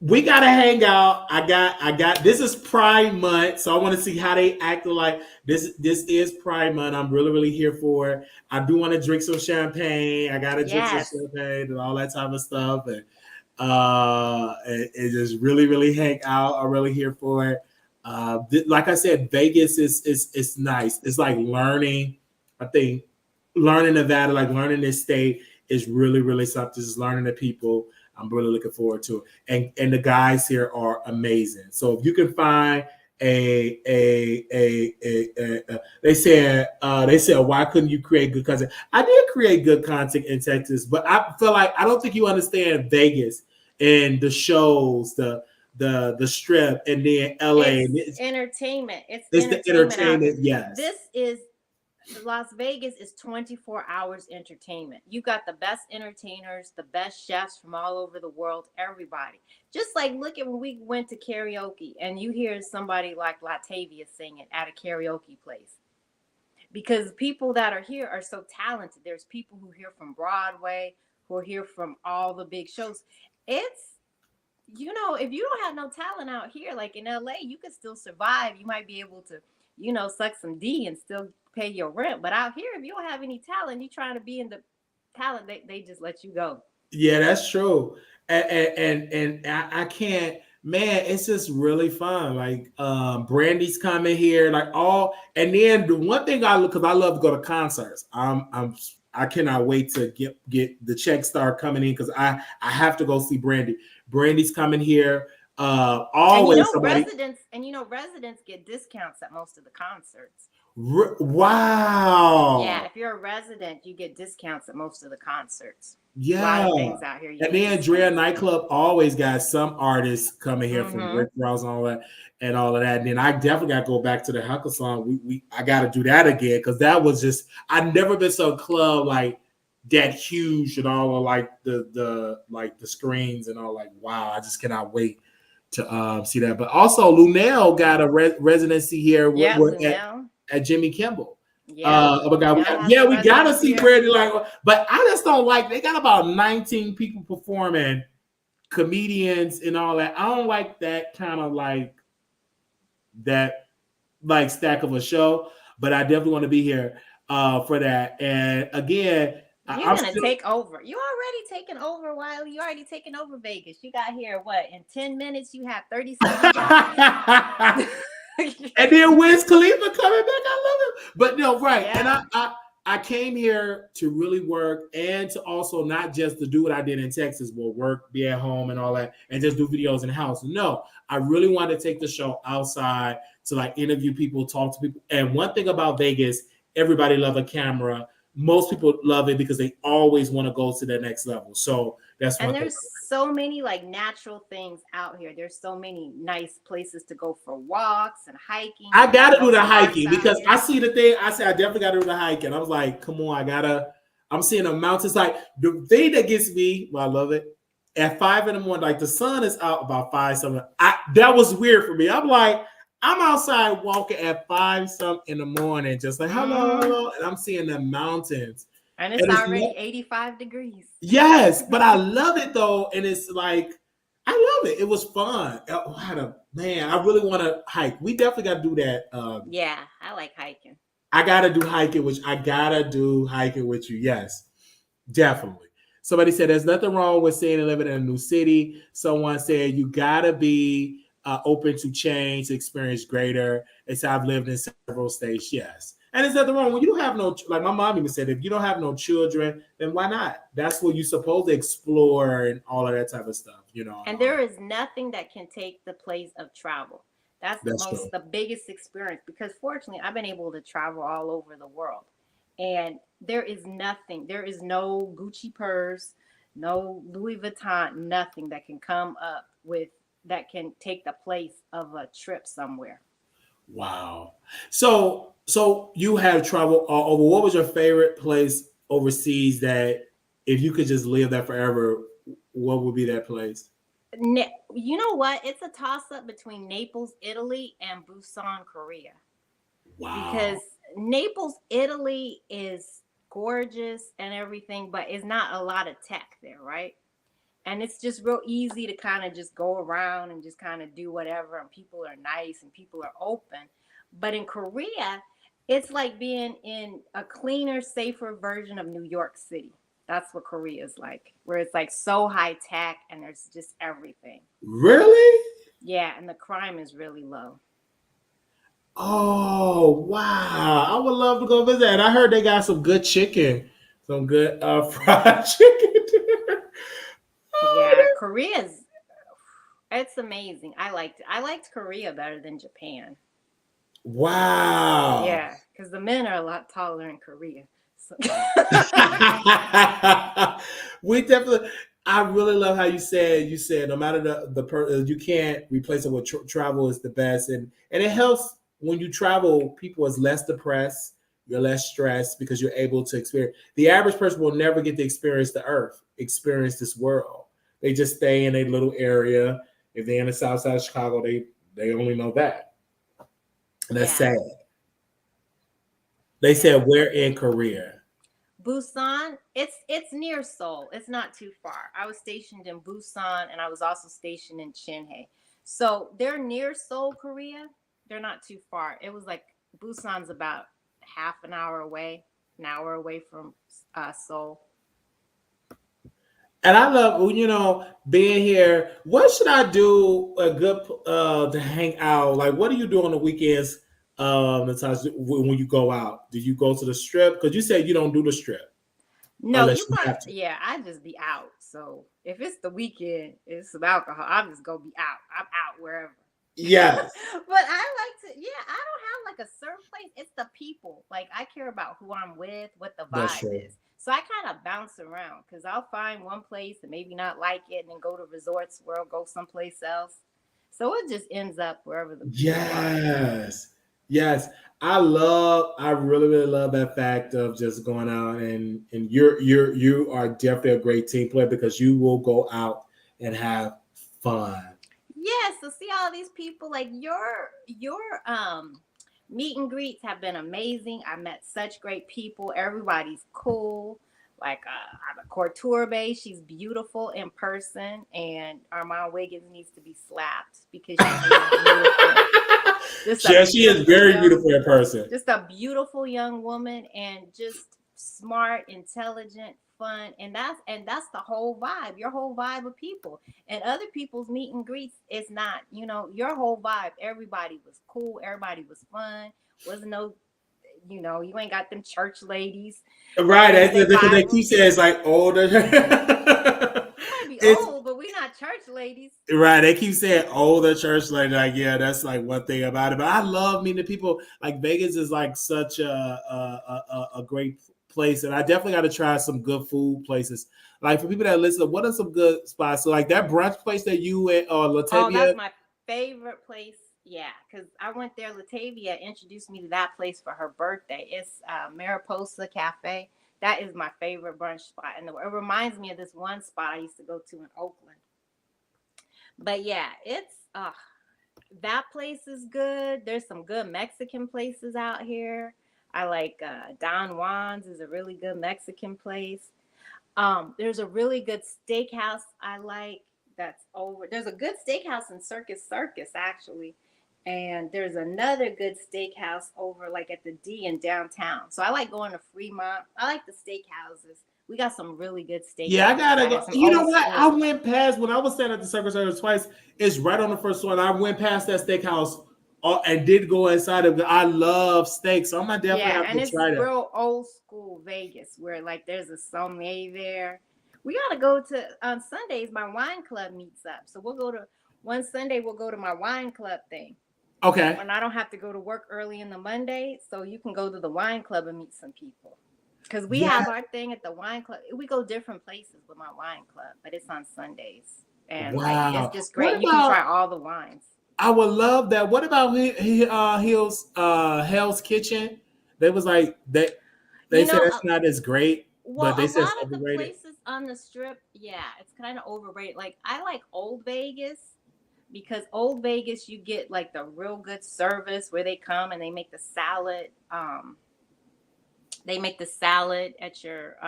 Speaker 1: we gotta hang out. I got this is Pride Month, so I want to see how they act like this is Pride Month. I'm really here for it. I do want to drink some champagne. I gotta drink some
Speaker 2: Yes.
Speaker 1: champagne and all that type of stuff. And just really hang out. I'm really here for it. Like I said, Vegas is nice. It's like learning. I think learning Nevada, like learning this state, is really something. Just learning the people. I'm really looking forward to it. And the guys here are amazing. So if you can find they said why couldn't you create good content? I did create good content in Texas, but I feel like I don't think you understand Vegas and the shows, the strip, and then LA.
Speaker 2: It's entertainment. It's
Speaker 1: The
Speaker 2: entertainment out here.
Speaker 1: entertainment, yes.
Speaker 2: This is Las Vegas is 24 hours entertainment. You got the best entertainers, the best chefs from all over the world, everybody. Just like look at when we went to karaoke and you hear somebody like Latavia singing at a karaoke place. Because people that are here are so talented. There's people who are here from Broadway, who are here from all the big shows. It's, if you don't have no talent out here, like in LA, you can still survive. You might be able to, suck some D and still pay your rent. But out here, if you don't have any talent, you trying to be in the talent, they just let you go.
Speaker 1: Yeah, that's true. And I can't, man, it's just really fun. Like Brandy's coming here, like all, and then the one thing because I love to go to concerts. I cannot wait to get the checks start coming in because I have to go see Brandy. Brandy's coming here. Always
Speaker 2: and
Speaker 1: somebody.
Speaker 2: Residents get discounts at most of the concerts.
Speaker 1: Wow.
Speaker 2: Yeah, if you're a resident, you get discounts at most of the concerts.
Speaker 1: Yeah.
Speaker 2: A lot of things out here.
Speaker 1: And then Drea Nightclub always got some artists coming here from Rick Ross and all that. And then I definitely got to go back to the Huckle song. I got to do that again because that was just, I've never been to a club like that huge and all of like the screens and all, like, wow, I just cannot wait to see that. But also Lunel got a residency here at Jimmy Kimmel.
Speaker 2: Yeah,
Speaker 1: oh my God, we gotta see Brandy. But I just don't like. They got about 19 people performing, comedians and all that. I don't like that kind of stack of a show. But I definitely want to be here for that. And again,
Speaker 2: you're gonna take over. You already taken over, Wiley. You already taken over Vegas. You got here in 10 minutes. You have 37.
Speaker 1: And then Wiz Khalifa coming back. I love him. But no, right. Yeah. And I came here to really work and to also not just to do what I did in Texas, but work, be at home and all that, and just do videos in the house. No, I really wanted to take the show outside to interview people, talk to people. And one thing about Vegas, everybody loves a camera. Most people love it because they always want to go to the next level. So that's one thing.
Speaker 2: And there's so many natural things out here. There's so many nice places to go for walks and hiking.
Speaker 1: I gotta do the hiking because I see the thing. I say I definitely gotta do the hiking. I was like, come on, I'm seeing the mountains. Like the thing that gets me, I love it. At 5 a.m, like the sun is out about 5 something. That was weird for me. I'm like, I'm outside walking at 5 something in the morning, just like hello, and I'm seeing the mountains.
Speaker 2: And it's already 85 degrees.
Speaker 1: Yes, but I love it though, and it's like I love it. It was fun. I really want to hike. We definitely got to do that.
Speaker 2: Yeah, I like hiking.
Speaker 1: I gotta do hiking with you. Yes, definitely. Somebody said there's nothing wrong with staying and living in a new city. Someone said you gotta be open to change, to experience greater. It's I've lived in several states. Yes. And there's nothing wrong when you don't have like my mom even said, if you don't have no children, then why not? That's what you're supposed to explore and all of that type of stuff,
Speaker 2: And there is nothing that can take the place of travel. That's the biggest experience because fortunately I've been able to travel all over the world. And there is no Gucci purse, no Louis Vuitton, nothing that can come up with that can take the place of a trip somewhere.
Speaker 1: Wow. So you have traveled all over. What was your favorite place overseas that if you could just live there forever, what would be that place?
Speaker 2: You know what? It's a toss up between Naples, Italy, and Busan, Korea. Because
Speaker 1: Wow.
Speaker 2: Naples, Italy is gorgeous and everything, but it's not a lot of tech there, right? And it's just real easy to kind of just go around and just kind of do whatever, and people are nice and people are open. But in Korea, it's like being in a cleaner, safer version of New York City. That's what Korea is like, where it's like so high tech and there's just everything.
Speaker 1: Really?
Speaker 2: Yeah, and the crime is really low.
Speaker 1: Oh, wow. I would love to go visit. And I heard they got some good chicken, some good fried chicken there. Oh,
Speaker 2: Yeah, Korea's it's amazing. I liked it. I liked Korea better than Japan.
Speaker 1: wow.
Speaker 2: Yeah, because the men are a lot taller in Korea. So
Speaker 1: We definitely. I really love how you said no matter you can't replace it with travel is the best, and it helps when you travel. People is less depressed, you're less stressed because you're able to experience. The average person will never get to experience the earth, experience this world. They just stay in a little area. If they're in the south side of Chicago, they only know that, and that's
Speaker 2: yeah,
Speaker 1: sad. They
Speaker 2: yeah.
Speaker 1: said we're in Korea.
Speaker 2: Busan, it's near Seoul. It's not too far. I was stationed in Busan and I was also stationed in Chinhae. So they're near Seoul, Korea. They're not too far. It was like Busan's about half an hour away from Seoul.
Speaker 1: And I love, being here. What should I do a good to hang out? Like, what do you do on the weekends, Natasha, when you go out? Do you go to the strip? Because you said you don't do the strip
Speaker 2: No,
Speaker 1: unless
Speaker 2: you
Speaker 1: you
Speaker 2: probably
Speaker 1: have to.
Speaker 2: yeah, I just be out. So if it's the weekend, it's some alcohol. I'm just gonna be out. I'm out wherever.
Speaker 1: Yes,
Speaker 2: But I like to, yeah, I don't have like a certain place. It's the people. Like I care about who I'm with, what the
Speaker 1: that's
Speaker 2: vibe
Speaker 1: true.
Speaker 2: is. So I kind of bounce around because I'll find one place and maybe not like it and then go to resorts where I'll go someplace else. So it just ends up wherever the people are.
Speaker 1: Yes, yes. I really, really love that fact of just going out and you are definitely a great team player because you will go out and have fun.
Speaker 2: Yeah, so see all these people like your meet and greets have been amazing. I met such great people. Everybody's cool. Like I'm a Couture, she's beautiful in person, and ArmonWIggin needs to be slapped because she's just beautiful. Just a
Speaker 1: Yeah, she is
Speaker 2: beautiful
Speaker 1: very
Speaker 2: young
Speaker 1: beautiful in person.
Speaker 2: just a beautiful young woman and just smart, intelligent, fun, and that's the whole vibe. Your whole vibe of people and other people's meet and greets is not. Your whole vibe. Everybody was cool. Everybody was fun. Wasn't no. You ain't got them church ladies.
Speaker 1: Right,
Speaker 2: They
Speaker 1: that's
Speaker 2: say
Speaker 1: because they
Speaker 2: Bible.
Speaker 1: keep saying it's like older.
Speaker 2: We might be
Speaker 1: It's
Speaker 2: old, but we not church ladies.
Speaker 1: right. They keep saying older church lady. Like, yeah, that's like one thing about it. But I love meeting people. Like Vegas is like such a great place, and I definitely got to try some good food places. Like for people that listen, what are some good spots? So like that brunch place that you went, or
Speaker 2: Oh, that's
Speaker 1: Latavia.
Speaker 2: my favorite place. Yeah, because I went there. Latavia introduced me to that place for her birthday. It's Mariposa Cafe. That is my favorite brunch spot. And it reminds me of this one spot I used to go to in Oakland. But yeah, that place is good. There's some good Mexican places out here. I like Don Juan's is a really good Mexican place. There's a really good steakhouse I like that's over. There's a good steakhouse in Circus actually, and there's another good steakhouse over like at the D in downtown. So I like going to Fremont. I like the steakhouses. We got some really good
Speaker 1: Yeah, I
Speaker 2: steakhouses
Speaker 1: gotta
Speaker 2: out here.
Speaker 1: go.
Speaker 2: Some
Speaker 1: You know
Speaker 2: old
Speaker 1: what? I
Speaker 2: school.
Speaker 1: went past when I was staying at the Circus Circus twice. It's right on the first one. I went past that steakhouse and did go inside of it. I love steak, so I'm gonna definitely
Speaker 2: Yeah,
Speaker 1: have
Speaker 2: and
Speaker 1: to
Speaker 2: it's
Speaker 1: try that.
Speaker 2: real old school Vegas where like there's a sommelier there. We gotta go to on Sundays. My wine club meets up, so we'll go to one Sunday. We'll go to my wine club thing,
Speaker 1: Okay.
Speaker 2: and I don't have to go to work early in the Monday, so you can go to the wine club and meet some people. Because we
Speaker 1: Yeah.
Speaker 2: have our thing at the wine club. We go different places with my wine club, but it's on Sundays, and like it's
Speaker 1: Wow.
Speaker 2: just great.
Speaker 1: What
Speaker 2: And you can
Speaker 1: about?
Speaker 2: try all the wines.
Speaker 1: I would love that. What about Hill's Hell's Kitchen? They was like they
Speaker 2: You
Speaker 1: said
Speaker 2: know,
Speaker 1: it's not as great.
Speaker 2: Well,
Speaker 1: but
Speaker 2: a
Speaker 1: they said
Speaker 2: lot
Speaker 1: it's
Speaker 2: of the
Speaker 1: overrated.
Speaker 2: places on the strip, yeah, it's kind of overrated. Like I like Old Vegas because Old Vegas you get like the real good service where they come and they make the salad. They make the salad at your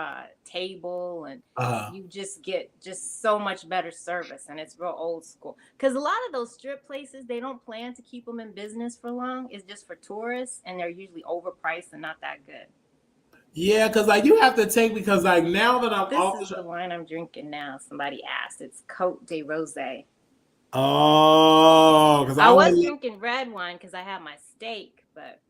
Speaker 2: table, and
Speaker 1: Uh,
Speaker 2: you just get just so much better service, and it's real old school. Because a lot of those strip places, they don't plan to keep them in business for long. It's just for tourists, and they're usually overpriced and not that good.
Speaker 1: yeah, because like you have to take because like now that I'm
Speaker 2: This
Speaker 1: off
Speaker 2: is
Speaker 1: the
Speaker 2: the wine I'm drinking now. Somebody asked. It's Cote de Rose.
Speaker 1: oh, because
Speaker 2: I was drinking red wine because I had my steak, but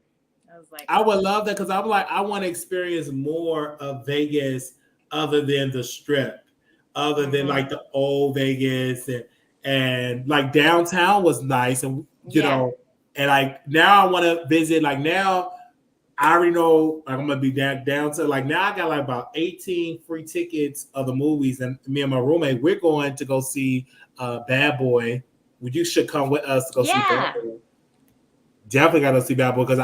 Speaker 2: I was like,
Speaker 1: I would love that because I'm like I want to experience more of Vegas other than the Strip, other than
Speaker 2: mm-hmm.
Speaker 1: like the old Vegas and like downtown was nice and
Speaker 2: Yeah,
Speaker 1: and like now I want to visit like now I already know like, I'm gonna be down to like now I got like about 18 free tickets of the movies and me and my roommate we're going to go see Bad Boy. You should come with us to go see Bad
Speaker 2: yeah,
Speaker 1: Boy. Definitely got to see Bad Boy because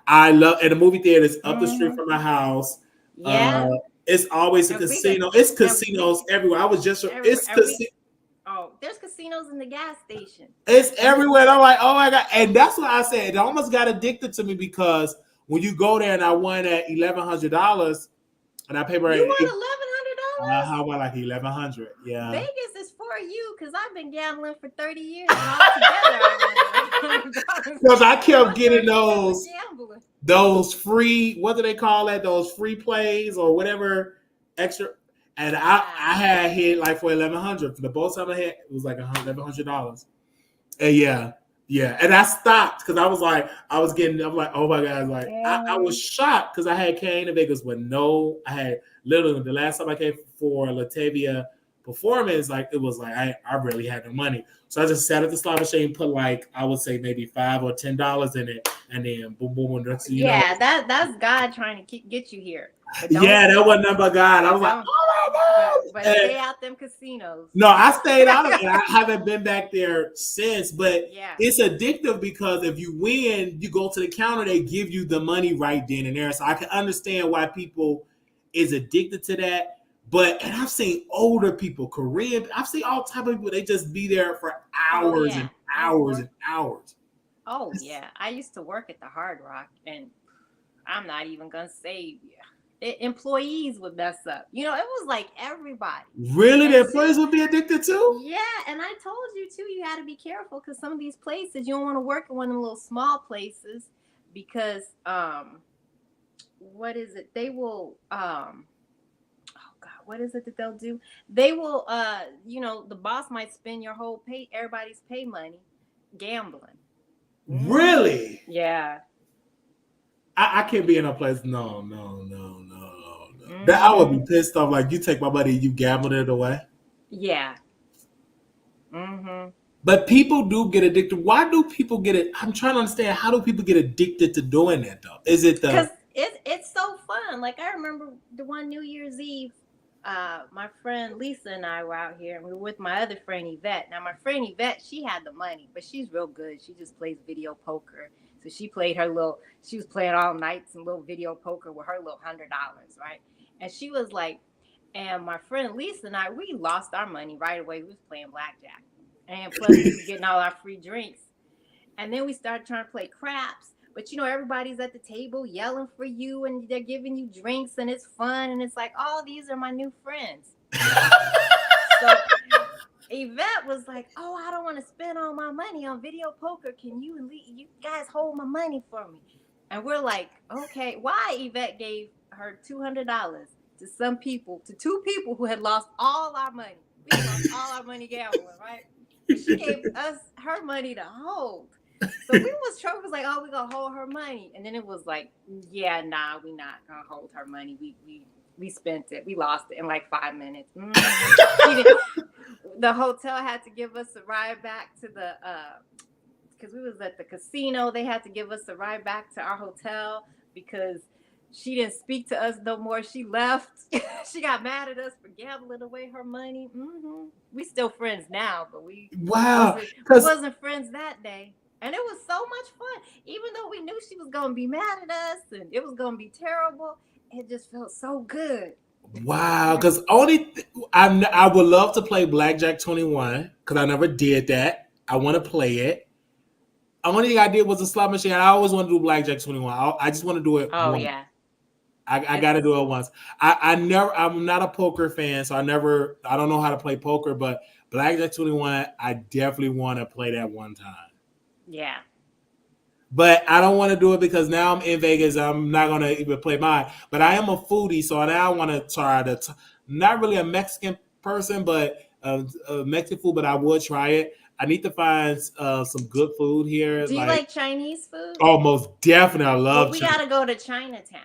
Speaker 1: I love and the movie theater is up the street
Speaker 2: mm-hmm.
Speaker 1: from my house. Uh,
Speaker 2: Yeah.
Speaker 1: it's always a
Speaker 2: And we got
Speaker 1: casino. It's
Speaker 2: and we
Speaker 1: casinos everywhere. I was just
Speaker 2: everywhere,
Speaker 1: it's
Speaker 2: and we
Speaker 1: casino.
Speaker 2: oh, there's casinos in the gas station,
Speaker 1: It's
Speaker 2: and it's
Speaker 1: everywhere. And I'm like, oh my god, and that's what I said. It almost got addicted to me because when you go there and I won at $1,100 and I pay
Speaker 2: you
Speaker 1: my
Speaker 2: want $1,100.
Speaker 1: how about like 1,100? Yeah.
Speaker 2: Vegas is for you because I've been gambling for 30 years and all together I won $1,100.
Speaker 1: Because I
Speaker 2: So
Speaker 1: kept
Speaker 2: my
Speaker 1: getting
Speaker 2: 30 years of gambling.
Speaker 1: those free what do they call that? Those free plays or whatever extra. And I had hit like for 1,100 for the both time I had it was like $1,100. And yeah. And I stopped because I was like I'm like oh my god like I was shocked because I had came to Vegas with I had literally the last time I came for Latavia performance like it was like I really had no money. So I just sat at the slot machine, put like I would say maybe $5 or $10 in it, and then boom, boom, next you know.
Speaker 2: That's God trying to get you here. But
Speaker 1: That wasn't number God. I was like, oh
Speaker 2: but
Speaker 1: my god!
Speaker 2: stay out them casinos.
Speaker 1: No, I stayed out of it. I haven't been back there since, but
Speaker 2: Yeah.
Speaker 1: it's addictive because if you win, you go to the counter, they give you the money right then and there. So I can understand why people is addicted to that. But and I've seen older people, Korean, I've seen all type of people. They just be there for hours and hours and hours.
Speaker 2: Oh yeah, I used to work at the Hard Rock, and I'm not even gonna say employees would mess up. You know, it was like everybody.
Speaker 1: Really, the employees would be addicted too?
Speaker 2: Yeah, and I told you too. You had to be careful because some of these places you don't want to work in one of the little small places because what is it? They will what is it that they'll do? They will the boss might spend your whole everybody's pay money gambling.
Speaker 1: Really?
Speaker 2: Yeah.
Speaker 1: I can't be in a place. No. That I would be pissed off. Like you take my money, you gambled it away.
Speaker 2: Yeah.
Speaker 1: But people do get addicted. Why do people get it? I'm trying to understand. How do people get addicted to doing that though? Is it
Speaker 2: because it's so fun. Like I remember the one New Year's Eve. My friend Lisa and I were out here, and we were with my other friend Yvette. Now, my friend Yvette, she had the money, but she's real good. She just plays video poker. So she was playing all night some little video poker with her little $100, right? And she was like, and my friend Lisa and I, we lost our money right away. We was playing blackjack. And plus we was getting all our free drinks. And then we started trying to play craps. But everybody's at the table yelling for you and they're giving you drinks and it's fun. And it's like, oh, these are my new friends. So Yvette was like, oh, I don't want to spend all my money on video poker. Can you guys hold my money for me? And we're like, okay. Why Yvette gave her $200 to two people who had lost all our money. We lost all our money gambling, right? And she gave us her money to hold. So we was like, oh, we're gonna hold her money. And then it was like, yeah, nah, we not gonna hold her money. We spent it. We lost it in like 5 minutes. The hotel had to give us a ride back to the because we was at the casino. They had to give us a ride back to our hotel because she didn't speak to us no more. She left. She got mad at us for gambling away her money. We still friends now, but we wasn't friends that day. And it was so much fun. Even though we knew she was going to be mad at us and it was going to be terrible, it just felt so good.
Speaker 1: Wow, because I would love to play Blackjack 21 because I never did that. I want to play it. Only thing I did was a slot machine. I always want to do Blackjack 21. I just want to do it
Speaker 2: Oh
Speaker 1: once.
Speaker 2: yeah.
Speaker 1: I got to do it once. I'm not a poker fan, so I don't know how to play poker, but Blackjack 21, I definitely want to play that one time.
Speaker 2: Yeah.
Speaker 1: But I don't want to do it because now I'm in Vegas. I'm not going to even play mine. But I am a foodie, so now I want to try not really a Mexican person, but Mexican food, but I would try it. I need to find some good food here.
Speaker 2: Do you like Chinese food?
Speaker 1: Oh, most definitely. I love
Speaker 2: we
Speaker 1: China.
Speaker 2: gotta go to Chinatown.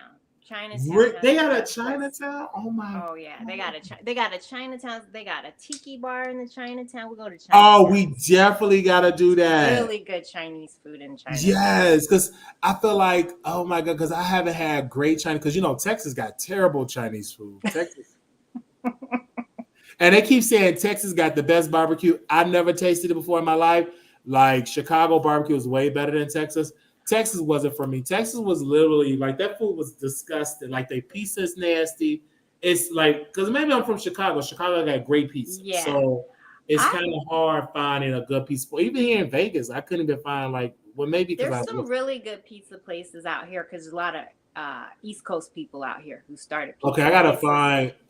Speaker 2: Chinatown.
Speaker 1: They got a Chinatown? Oh my!
Speaker 2: Oh yeah, they got a Chinatown. They got a tiki bar in the Chinatown. We go to Chinatown.
Speaker 1: Oh, we definitely got to do that.
Speaker 2: Really good Chinese food in Chinatown.
Speaker 1: Yes, because I feel like, oh my God, because I haven't had great Chinese, because Texas got terrible Chinese food. Texas. And they keep saying Texas got the best barbecue. I've never tasted it before in my life. Like Chicago barbecue is way better than Texas. Texas wasn't for me. Texas was literally like that food was disgusting. Like they pizza is nasty. It's like because maybe I'm from Chicago. Chicago got great pizza, so it's kind of hard finding a good pizza. Even here in Vegas, I couldn't even find maybe because
Speaker 2: there's some really good pizza places out here because there's a lot of East Coast people out here who started.
Speaker 1: Okay, I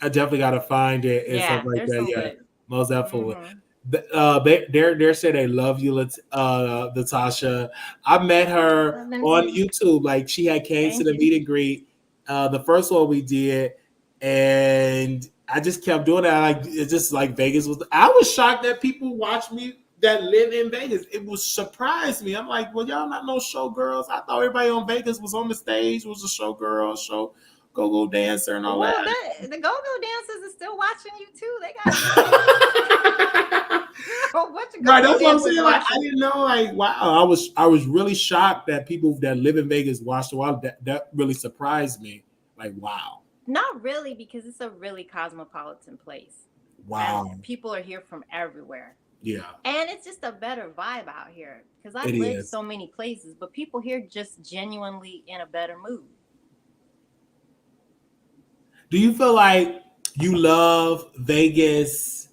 Speaker 1: definitely gotta find it and stuff like that. Yeah,
Speaker 2: good.
Speaker 1: Most definitely. They say they love you, Natasha. I met her on YouTube. Like she had came to the meet and greet, the first one we did, and I just kept doing that. Like it's just like Vegas was. I was shocked that people watch me that live in Vegas. It was surprised me. I'm like, well, y'all not no showgirls. I thought everybody on Vegas was on the stage, was a showgirl, go dancer and all that.
Speaker 2: The go-go dancers are still watching you too. They got
Speaker 1: right. That's what I'm saying. Like, I didn't know. Like, wow. I was really shocked that people that live in Vegas watched a while. That really surprised me. Like, wow.
Speaker 2: Not really, because it's a really cosmopolitan place.
Speaker 1: Wow.
Speaker 2: And people are here from everywhere.
Speaker 1: Yeah.
Speaker 2: And it's just a better vibe out here because I've lived so many places, but people here just genuinely in a better mood.
Speaker 1: Do you feel like you love Vegas?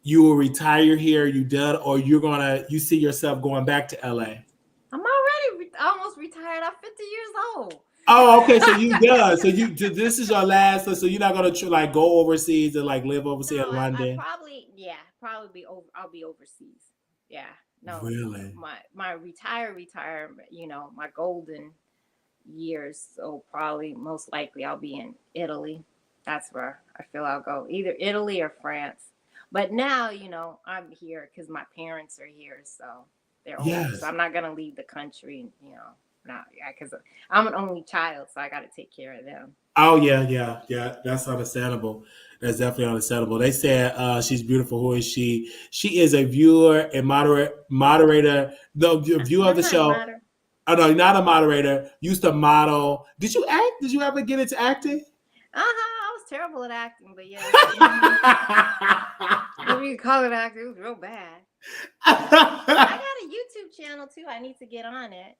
Speaker 1: You will retire here, you done, or you see yourself going back to LA?
Speaker 2: I'm already almost retired. I'm 50 years old.
Speaker 1: Oh, okay. So you done. So this is your last. So you're not gonna go overseas and live overseas in London.
Speaker 2: I'll be overseas. Yeah. No.
Speaker 1: Really.
Speaker 2: My retirement. My golden years. So probably most likely I'll be in Italy. That's where I feel I'll go. Either Italy or France. But now, I'm here because my parents are here, so they're older. So I'm not gonna leave the country, because I'm an only child, so I got to take care of them.
Speaker 1: Oh yeah. That's understandable. That's definitely understandable. They said she's beautiful. Who is she? She is a viewer and moderator. The viewer of the show. Oh no, not a moderator. Used to model. Did you act? Did you ever get into acting?
Speaker 2: I was terrible at acting, but yeah. If you call it acting, it was real bad. I got a YouTube channel too. I need to get on it.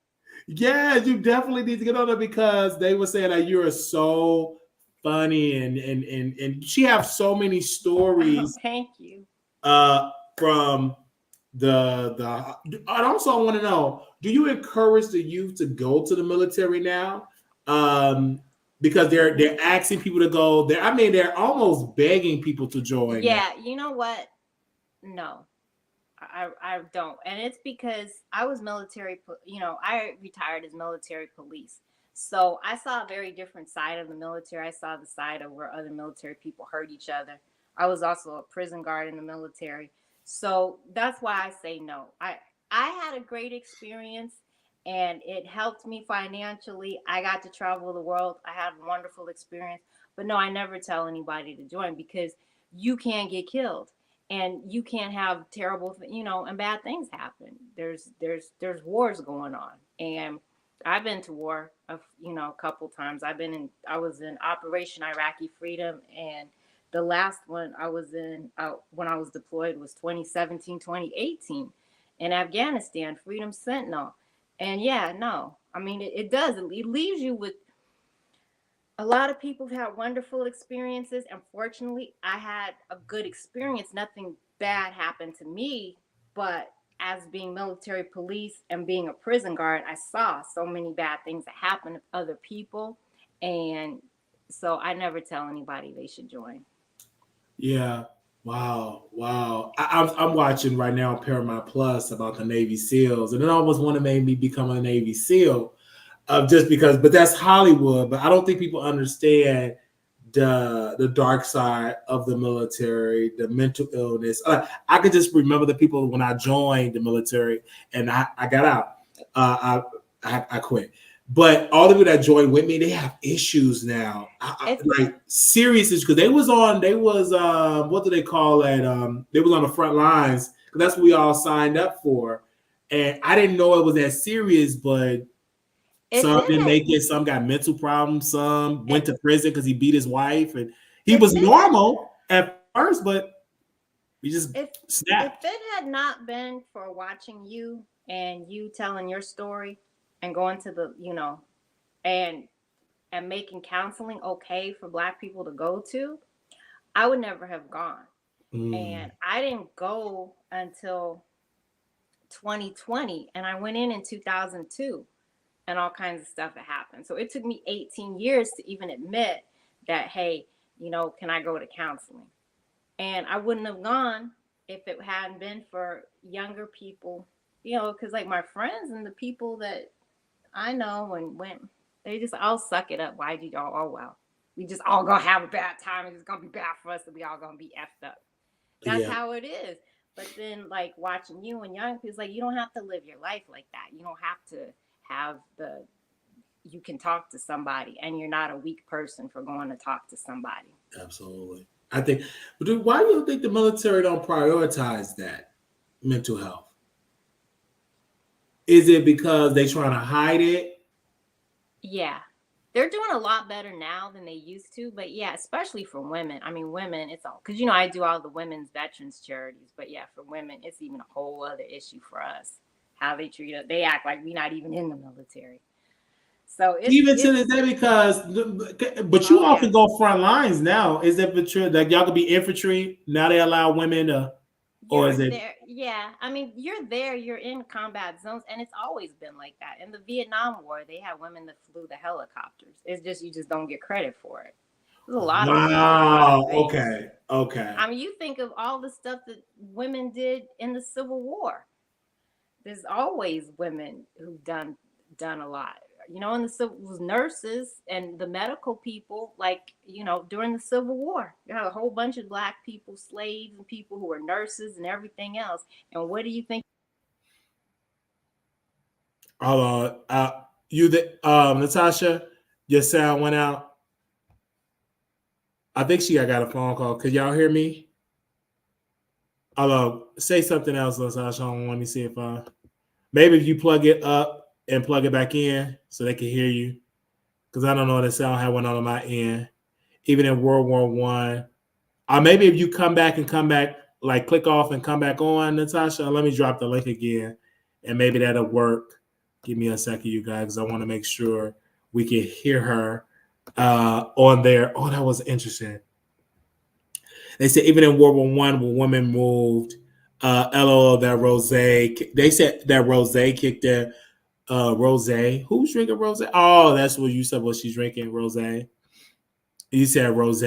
Speaker 1: Yeah, you definitely need to get on it because they were saying that you're so funny and she have so many stories.
Speaker 2: Thank you.
Speaker 1: From the I also want to know, do you encourage the youth to go to the military now? Because they're asking people to go there. I mean, they're almost begging people to join.
Speaker 2: Yeah, you know what? No, I don't. And it's because I was military, I retired as military police. So I saw a very different side of the military. I saw the side of where other military people hurt each other. I was also a prison guard in the military. So that's why I say no. I had a great experience and it helped me financially. I got to travel the world. I had a wonderful experience. But no, I never tell anybody to join because you can get killed and you can't have terrible, and bad things happen. There's wars going on. And I've been to war, a couple times. I was in Operation Iraqi Freedom, and the last one I was in when I was deployed was 2017, 2018 in Afghanistan, Freedom Sentinel. And yeah, no, I mean, it does. It leaves you with A lot of people have had wonderful experiences. Unfortunately, I had a good experience. Nothing bad happened to me, but as being military police and being a prison guard, I saw so many bad things that happen to other people. And so I never tell anybody they should join.
Speaker 1: Yeah. Wow. Wow. I'm watching right now on Paramount Plus about the Navy SEALs, and it almost want to make me become a Navy SEAL, just because. But that's Hollywood. But I don't think people understand the dark side of the military, the mental illness. I could just remember the people when I joined the military and I got out. I quit. But all the people that joined with me, they have issues now. Like serious issues, because they was what do they call it? They was on the front lines, because that's what we all signed up for. And I didn't know it was that serious, but some didn't make it. Some got mental problems. Some went to prison because he beat his wife, and he was normal at first, but he just snapped.
Speaker 2: If it had not been for watching you and you telling your story and going to the, and making counseling okay for Black people to go to, I would never have gone. And I didn't go until 2020, and I went in 2002. And all kinds of stuff that happened. So it took me 18 years to even admit that, hey, can I go to counseling? And I wouldn't have gone if it hadn't been for younger people, because like my friends and the people that I know and went, they just all suck it up. Why did y'all? Oh, well, we just all gonna have a bad time. It's gonna be bad for us, and we all gonna be effed up. That's how it is. But then, like, watching you and young people, like, you don't have to live your life like that. You don't have to have you can talk to somebody, and you're not a weak person for going to talk to somebody.
Speaker 1: Absolutely. I think, but why do you think the military don't prioritize that mental health? Is it because they trying to hide it?
Speaker 2: Yeah. They're doing a lot better now than they used to, but yeah, especially for women. I mean, women, it's all because I do all the women's veterans charities, but yeah, for women, it's even a whole other issue for us. How they treat us, they act like we're not even in the military. So
Speaker 1: Even to this day, because but you all can go front lines now. Is that true? Like y'all can be infantry now? They allow women to, or is it?
Speaker 2: Yeah, I mean, you're there. You're in combat zones, and it's always been like that. In the Vietnam War, they had women that flew the helicopters. It's just you just don't get credit for it. There's a lot of
Speaker 1: wow. Okay.
Speaker 2: I mean, you think of all the stuff that women did in the Civil War. There's always women who've done a lot. And the Civil was nurses and the medical people, like, during the Civil War. You had a whole bunch of Black people, slaves, and people who were nurses and everything else. And what do you think?
Speaker 1: Natasha, your sound went out. I think she got a phone call. Could y'all hear me? Say something else, Natasha. Let me see if maybe if you plug it up and plug it back in so they can hear you. Because I don't know the sound had went on my end. Even in World War One. Maybe if you come back, like click off and come back on, Natasha. Let me drop the link again, and maybe that'll work. Give me a second, you guys, because I want to make sure we can hear her on there. Oh, that was interesting. They said even in World War One, when women moved, LOL, that Rose. They said that Rose kicked their Rose. Who's drinking Rose? Oh, that's what you said. What she's drinking, Rose. You said Rose.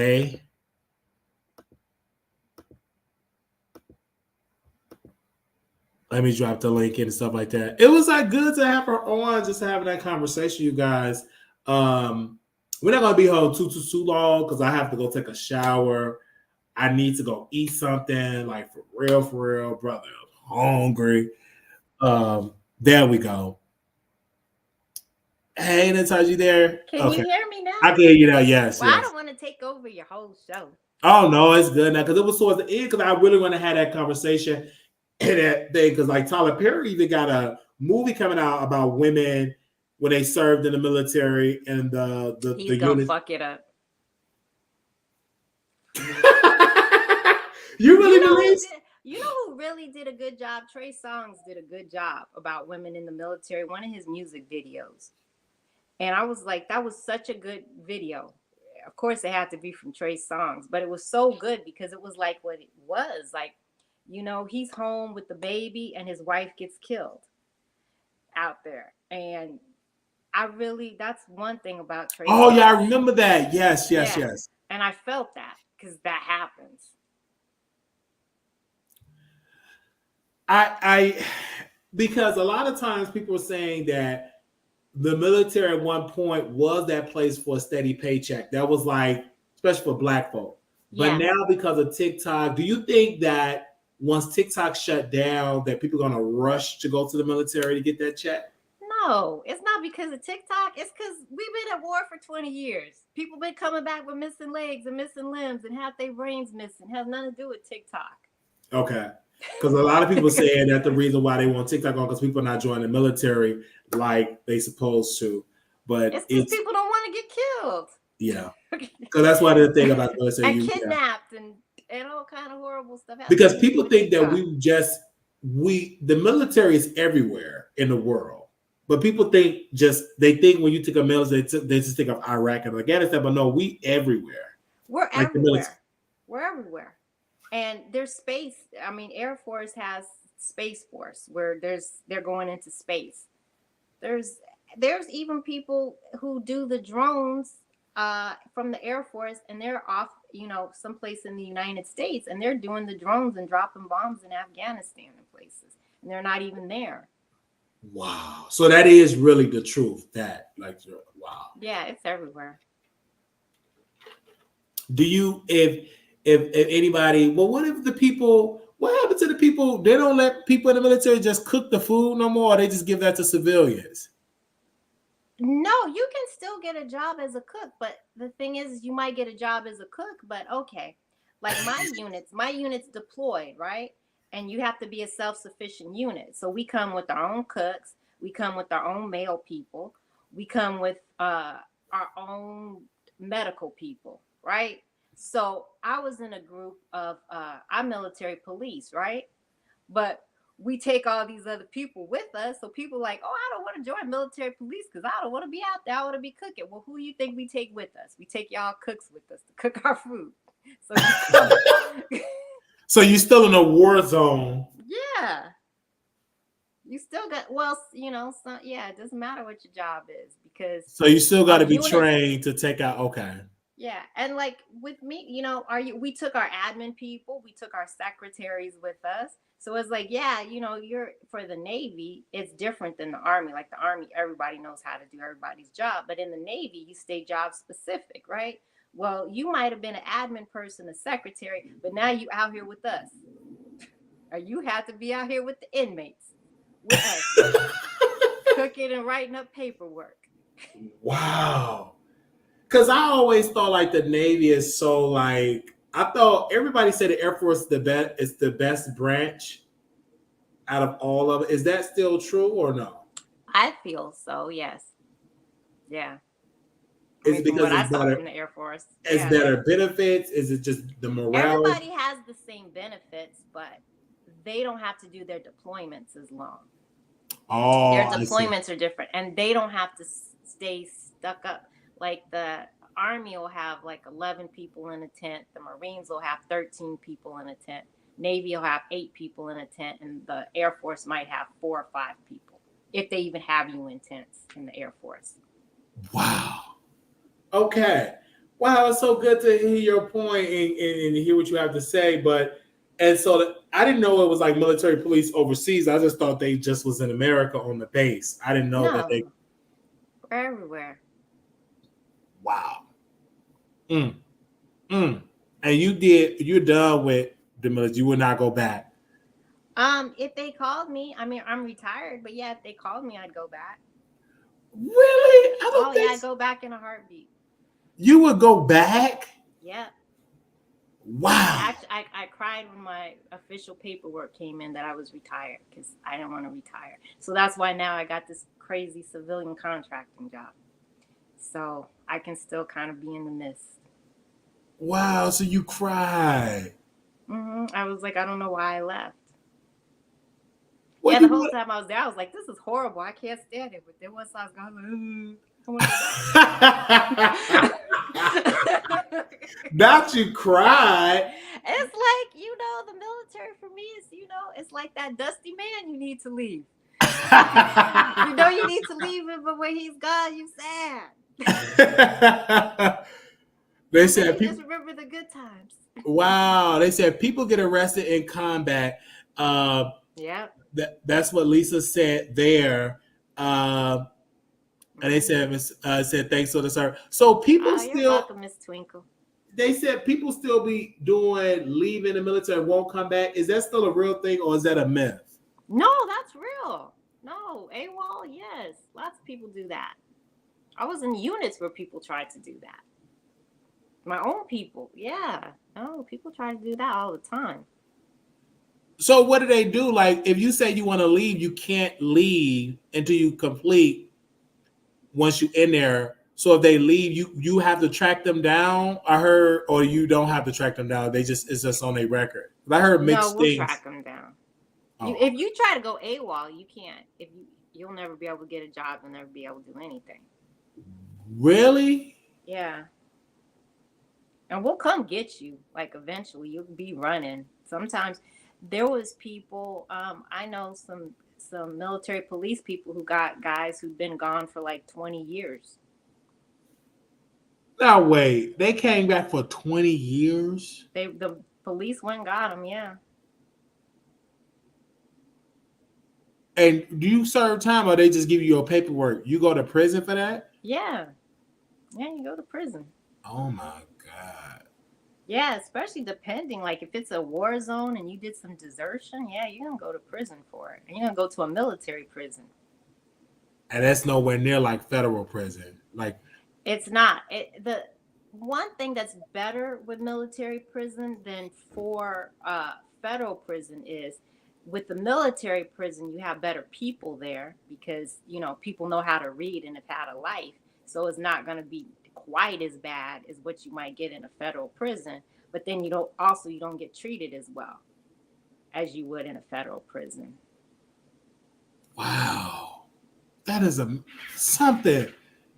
Speaker 1: Let me drop the link in and stuff like that. It was like good to have her on, just having that conversation, you guys. We're not gonna be home too long because I have to go take a shower. I need to go eat something, like for real, brother. I'm hungry. There we go. Hey, Natasha, you there?
Speaker 2: Can you hear me now?
Speaker 1: I can hear you now. Yes.
Speaker 2: Well,
Speaker 1: yes.
Speaker 2: I don't want to take over your whole show.
Speaker 1: Oh no, it's good now because it was towards the end. Because I really want to have that conversation and that thing. Because like Tyler Perry even got a movie coming out about women when they served in the military and
Speaker 2: he's gonna fuck it up.
Speaker 1: You really believe?
Speaker 2: You know who really did a good job? Trey Songz did a good job about women in the military. One of his music videos. And I was like, that was such a good video. Of course, it had to be from Trey Songz, but it was so good because it was like what it was. Like, he's home with the baby and his wife gets killed out there. And that's one thing about Trey
Speaker 1: Oh yeah, I
Speaker 2: Songz.
Speaker 1: remember that. Yes, yes,
Speaker 2: Yeah.
Speaker 1: yes.
Speaker 2: And I felt that because that happens.
Speaker 1: I because a lot of times people are saying that the military at one point was that place for a steady paycheck. That was like, especially for black folk. But
Speaker 2: Yeah.
Speaker 1: now because of TikTok, do you think that once TikTok shut down, that people are going to rush to go to the military to get that check?
Speaker 2: No, it's not because of TikTok. It's because we've been at war for 20 years. People been coming back with missing legs and missing limbs and half their brains missing. It has nothing to do with TikTok.
Speaker 1: Okay. Because a lot of people saying that the reason why they want TikTok on because people are not joining the military like they supposed to. But
Speaker 2: it's because people don't want to get killed.
Speaker 1: Yeah. Because that's why the thing about the military.
Speaker 2: And kidnapped and all kind of horrible stuff.
Speaker 1: Because people think that the military is everywhere in the world. But people think they think when you think of military, they just think of Iraq and Afghanistan. But no, we everywhere.
Speaker 2: We're everywhere. We're everywhere. And there's space. I mean, Air Force has Space Force where they're going into space. There's even people who do the drones from the Air Force, and they're off, someplace in the United States, and they're doing the drones and dropping bombs in Afghanistan and places, and they're not even there.
Speaker 1: Wow. So that is really the truth. Wow.
Speaker 2: Yeah, it's everywhere.
Speaker 1: Do you, if anybody, well, what happened to the people? They don't let people in the military just cook the food no more, or they just give that to civilians?
Speaker 2: No, you can still get a job as a cook, but the thing is, you might get a job as a cook, but okay. Like my unit's deployed, right? And you have to be a self-sufficient unit. So we come with our own cooks. We come with our own mail people. We come with our own medical people, right? So I was in a group of I'm military police, right? But we take all these other people with us. So people like, oh, I don't want to join military police because I don't want to be out there. I want to be cooking. Well, who do you think we take with us? We take y'all cooks with us to cook our food.
Speaker 1: So you're still in a war zone.
Speaker 2: Yeah. You still got, it doesn't matter what your job is because.
Speaker 1: So you still got to be trained to take out. Okay.
Speaker 2: Yeah. And like with me, we took our admin people, we took our secretaries with us. So it's like, yeah, you're for the Navy, it's different than the Army. Like the Army, everybody knows how to do everybody's job. But in the Navy, you stay job specific, right? Well, you might have been an admin person, a secretary, but now you out here with us. Or you have to be out here with the inmates, with us, cooking and writing up paperwork.
Speaker 1: Wow. Because I always thought like the Navy is so like, I thought everybody said the Air Force is the best branch out of all of it. Is that still true or no?
Speaker 2: I feel so, yes. Yeah.
Speaker 1: Is it because
Speaker 2: it's better from the Air Force?
Speaker 1: It's better benefits? Is it just the morale?
Speaker 2: Everybody has the same benefits, but they don't have to do their deployments as long.
Speaker 1: Oh,
Speaker 2: their deployments are different, and they don't have to stay stuck up. Like the Army will have like 11 people in a tent. The Marines will have 13 people in a tent. Navy will have 8 people in a tent, and the Air Force might have 4 or 5 people, if they even have you in tents in the Air Force.
Speaker 1: Wow. Okay. Wow, it's so good to hear your point and hear what you have to say. I didn't know it was like military police overseas. I just thought they just was in America on the base. I didn't know that they.
Speaker 2: We're everywhere.
Speaker 1: Wow. And you're done with the military. You would not go back.
Speaker 2: If they called me, I mean, I'm retired, but yeah, if they called me, I'd go back.
Speaker 1: Really?
Speaker 2: I'd go back in a heartbeat.
Speaker 1: You would go back?
Speaker 2: Yeah.
Speaker 1: Wow.
Speaker 2: Actually, I cried when my official paperwork came in that I was retired because I didn't want to retire. So that's why now I got this crazy civilian contracting job. So I can still kind of be in the midst.
Speaker 1: Wow. So you cried.
Speaker 2: I was like, I don't know why I left. The whole time I was there, I was like, this is horrible. I can't stand it. But then once I was gone, I was like,
Speaker 1: Not you cried.
Speaker 2: It's like, the military for me is, it's like that dusty man you need to leave. You need to leave him, but when he's gone, you sad.
Speaker 1: They
Speaker 2: So
Speaker 1: said
Speaker 2: you
Speaker 1: people,
Speaker 2: just remember the good times.
Speaker 1: wow. They said people get arrested in combat.
Speaker 2: Yeah.
Speaker 1: That's what Lisa said there. And they said thanks for the service. So people
Speaker 2: Oh, you're welcome, Miss Twinkle.
Speaker 1: they said people still be doing leaving the military, won't come back. Is that still a real thing or is that a myth?
Speaker 2: No, that's real. No, AWOL, yes. Lots of people do that. I was in units where people tried to do that. My own people, yeah. No, people try to do that all the time.
Speaker 1: So what do they do? Like if you say you want to leave, you can't leave until you complete once you're in there. So if they leave, you have to track them down. I heard, or you don't have to track them down. It's just on their record. I heard mixed
Speaker 2: we'll
Speaker 1: things.
Speaker 2: Track them down.
Speaker 1: Oh.
Speaker 2: If you try to go AWOL, you can't. You'll never be able to get a job. You'll never be able to do anything.
Speaker 1: Really?
Speaker 2: Yeah. And we'll come get you. Like eventually, you'll be running. Sometimes there was people. I know some military police people who got guys who've been gone for like 20 years.
Speaker 1: Now wait, they came back for 20 years?
Speaker 2: The police went and got them, yeah.
Speaker 1: And do you serve time or they just give you your paperwork? You go to prison for that?
Speaker 2: Yeah. Yeah, you go to prison.
Speaker 1: Oh my God.
Speaker 2: Yeah, especially depending, like if it's a war zone and you did some desertion, yeah, you're going to go to prison for it. And you're going to go to a military prison.
Speaker 1: And that's nowhere near like federal prison. Like
Speaker 2: it's not. The one thing that's better with military prison than for federal prison is with the military prison, you have better people there because, people know how to read and have had a life. So it's not going to be quite as bad as what you might get in a federal prison. But then you don't get treated as well as you would in a federal prison.
Speaker 1: Wow. That is something.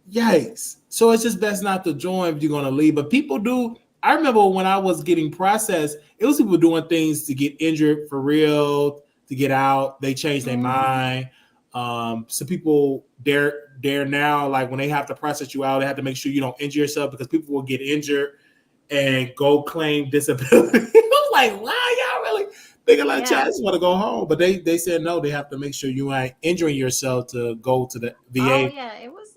Speaker 1: Yikes. So it's just best not to join if you're going to leave. But people do. I remember when I was getting processed, it was people doing things to get injured for real, to get out. They changed their mind. So people dare now, like when they have to process you out, they have to make sure you don't injure yourself because people will get injured and go claim disability. I was like, wow, y'all really thinking like, I just want to go home. But they said no, they have to make sure you ain't injuring yourself to go to the VA.
Speaker 2: Oh yeah, it was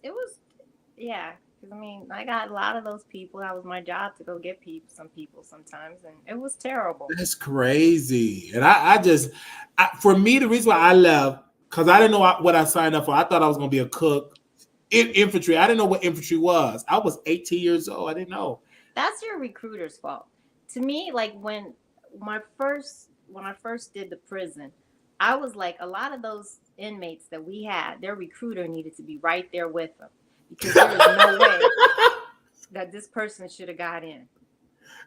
Speaker 2: yeah. I mean, I got a lot of those people. That was my job to go get some people sometimes, and it was terrible.
Speaker 1: That's crazy. And for me, the reason why I left, because I didn't know what I signed up for. I thought I was going to be a cook in infantry. I didn't know what infantry was. I was 18 years old. I didn't know.
Speaker 2: That's your recruiter's fault. To me, like when I first did the prison, I was like, a lot of those inmates that we had, their recruiter needed to be right there with them. Because there is no way that this person should have got in.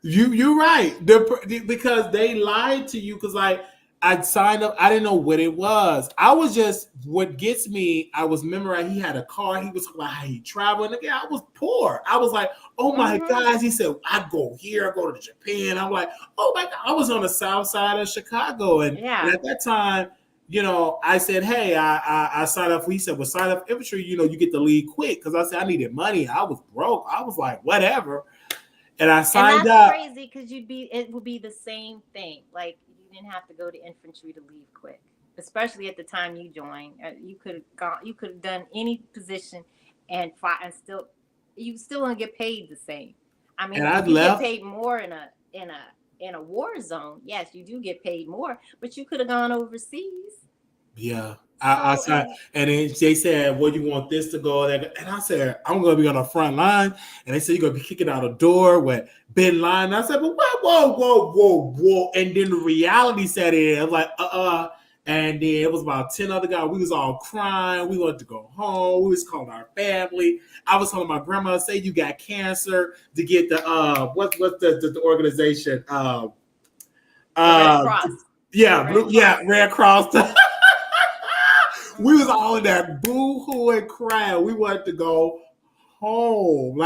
Speaker 1: You're right. Because they lied to you. Because like I signed up, I didn't know what it was. I was just what gets me. I was memorizing. He had a car. He was like how he traveled. And again, I was poor. I was like, oh my gosh. He said I'd go here. I go to Japan. I'm like, oh my God. I was on the south side of Chicago, and at that time. I said, hey, I signed up. He said, well, sign up for infantry. You get to leave quick. Because I said, I needed money. I was broke. I was like, whatever. And I signed up.
Speaker 2: That's crazy because it would be the same thing. Like you didn't have to go to infantry to leave quick, especially at the time you joined. You could have done any position and fight, and you still don't get paid the same. I mean, you get paid more in a war zone. Yes, you do get paid more, but you could have gone overseas.
Speaker 1: Yeah. I said, and then they said, well, you want this to go there? And I said, I'm going to be on the front line. And they said, you're going to be kicking out a door with Bin Laden. I said, but whoa. And then the reality set in. I was like, And then it was about 10 other guys. We was all crying. We wanted to go home. We was calling our family. I was telling my grandma, say you got cancer, to get the, what's the organization?
Speaker 2: Red Cross.
Speaker 1: Yeah, Red Cross. We was all in that boo-hoo and crying. We wanted to go home.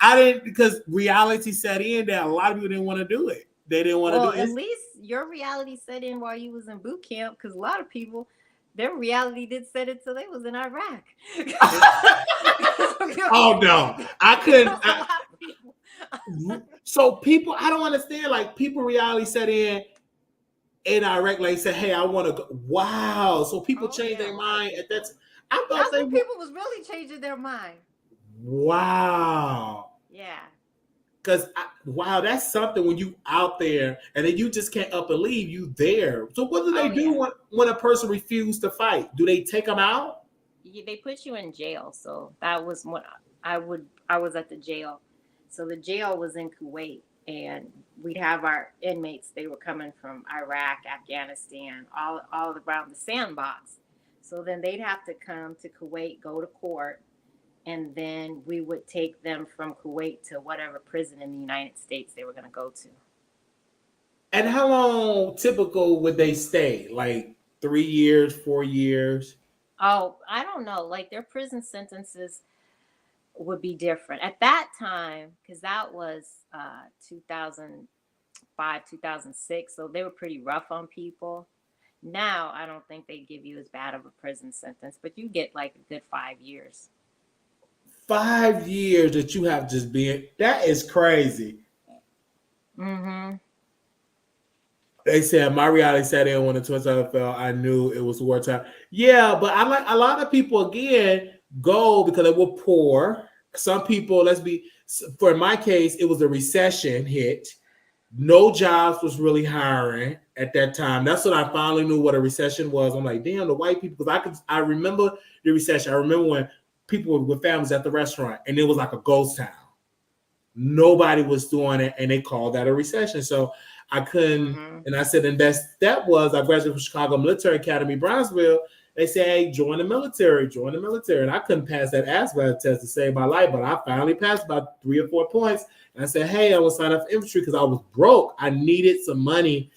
Speaker 1: I didn't, because reality set in that a lot of people didn't want to do it. They didn't want to
Speaker 2: Well,
Speaker 1: do
Speaker 2: at
Speaker 1: it.
Speaker 2: least your reality set in while you was in boot camp, because a lot of people, their reality did set it till they was in Iraq.
Speaker 1: Oh no, I couldn't.
Speaker 2: A lot of people.
Speaker 1: So people, I don't understand. Like people, reality set in Iraq. Like said, "Hey, I want to go." Wow. So people
Speaker 2: Oh
Speaker 1: change
Speaker 2: yeah,
Speaker 1: their
Speaker 2: a lot of
Speaker 1: mind at
Speaker 2: people.
Speaker 1: that. I thought
Speaker 2: That's
Speaker 1: they
Speaker 2: when
Speaker 1: would.
Speaker 2: people was really changing their mind.
Speaker 1: Wow.
Speaker 2: Yeah.
Speaker 1: Because wow, that's something when you out there and then you just can't up and leave. You there. So what do they
Speaker 2: Oh
Speaker 1: do
Speaker 2: yeah.
Speaker 1: when a person refuses to fight? Do they take them out?
Speaker 2: They put you in jail. So that was what I was at the jail. So the jail was in Kuwait, and we'd have our inmates. They were coming from Iraq, Afghanistan, all around the sandbox. So then they'd have to come to Kuwait, go to court, and then we would take them from Kuwait to whatever prison in the United States they were going to go to.
Speaker 1: And how long typical would they stay? Like 3 years, 4 years?
Speaker 2: Oh, I don't know. Like their prison sentences would be different at that time, because that was 2005, 2006. So they were pretty rough on people. Now I don't think they give you as bad of a prison sentence, but you get like a good 5 years.
Speaker 1: 5 years that you have just been, that is crazy.
Speaker 2: Mm-hmm.
Speaker 1: They said my reality set in when the Twin Towers fell. I knew it was wartime. Yeah, but I like a lot of people again go because they were poor. Some people, let's be for my case, it was a recession hit. No jobs was really hiring at that time. That's when I finally knew what a recession was. I'm like, damn, the white people, because I remember the recession. I remember when people were with families at the restaurant and it was like a ghost town. Nobody was doing it, and they called that a recession. So I couldn't,
Speaker 2: Mm-hmm.
Speaker 1: and I said, and best step was I graduated from Chicago Military Academy, Brownsville. They say, hey, join the military, and I couldn't pass that ASVAB test to save my life, but I finally passed about 3 or 4 points. And I said, hey, I will sign up for infantry because I was broke. I needed some money,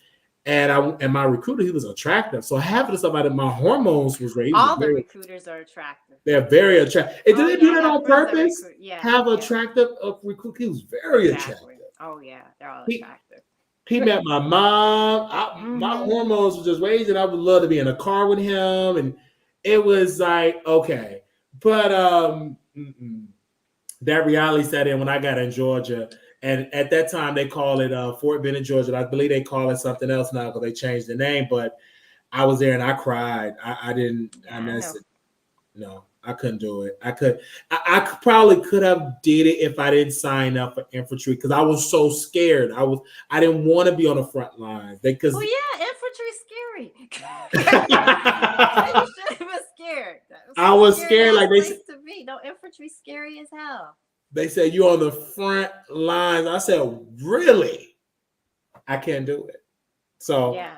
Speaker 1: and my recruiter, he was attractive. So half of the stuff out of my hormones was raised.
Speaker 2: All the recruiters are attractive.
Speaker 1: They're very attractive. And
Speaker 2: Oh
Speaker 1: did they
Speaker 2: yeah,
Speaker 1: do
Speaker 2: I
Speaker 1: that
Speaker 2: got
Speaker 1: on
Speaker 2: friends that
Speaker 1: purpose?
Speaker 2: recruit. Yeah,
Speaker 1: Have
Speaker 2: yeah,
Speaker 1: attractive recruit. He was very
Speaker 2: exactly.
Speaker 1: attractive.
Speaker 2: Oh yeah, they're all
Speaker 1: He
Speaker 2: attractive.
Speaker 1: he met my mom. My
Speaker 2: Mm-hmm.
Speaker 1: hormones were just raising. I would love to be in a car with him, and it was like okay. But that reality set in when I got in Georgia, and at that time they call it Fort Benning, Georgia. I believe they call it something else now because they changed the name. But I was there and I cried. I didn't.
Speaker 2: Yeah,
Speaker 1: I
Speaker 2: I
Speaker 1: missed
Speaker 2: know.
Speaker 1: it. No, I couldn't do it. I probably could have did it if I didn't sign up for infantry because I was so scared. I didn't want to be on the front lines because
Speaker 2: Well, yeah, infantry's scary. So you should have been scared. That's
Speaker 1: I
Speaker 2: a
Speaker 1: was
Speaker 2: scary
Speaker 1: scared.
Speaker 2: ass
Speaker 1: Like
Speaker 2: place to be. No, infantry's scary as hell.
Speaker 1: they said, you on the front lines. I said, really? I can't do it. So
Speaker 2: Yeah.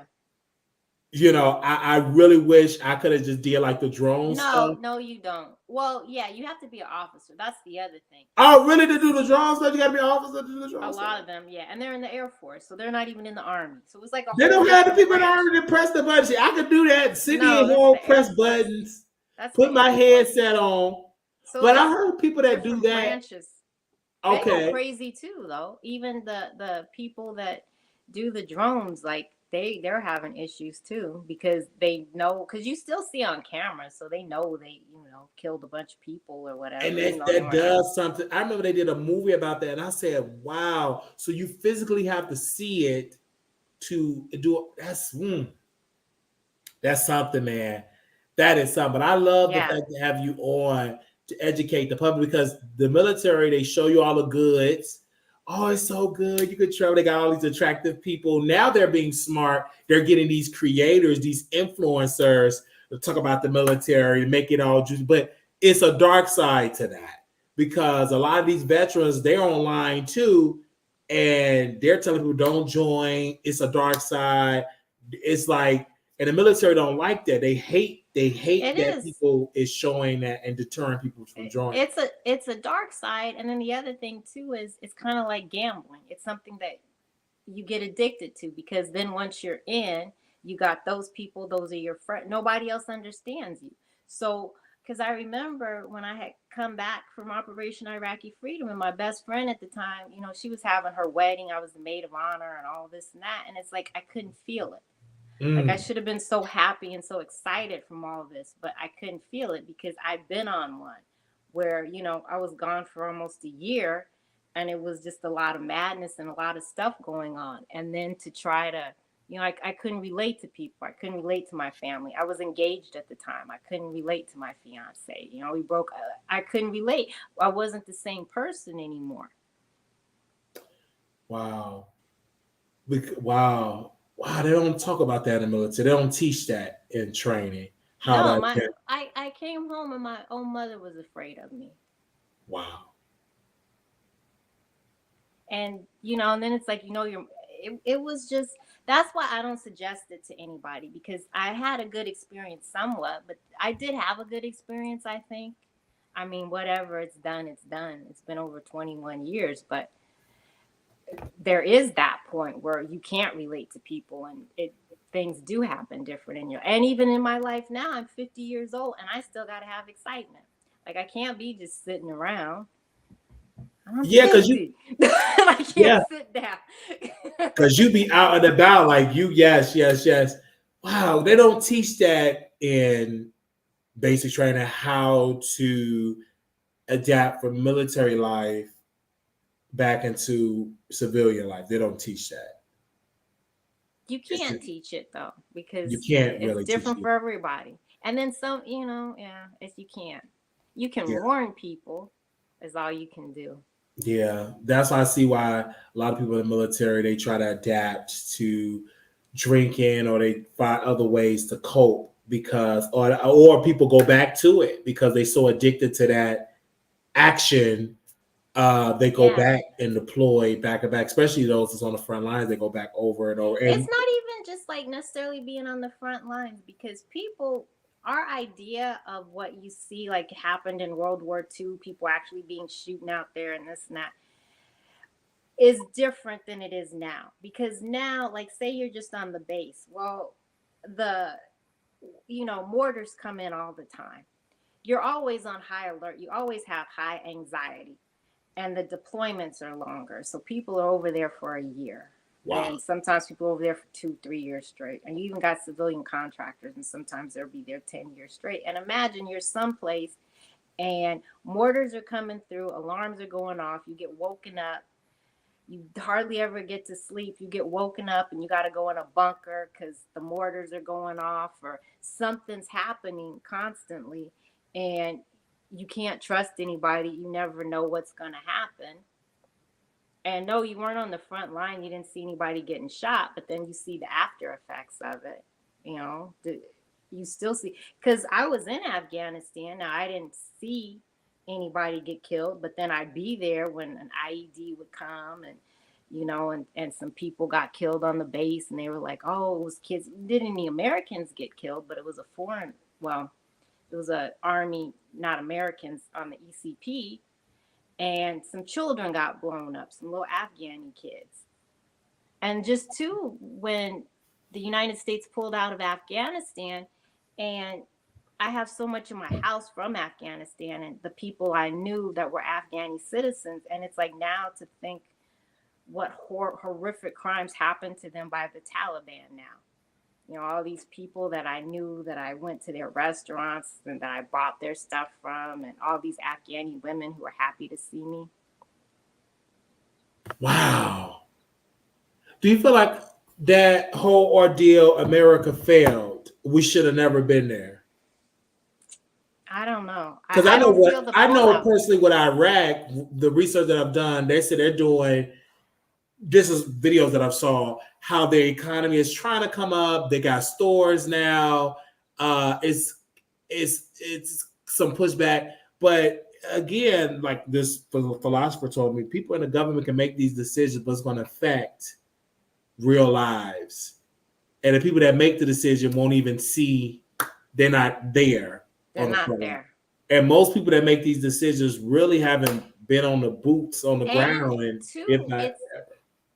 Speaker 1: I really wish I could have just did like the drone stuff.
Speaker 2: No, you don't. Well, yeah, you have to be an officer. That's the other thing.
Speaker 1: Oh, really? To do the drone stuff, you got to be an officer to do the
Speaker 2: A
Speaker 1: drone
Speaker 2: lot
Speaker 1: stuff.
Speaker 2: of them, yeah, and they're in the Air Force, so they're not even in the Army. So it's like a
Speaker 1: They
Speaker 2: whole
Speaker 1: don't have the
Speaker 2: different
Speaker 1: people in the
Speaker 2: branch.
Speaker 1: army to press the button. See, I could do that. Sit
Speaker 2: No,
Speaker 1: at
Speaker 2: that's
Speaker 1: home,
Speaker 2: the Air
Speaker 1: press
Speaker 2: Force.
Speaker 1: buttons,
Speaker 2: That's
Speaker 1: put
Speaker 2: the
Speaker 1: my
Speaker 2: Air Force.
Speaker 1: headset on.
Speaker 2: So
Speaker 1: But I
Speaker 2: it's
Speaker 1: heard people that do
Speaker 2: different
Speaker 1: that.
Speaker 2: branches. They go
Speaker 1: Okay.
Speaker 2: crazy too, though. Even the people that do the drones, like they're having issues too because they know because you still see on camera, so they know they killed a bunch of people or whatever.
Speaker 1: And
Speaker 2: even though they
Speaker 1: that
Speaker 2: weren't
Speaker 1: does something. I remember they did a movie about that, and I said, "Wow!" So you physically have to see it to do it. That's something, man. That is something. But I love the
Speaker 2: Yeah.
Speaker 1: fact to have you on to educate the public because the military, they show you all the goods. Oh, it's so good. You could travel. They got all these attractive people. Now they're being smart. They're getting these creators, these influencers to talk about the military, make it all juicy. But it's a dark side to that because a lot of these veterans, they're online too. And they're telling people don't join. It's a dark side. It's like, and the military don't like that. They hate
Speaker 2: It
Speaker 1: that
Speaker 2: is.
Speaker 1: people is showing that and deterring people from joining.
Speaker 2: It's a dark side, and then the other thing too is it's kind of like gambling. It's something that you get addicted to because then once you're in, you got those people. Those are your friends. Nobody else understands you. So because I remember when I had come back from Operation Iraqi Freedom, and my best friend at the time, you know, she was having her wedding. I was the maid of honor and all this and that. And it's like I couldn't feel it. Like I should have been so happy and so excited from all of this, but I couldn't feel it because I've been on one where, you know, I was gone for almost a year and it was just a lot of madness and a lot of stuff going on. And then to try to, you know, I couldn't relate to people. I couldn't relate to my family. I was engaged at the time. I couldn't relate to my fiance. You know, we broke. I couldn't relate. I wasn't the same person anymore.
Speaker 1: Wow. Wow. Wow. They don't talk about that in the military. They don't teach that in training. How
Speaker 2: No,
Speaker 1: that can.
Speaker 2: I came home and my own mother was afraid of me.
Speaker 1: Wow.
Speaker 2: And you know, and then it's like, you know, it was just, that's why I don't suggest it to anybody, because I had a good experience somewhat, but I did have a good experience, I think. I mean, whatever, it's done, it's done. It's been over 21 years, but there is that point where you can't relate to people, and things do happen different in you. And even in my life now, I'm 50 years old and I still got to have excitement. Like I can't be just sitting around.
Speaker 1: Yeah, because you
Speaker 2: I can't sit down.
Speaker 1: Because you be out and about like you, yes. Wow, they don't teach that in basic training, how to adapt from military life back into civilian life. They don't teach that.
Speaker 2: You can't teach it though, because
Speaker 1: you can't really
Speaker 2: it's different
Speaker 1: teach
Speaker 2: for everybody. And then some, you know, you can't. You can warn people, is all you can do.
Speaker 1: Yeah, that's why I see why a lot of people in the military, they try to adapt to drinking, or they find other ways to cope, because or people go back to it because they're so addicted to that action. They go back and deploy back and back, especially those that's on the front lines. They go back over and over. And
Speaker 2: it's not even just like necessarily being on the front lines, because people, our idea of what you see like happened in World War II, people actually being shooting out there and this and that, is different than it is now. Because now, like, say you're just on the base. Well, mortars come in all the time. You're always on high alert. You always have high anxiety. And the deployments are longer. So people are over there for a year. Wow. And sometimes people are over there for 2-3 years straight. And you even got civilian contractors, and sometimes they'll be there 10 years straight. And imagine you're someplace and mortars are coming through, alarms are going off, you get woken up. You hardly ever get to sleep. You get woken up and you got to go in a bunker because the mortars are going off or something's happening constantly. And you can't trust anybody. You never know what's going to happen. And no, you weren't on the front line. You didn't see anybody getting shot, but then you see the after effects of it. You know, you still see, because I was in Afghanistan. Now, I didn't see anybody get killed, but then I'd be there when an IED would come, and you know, and some people got killed on the base, and they were like, oh, it was kids. Didn't any Americans get killed, but it was it was a Army, not Americans, on the ECP, and some children got blown up, some little Afghani kids. And just too, when the United States pulled out of Afghanistan, and I have so much in my house from Afghanistan and the people I knew that were Afghani citizens. And it's like, now to think what horrific crimes happened to them by the Taliban now. You know, all these people that I knew, that I went to their restaurants and that I bought their stuff from, and all these Afghani women who were happy to see me.
Speaker 1: Wow. Do you feel like that whole ordeal, America failed? We should have never been there.
Speaker 2: I don't know.
Speaker 1: Because I know personally with Iraq, the research that I've done, they said they're doing, this is videos that I've saw, how their economy is trying to come up. They got stores now. It's some pushback. But again, like this philosopher told me, people in the government can make these decisions, but it's going to affect real lives. And the people that make the decision won't even see, they're not there.
Speaker 2: They're not there.
Speaker 1: And most people that make these decisions really haven't been on the boots on the ground.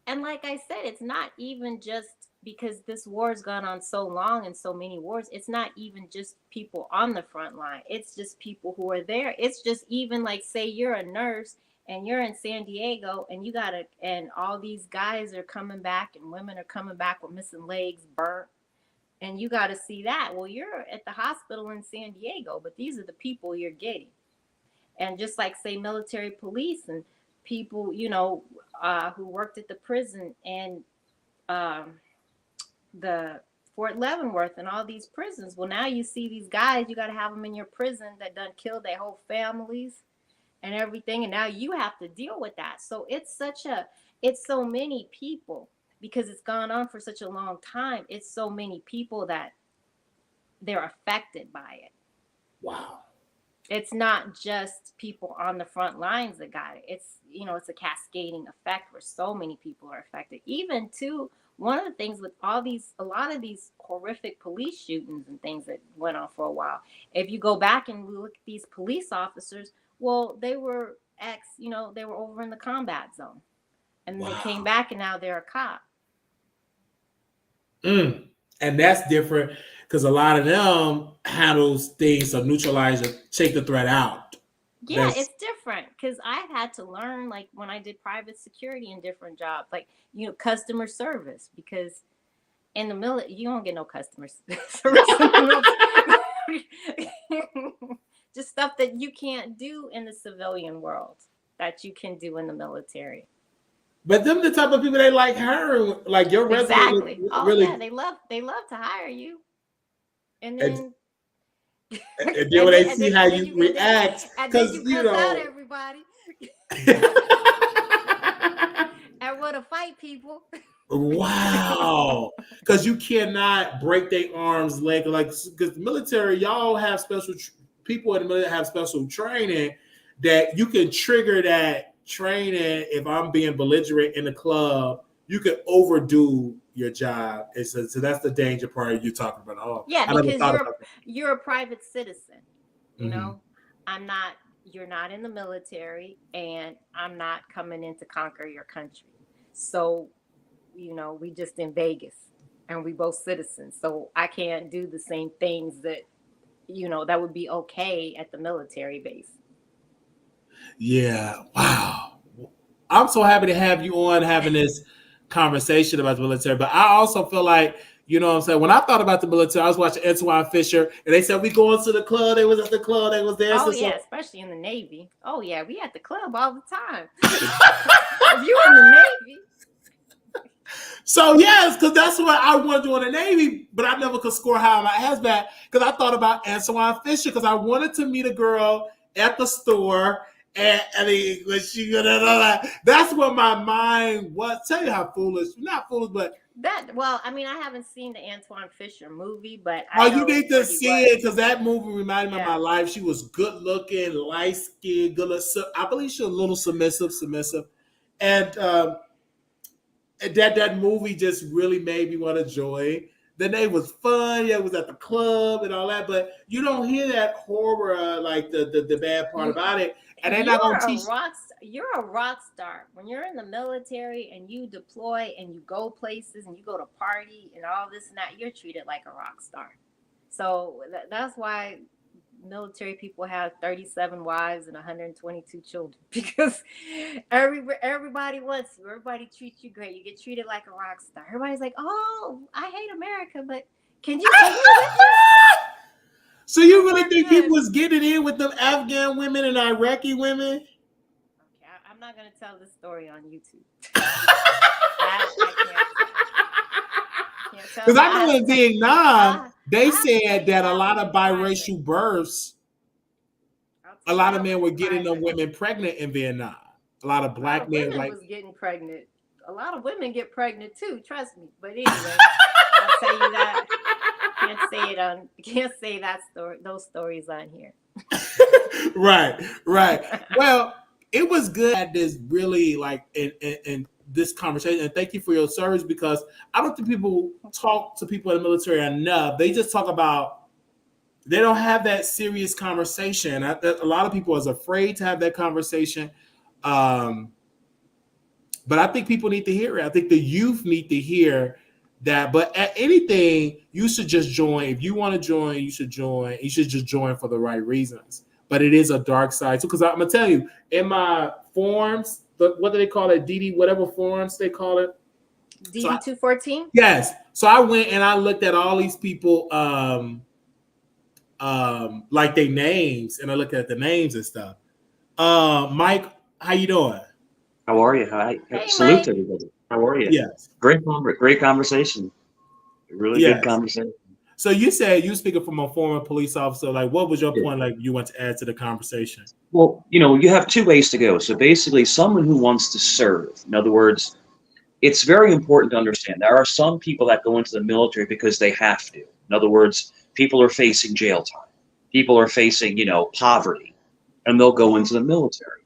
Speaker 2: And like I said, it's not even just because this war's gone on so long and so many wars, it's not even just people on the front line. It's just people who are there. It's just even like, say you're a nurse and you're in San Diego and and all these guys are coming back and women are coming back with missing legs, burnt, and you got to see that. Well, you're at the hospital in San Diego, but these are the people you're getting. And just like, say, military police and people, who worked at the prison and the Fort Leavenworth and all these prisons. Well, now you see these guys, you got to have them in your prison that done killed their whole families and everything. And now you have to deal with that. So it's so many people, because it's gone on for such a long time. It's so many people that they're affected by it.
Speaker 1: Wow.
Speaker 2: It's not just people on the front lines that got it. It's a cascading effect where so many people are affected. Even too, one of the things with a lot of these horrific police shootings and things that went on for a while, if you go back and look at these police officers, well, they were they were over in the combat zone. And they came back and now they're a cop.
Speaker 1: And that's different because a lot of them handles things to neutralize or take the threat out.
Speaker 2: Yeah, it's different because I've had to learn, like when I did private security in different jobs, like, customer service, because in the military, you don't get no customer service. Just stuff that you can't do in the civilian world that you can do in the military.
Speaker 1: But them the type of people they like hiring, like your resume.
Speaker 2: Exactly. Really, yeah, they love to hire you, and then.
Speaker 1: And then when they see how you react,
Speaker 2: because you cuss out everybody and want to fight people.
Speaker 1: Wow, because you cannot break their arms, leg, like because the military, y'all have special people in the military have special training that you can trigger that training. If I'm being belligerent in the club, you can overdo your job. So that's the danger part you're talking about. Oh,
Speaker 2: yeah, because you're a private citizen. You're not in the military, and I'm not coming in to conquer your country. So, we just in Vegas and we both citizens. So I can't do the same things that, that would be okay at the military base.
Speaker 1: Yeah. Wow. I'm so happy to have you on having this conversation about the military, but I also feel like, what I'm saying, when I thought about the military, I was watching Antoine Fisher and they said we going to the club. They was at the club. They was there.
Speaker 2: Oh yeah, especially in the Navy. Oh yeah, we at the club all the time. If you in the Navy.
Speaker 1: So yes, because that's what I wanted to do in the Navy, but I never could score high on my ass back because I thought about Antoine Fisher because I wanted to meet a girl at the store. And when that's what my mind was. Tell you how foolish, not foolish, but
Speaker 2: I haven't seen the Antoine Fisher movie, but
Speaker 1: you need to see it because that movie reminded me of my life. She was good looking, light skinned, good looking. I believe she was a little submissive, and that movie just really made me want to join. The name was fun. Yeah, it was at the club and all that, but you don't hear that horror, like the bad part about it. And they're not gonna teach.
Speaker 2: You're a rock star when you're in the military and you deploy and you go places and you go to party and all this and that. You're treated like a rock star. So that's why military people have 37 wives and 122 children, because everybody wants you. Everybody treats you great. You get treated like a rock star. Everybody's like, "Oh, I hate America, but can you take me with you?"
Speaker 1: So you really think people was getting in with them Afghan women and Iraqi women?
Speaker 2: Okay, I'm not gonna tell this story on YouTube. I can't.
Speaker 1: Because I know in Vietnam, they said that a lot of biracial births, a lot of men were getting them women pregnant in Vietnam. A lot of black men
Speaker 2: was getting pregnant. A lot of women get pregnant too, trust me. But anyway, I'll tell you that. Can't say that story, those stories on here.
Speaker 1: Right. Well, it was good at this really like in this conversation, and thank you for your service, because I don't think people talk to people in the military enough. They just talk about, they don't have that serious conversation. A lot of people are afraid to have that conversation. But I think people need to hear it. I think the youth need to hear that. But at anything, you should just join. If you want to join, you should join. You should just join for the right reasons. But it is a dark side too, because I'm gonna tell you, in my forums, what do they call it? DD, whatever forums they call it.
Speaker 2: DD214.
Speaker 1: Yes. So I went and I looked at all these people, like their names, and I looked at the names and stuff. Mike, how you doing?
Speaker 3: How are you? Hi.
Speaker 2: Hey,
Speaker 3: Salute
Speaker 2: Mike.
Speaker 3: to everybody. How are you?
Speaker 1: Yes.
Speaker 3: Great conversation. Really
Speaker 1: Yes.
Speaker 3: good conversation.
Speaker 1: So you said you speaking from a former police officer. Like, what was your
Speaker 3: Yeah.
Speaker 1: point? Like, you want to add to the conversation?
Speaker 3: Well, you have two ways to go. So basically, someone who wants to serve. In other words, it's very important to understand there are some people that go into the military because they have to. In other words, people are facing jail time. People are facing, poverty, and they'll go into the military.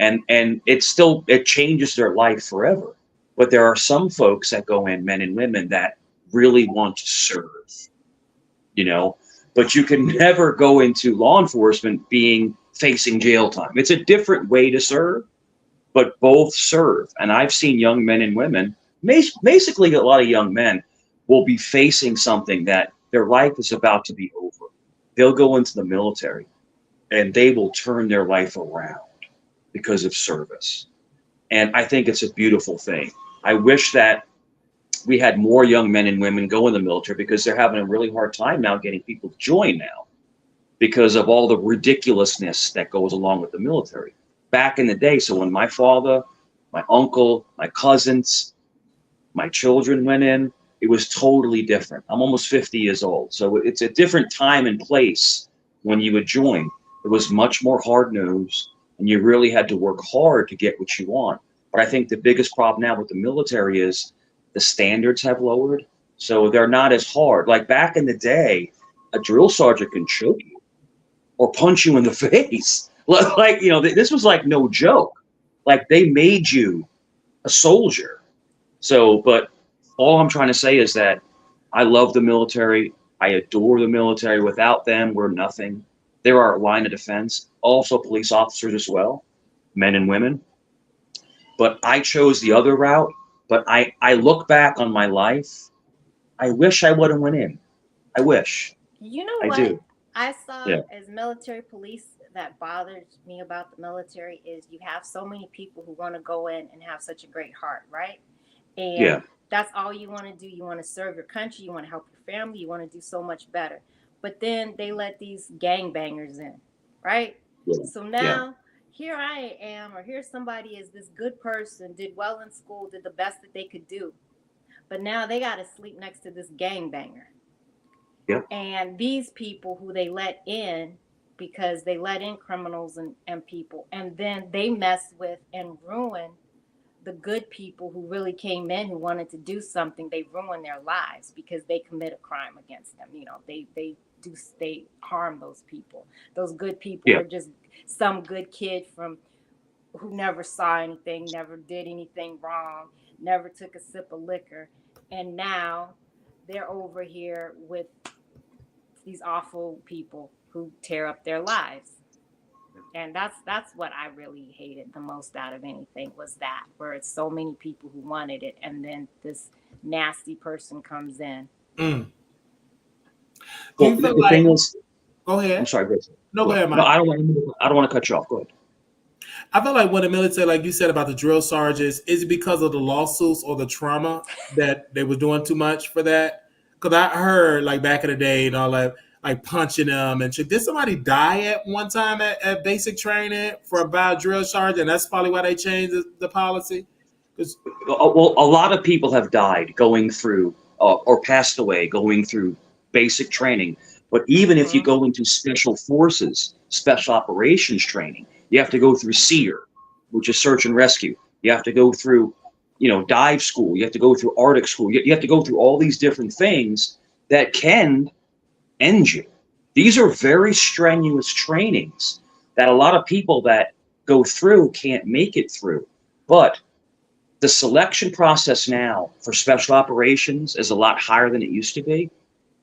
Speaker 3: And it changes their life forever. But there are some folks that go in, men and women, that really want to serve, but you can never go into law enforcement facing jail time. It's a different way to serve, but both serve. And I've seen young men and women, basically a lot of young men, will be facing something that their life is about to be over. They'll go into the military and they will turn their life around because of service. And I think it's a beautiful thing. I wish that we had more young men and women go in the military, because they're having a really hard time now getting people to join now because of all the ridiculousness that goes along with the military. Back in the day, so when my father, my uncle, my cousins, my children went in, it was totally different. I'm almost 50 years old. So it's a different time and place when you would join. It was much more hard-nosed, and you really had to work hard to get what you want. But I think the biggest problem now with the military is the standards have lowered, so they're not as hard. Like back in the day, a drill sergeant can choke you or punch you in the face. Like, this was like no joke. Like, they made you a soldier. So, but all I'm trying to say is that I love the military. I adore the military. Without them, we're nothing. They're our line of defense. Also police officers as well, men and women. But I chose the other route. But I look back on my life. I wish I would have went in. I wish.
Speaker 2: You know
Speaker 3: I
Speaker 2: what?
Speaker 3: do.
Speaker 2: I saw
Speaker 3: Yeah.
Speaker 2: as military police that bothers me about the military is you have so many people who want to go in and have such a great heart, right? And
Speaker 3: Yeah.
Speaker 2: that's all you want to do. You want to serve your country. You want to help your family. You want to do so much better. But then they let these gangbangers in, right?
Speaker 3: Yeah.
Speaker 2: So now here I am, or here somebody is this good person, did well in school, did the best that they could do. But now they got to sleep next to this gangbanger.
Speaker 3: Yeah.
Speaker 2: And these people who they let in, because they let in criminals and people, and then they mess with and ruin the good people who really came in, who wanted to do something. They ruin their lives because they commit a crime against them. They harm those people. Those good people are just some good kid who never saw anything, never did anything wrong, never took a sip of liquor, and now they're over here with these awful people who tear up their lives. And that's what I really hated the most out of anything, was that, where it's so many people who wanted it, and then this nasty person comes in.
Speaker 1: Mm.
Speaker 3: Well, the thing is,
Speaker 1: go ahead.
Speaker 3: I'm sorry.
Speaker 1: No, go ahead, Mike.
Speaker 3: No, I don't want to cut you off. Go ahead.
Speaker 1: I feel like when the military, like you said about the drill sergeants, is it because of the lawsuits or the trauma that they were doing too much for that? Because I heard, like, back in the day and all that, like punching them and shit. Did somebody die at one time at basic training for a bad drill sergeant? That's probably why they changed the policy.
Speaker 3: Well, a lot of people have died going through or passed away going through basic training. But even if you go into special forces, special operations training, you have to go through SEER, which is search and rescue. You have to go through, dive school. You have to go through Arctic school. You have to go through all these different things that can end you. These are very strenuous trainings that a lot of people that go through can't make it through. But the selection process now for special operations is a lot higher than it used to be.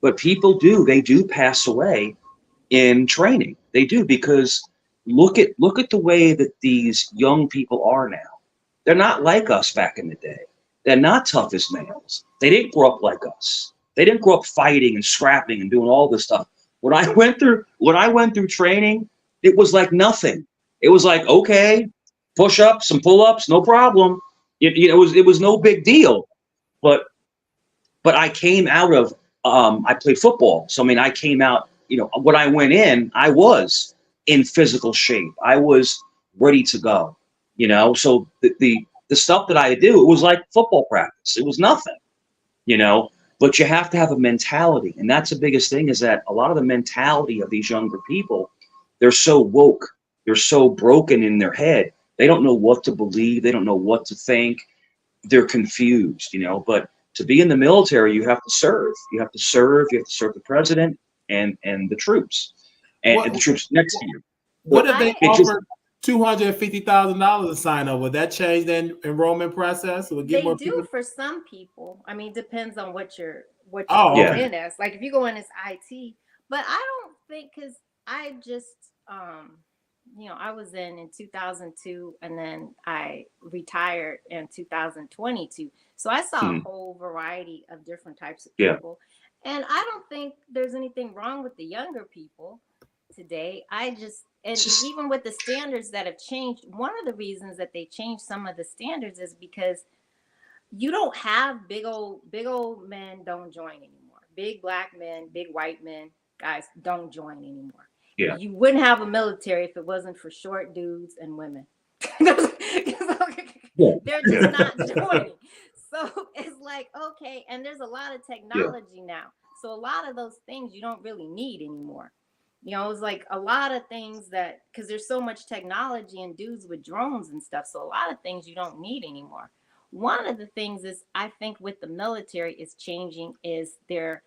Speaker 3: But people they do pass away in training. They do, because look at the way that these young people are now. They're not like us back in the day. they're not tough as males. They didn't grow up like us. They didn't grow up fighting and scrapping and doing all this stuff. When I went through training, it was like nothing. It was like, okay, push-ups, some pull-ups, no problem. It was no big deal. But I came out of I played football. So I mean, I came out, when I went in, I was in physical shape. I was ready to go. So the stuff that I do, it was like football practice. It was nothing, but you have to have a mentality. And that's the biggest thing, is that a lot of the mentality of these younger people, they're so woke. They're so broken in their head. They don't know what to believe. They don't know what to think. They're confused, but to be in the military, you have to serve. You have to serve the president and the troops and the troops next to you.
Speaker 1: What if they offered $250,000 to sign up? Would that change the enrollment process? Would get more people?
Speaker 2: For some people. I mean, depends on what you're
Speaker 1: going
Speaker 2: in as. Like if you go in as IT, but I don't think, because I just I was in 2002, and then I retired in 2022. So I saw a whole variety of different types of people. And I don't think there's anything wrong with the younger people today. Even with the standards that have changed, one of the reasons that they changed some of the standards is because you don't have big old men don't join anymore. Big black men, big white men, guys don't join anymore.
Speaker 3: Yeah.
Speaker 2: You wouldn't have a military if it wasn't for short dudes and women. They're just not joining. So it's like, okay, and there's a lot of technology now. So a lot of those things you don't really need anymore. It's like a lot of things because there's so much technology and dudes with drones and stuff. So a lot of things you don't need anymore. One of the things is, I think with the military is changing, is they're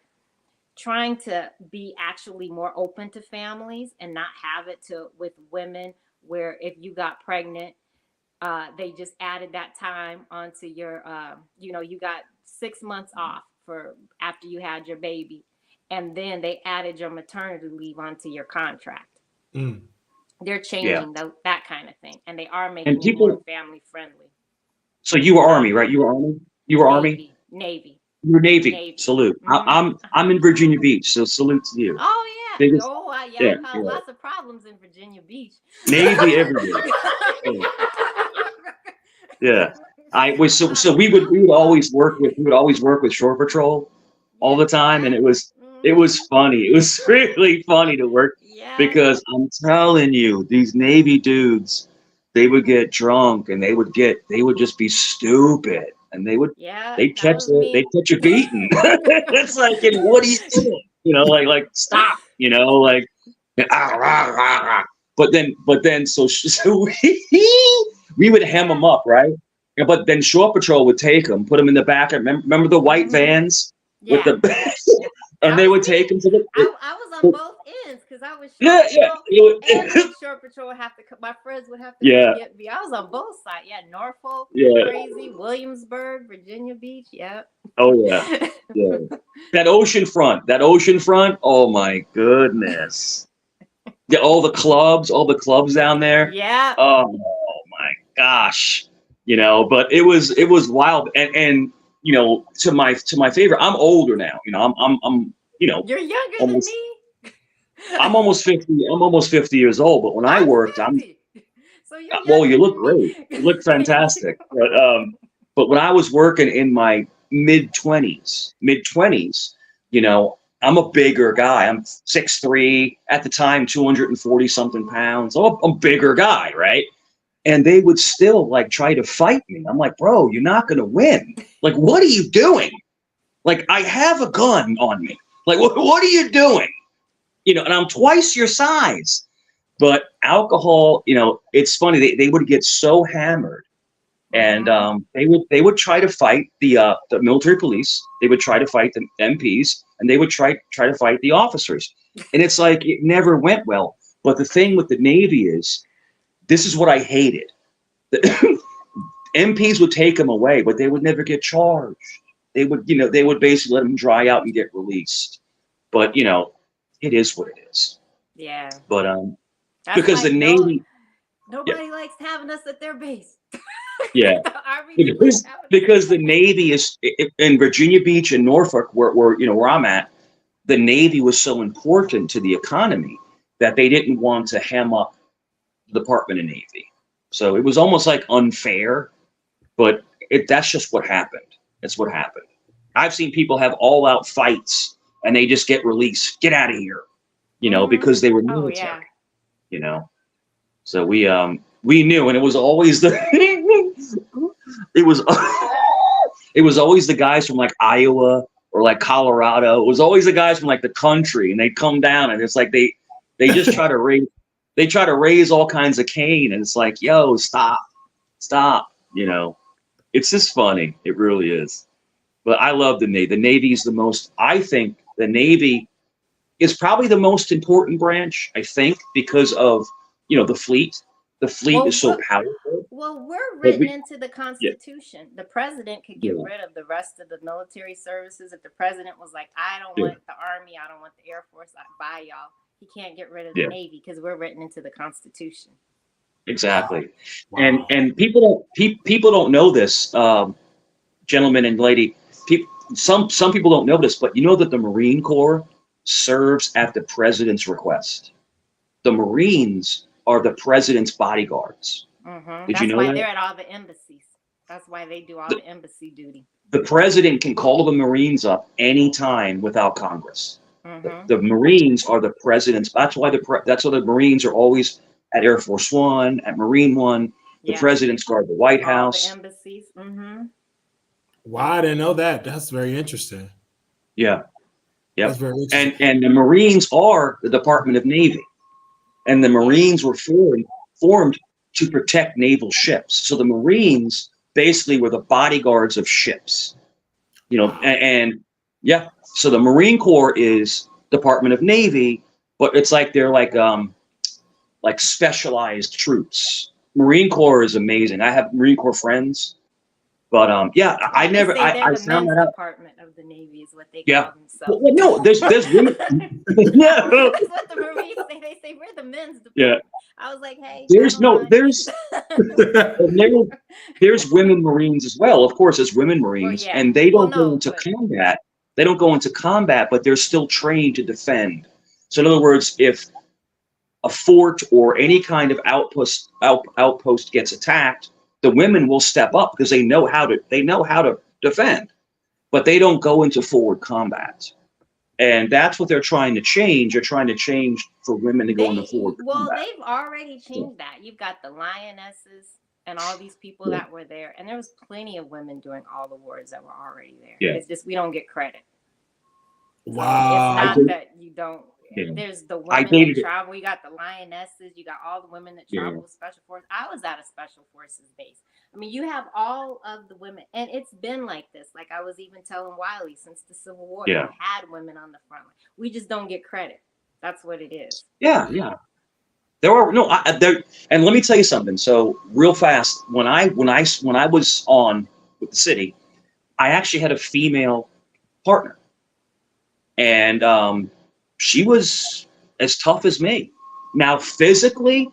Speaker 2: trying to be actually more open to families and not have it with women, where if you got pregnant, they just added that time onto your, you got 6 months off for after you had your baby. And then they added your maternity leave onto your contract. They're changing that kind of thing. And they are making it more family friendly.
Speaker 3: So you were Army, right? You were Army? You were Army?
Speaker 2: Navy.
Speaker 3: You were Navy. Salute. I'm in Virginia Beach, so salute to you.
Speaker 2: Oh, yeah. I caused lots of problems in Virginia Beach.
Speaker 3: Navy everywhere. Yeah. So we would always work with Shore Patrol all the time, and it was funny. It was really funny to work because I'm telling you, these Navy dudes, they would get drunk and they would just be stupid, and they'd catch you beating. It's like, what are you doing? Like stop. But then so we would hem them up, right? But then Shore Patrol would take them, put them in the back. Remember the white vans with the, and they would take them to the.
Speaker 2: I was on both ends because I was Shore Patrol would have to. My friends would have to get me. I was on both sides. Yeah, Norfolk, crazy, Williamsburg, Virginia Beach. Yep.
Speaker 3: Oh yeah, yeah. That ocean front. Oh my goodness. Yeah, all the clubs down there.
Speaker 2: Yeah.
Speaker 3: Oh my gosh. But it was wild, and to my favorite. I'm older now. I'm
Speaker 2: You're younger than me.
Speaker 3: I'm almost 50. I'm almost 50 years old. But when I worked,
Speaker 2: 50. So
Speaker 3: you look great. You look fantastic. But when I was working in my mid 20s, I'm a bigger guy. I'm 6'3", at the time, 240 something pounds. I'm a bigger guy, right? And they would still try to fight me. I'm like, bro, you're not gonna win. Like, what are you doing? Like, I have a gun on me. Like, what are you doing? And I'm twice your size. But alcohol, it's funny. They would get so hammered, and they would try to fight the military police. They would try to fight the MPs, and they would try to fight the officers. And it's like, it never went well. But the thing with the Navy is, this is what I hated. The MPs would take them away, but they would never get charged. They would basically let them dry out and get released. But it is what it is.
Speaker 2: Yeah.
Speaker 3: But because the Navy,
Speaker 2: nobody likes having us at their base.
Speaker 3: Yeah.
Speaker 2: The Army
Speaker 3: Because the Navy is in Virginia Beach and Norfolk, where I'm at. The Navy was so important to the economy that they didn't want to hem up the Department of Navy. So it was almost like unfair, but that's just what happened. It's what happened. I've seen people have all-out fights and they just get released, get out of here, because they were military. So we knew, and it was always it was always the guys from like Iowa or like Colorado. It was always the guys from like the country, and they'd come down, and it's like they just try to raise all kinds of cane, and it's like, yo, stop. It's just funny. It really is. But I love the Navy. The Navy is I think the Navy is probably the most important branch, I think, because of, the fleet. The fleet is so powerful.
Speaker 2: Well, we're written into the Constitution.
Speaker 3: Yeah.
Speaker 2: The president could get rid of the rest of the military services. If the president was like, I don't want the Army, I don't want the Air Force, bye, y'all. He can't get rid of the Navy because we're written into the Constitution.
Speaker 3: Exactly. Wow. And people don't know this, gentlemen and lady. Some people don't know this, but you know that the Marine Corps serves at the president's request. The Marines are the president's bodyguards.
Speaker 2: Mm-hmm.
Speaker 3: Did you know that?
Speaker 2: That's why they're at all the embassies. That's why they do all the embassy duty.
Speaker 3: The president can call the Marines up anytime without Congress.
Speaker 2: Mm-hmm.
Speaker 3: The Marines are the president's. That's why the Marines are always at Air Force One, at Marine One. The presidents guard the White House.
Speaker 2: The embassies. Mm-hmm.
Speaker 1: Wow, I didn't know that. That's very interesting.
Speaker 3: Yeah. Yeah.
Speaker 1: That's very interesting.
Speaker 3: And the Marines are the Department of Navy. And the Marines were formed to protect naval ships. So the Marines basically were the bodyguards of ships. So the Marine Corps is Department of Navy, but it's like they're like specialized troops. Marine Corps is amazing. I have Marine Corps friends, but I found that out.
Speaker 2: Department of the Navy is what they
Speaker 3: call
Speaker 2: themselves.
Speaker 3: Well, no, there's women. No.
Speaker 2: That's what the Marines say. They say we're the men's department.
Speaker 3: Yeah.
Speaker 2: I was like, hey.
Speaker 3: There's women Marines as well. Of course, there's women Marines, and they don't go into combat. They don't go into combat, but they're still trained to defend. So in other words, if a fort or any kind of outpost gets attacked, the women will step up because they know how to defend, but they don't go into forward combat. And that's what they're trying to change. They're trying to change for women to go into forward combat.
Speaker 2: Well, they've already changed that. You've got the Lionesses and all these people that were there. And there was plenty of women during all the wars that were already there. Yeah. It's just we don't get credit.
Speaker 1: Wow.
Speaker 2: It's not that you don't. Yeah. There's the women that travel. You got the Lionesses. You got all the women that travel with Special Forces. I was at a Special Forces base. I mean, you have all of the women. And it's been like this. Like I was even telling Wiley, since the Civil War, we had women on the front line. We just don't get credit. That's what it is.
Speaker 3: Yeah, yeah. There are no and let me tell you something. So real fast, when I was on with the city, I actually had a female partner. And she was as tough as me. Now, physically,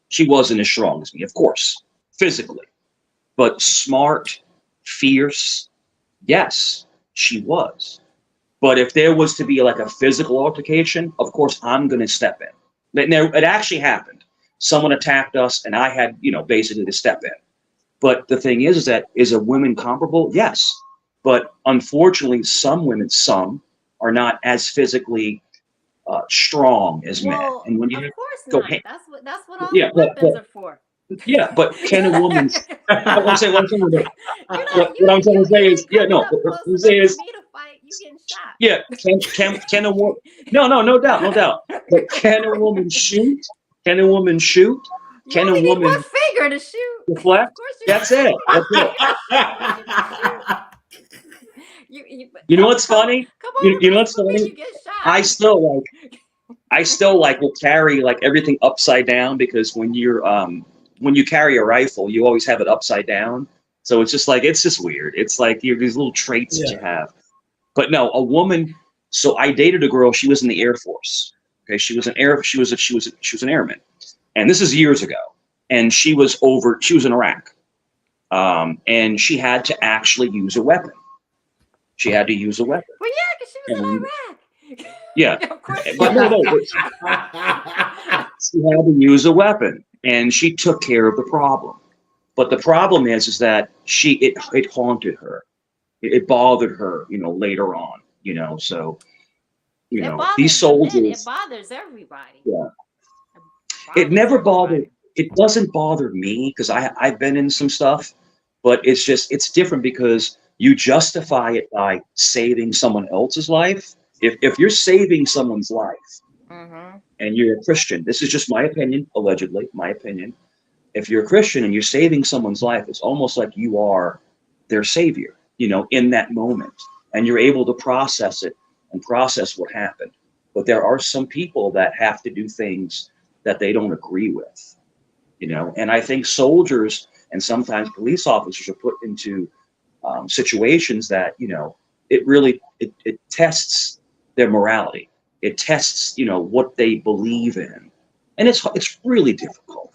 Speaker 3: she wasn't as strong as me, of course, physically. But smart, fierce, yes, she was. But if there was to be like a physical altercation, of course, I'm going to step in. It actually happened. Someone attacked us, and I had, basically to step in. But the thing is that, is a woman comparable? Yes. But unfortunately, some women, are not as physically strong as men. And when you
Speaker 2: of course not. That's what all the weapons are for.
Speaker 3: Yeah, but can a woman? What I'm trying to say is, what I'm saying is, yeah, can a woman? No doubt. But can a woman shoot? Can a woman shoot? Can a woman?
Speaker 2: Need one finger to shoot.
Speaker 3: Deflect? That's it. You know what's funny? You know what's funny? I still will carry like everything upside down, because when you carry a rifle, you always have it upside down. So it's just weird. It's like these little traits that you have. But no, a woman. So I dated a girl. She was in the Air Force. Okay, she was an airman, and this is years ago. And she was in Iraq. And she had to actually use a weapon. She had to use a weapon.
Speaker 2: Well, yeah, because she was in Iraq.
Speaker 3: Yeah.
Speaker 2: Of course she
Speaker 3: But
Speaker 2: was.
Speaker 3: she had to use a weapon, and she took care of the problem. But the problem is that it haunted her. It bothered her, later on, so, these soldiers.
Speaker 2: It bothers everybody.
Speaker 3: Yeah. It never bothered. It doesn't bother me because I've been in some stuff, but it's different because you justify it by saving someone else's life. If you're saving someone's life, and you're a Christian, this is just my opinion, allegedly, my opinion. If you're a Christian and you're saving someone's life, it's almost like you are their savior, in that moment, and you're able to process it and process what happened. But there are some people that have to do things that they don't agree with, and I think soldiers and sometimes police officers are put into situations that, it tests their morality. It tests, what they believe in. And it's really difficult,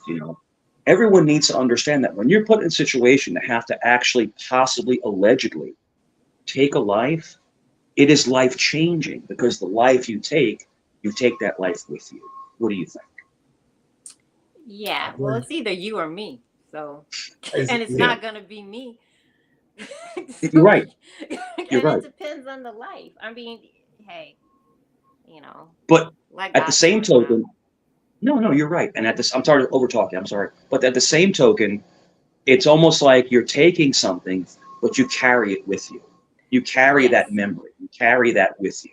Speaker 3: Everyone needs to understand that when you're put in a situation to have to actually possibly allegedly take a life, it is life-changing because the life you take that life with you. What do you think?
Speaker 2: Yeah, well, it's either you or me. So, and it's not going to be me. So,
Speaker 3: you're right. You're right.
Speaker 2: It depends on the life. I mean, hey,
Speaker 3: But
Speaker 2: like
Speaker 3: at the same token, no, you're right. And I'm sorry to over talk you. I'm sorry. But at the same token, it's almost like you're taking something, but you carry it with you. You carry that memory. You carry that with you.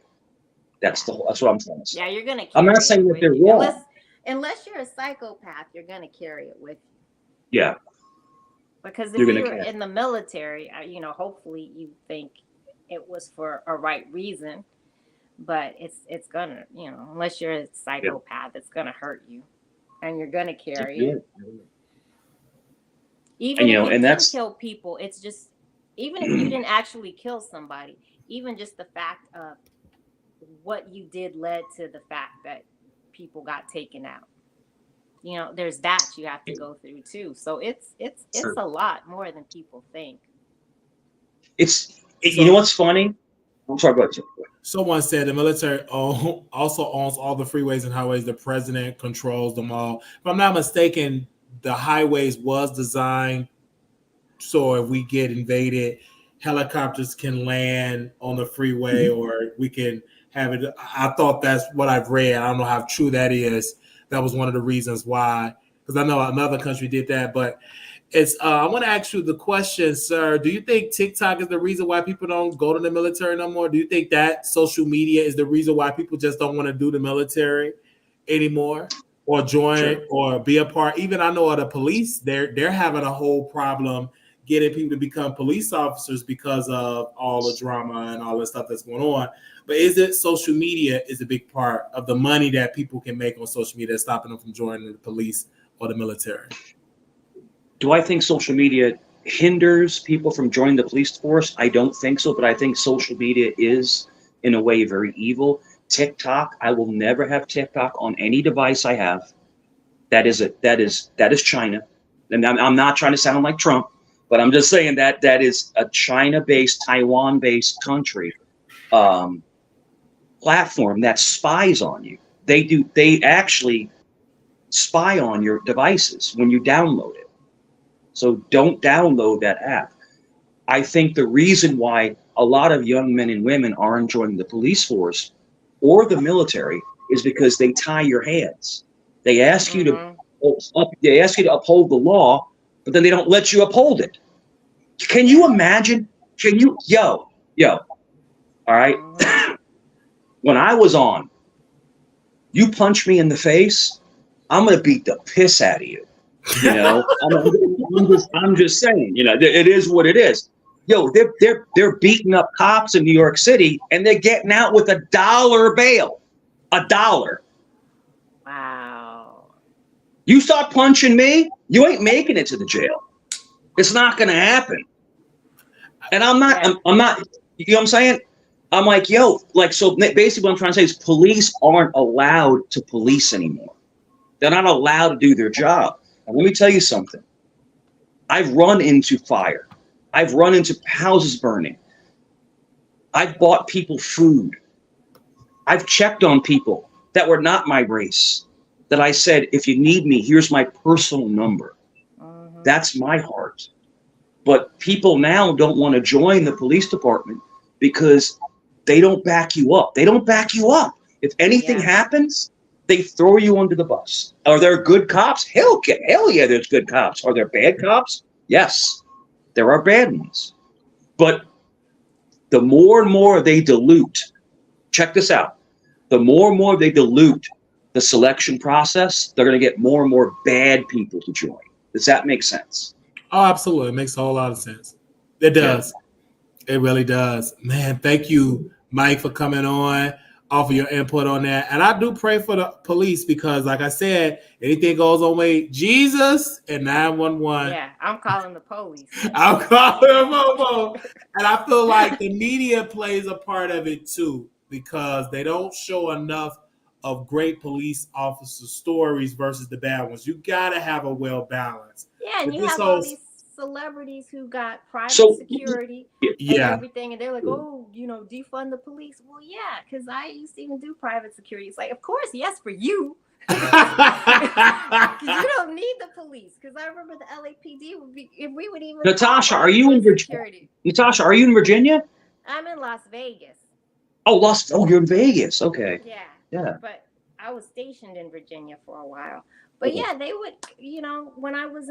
Speaker 3: That's what I'm trying to say.
Speaker 2: Yeah, you're going to.
Speaker 3: I'm not saying that they're wrong.
Speaker 2: Unless you're a psychopath, you're going to carry it with you.
Speaker 3: Yeah.
Speaker 2: Because if you're in the military, hopefully you think it was for a right reason, but it's gonna, unless you're a psychopath, it's gonna hurt you, and you're gonna carry it. Even if you didn't kill people, it's just, even if you didn't actually kill somebody, even just the fact of what you did led to the fact that people got taken out. There's that you have to go through too. So it's a lot more than people think.
Speaker 1: You
Speaker 3: know what's funny? I'm sorry, go ahead.
Speaker 1: Someone said the military also owns all the freeways and highways. The president controls them all. If I'm not mistaken, the highways was designed so if we get invaded, helicopters can land on the freeway, or we can have it. I thought that's what I've read. I don't know how true that is. That was one of the reasons why, because I know another country did that. But it's I want to ask you the question, sir. Do you think TikTok is the reason why people don't go to the military no more? Do you think that social media is the reason why people just don't want to do the military anymore, or join or be a part? Even I know of the police, they're having a whole problem getting people to become police officers because of all the drama and all the stuff that's going on. But is it social media is a big part of the money that people can make on social media that's stopping them from joining the police or the military?
Speaker 3: Do I think social media hinders people from joining the police force? I don't think so, but I think social media is, in a way, very evil. TikTok, I will never have TikTok on any device I have. That is China. And I'm not trying to sound like Trump, but I'm just saying that is a China-based, Taiwan-based country platform that spies on you. They actually spy on your devices when you download it. So don't download that app. I think the reason why a lot of young men and women aren't joining the police force or the military is because they tie your hands. They ask you to uphold the law, but then they don't let you uphold it. Can you imagine? Yo, all right? When I was on, you punch me in the face, I'm going to beat the piss out of you. I'm just saying, it is what it is. Yo, they're beating up cops in New York City, and they're getting out with $1 bail. $1.
Speaker 2: Wow.
Speaker 3: You start punching me, you ain't making it to the jail. It's not going to happen. And I'm not, you know what I'm saying? I'm like, yo, so basically what I'm trying to say is police aren't allowed to police anymore. They're not allowed to do their job. And let me tell you something. I've run into fire. I've run into houses burning. I've bought people food. I've checked on people that were not my race, that I said, if you need me, here's my personal number. That's my heart. But people now don't want to join the police department because they don't back you up. They don't back you up. If anything happens, they throw you under the bus. Are there good cops? Hell yeah, there's good cops. Are there bad cops? Yes, there are bad ones. But the more and more they dilute, check this out, the more and more they dilute the selection process, they're going to get more and more bad people to join. Does that make sense?
Speaker 1: Oh, absolutely. It makes a whole lot of sense. It does. Yeah. It really does. Man, thank you, Mike, for coming on, offer your input on that. And I do pray for the police because, like I said, anything goes on with Jesus and 911.
Speaker 2: Yeah, I'm calling the police.
Speaker 1: I'm calling them Momo. And I feel like the media plays a part of it too because they don't show enough of great police officer stories versus the bad ones. You got to have a well balance.
Speaker 2: Yeah, and you have all these celebrities who got private security and everything, and they're like, oh, you know, defund the police. Well, yeah, because I used to even do private security. It's like, of course, yes, for you. Because you don't need the police. Because I remember the LAPD would be, if we would even.
Speaker 3: Natasha, are you in Virginia? Natasha, are you in Virginia?
Speaker 2: I'm in Las Vegas.
Speaker 3: Oh, you're in Vegas. Okay.
Speaker 2: Yeah. But I was stationed in Virginia for a while. But yeah, they would, you know, when I was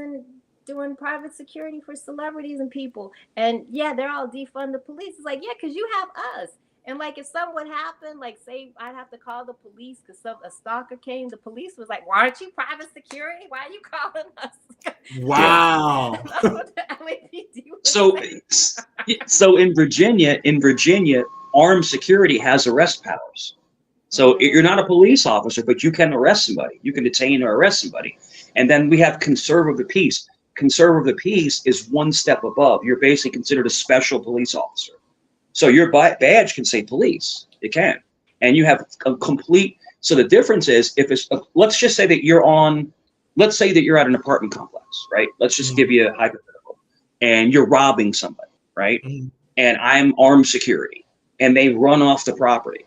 Speaker 2: doing private security for celebrities and people, and yeah, they're all defund the police. It's like, yeah, because you have us. And like, if something would happen, like say I'd have to call the police because a stalker came, the police was like, why aren't you private security? Why are you calling us?
Speaker 1: Wow.
Speaker 2: That's what the LAPD
Speaker 3: was so in Virginia, armed security has arrest powers. So you're not a police officer, but you can arrest somebody. You can detain or arrest somebody. And then we have conserve of the peace. Conserve of the peace is one step above. You're basically considered a special police officer. So your badge can say police. It can. And you have a complete. So the difference is if it's, let's just say that let's say that you're at an apartment complex, right? Let's just give you a hypothetical. And you're robbing somebody, right? And I'm armed security. And they run off the property.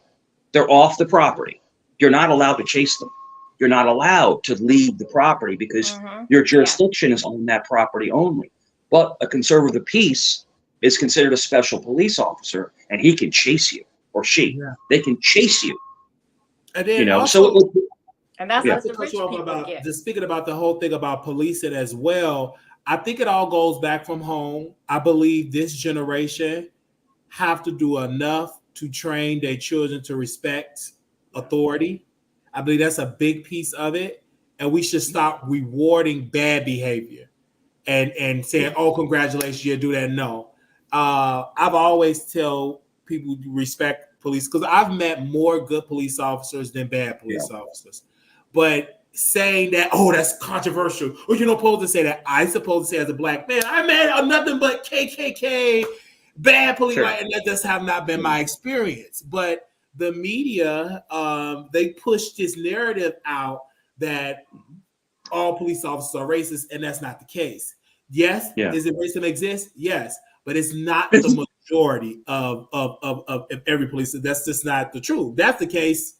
Speaker 3: They're off the property. You're not allowed to chase them. You're not allowed to leave the property because your jurisdiction is on that property only. But a conservative of the peace is considered a special police officer, and he can chase you, or she. Yeah. They can chase you.
Speaker 1: And then,
Speaker 3: you know,
Speaker 1: also,
Speaker 2: and that's what the rich people get.
Speaker 1: Just speaking about the whole thing about policing as well, I think it all goes back from home. I believe this generation have to do enough to train their children to respect authority. I believe that's a big piece of it. And we should stop rewarding bad behavior and saying, oh, congratulations, you do that. No. I've always tell people to respect police because I've met more good police officers than bad police officers. But saying that, oh, that's controversial, or you're not supposed to say that. I supposed to say as a black man, I met nothing but KKK, bad police, and that just have not been my experience. But the media, they push this narrative out that all police officers are racist, and that's not the case. Yes, is it racism exist? Yes, but it's not the majority of every police. That's just not the truth. If that's the case,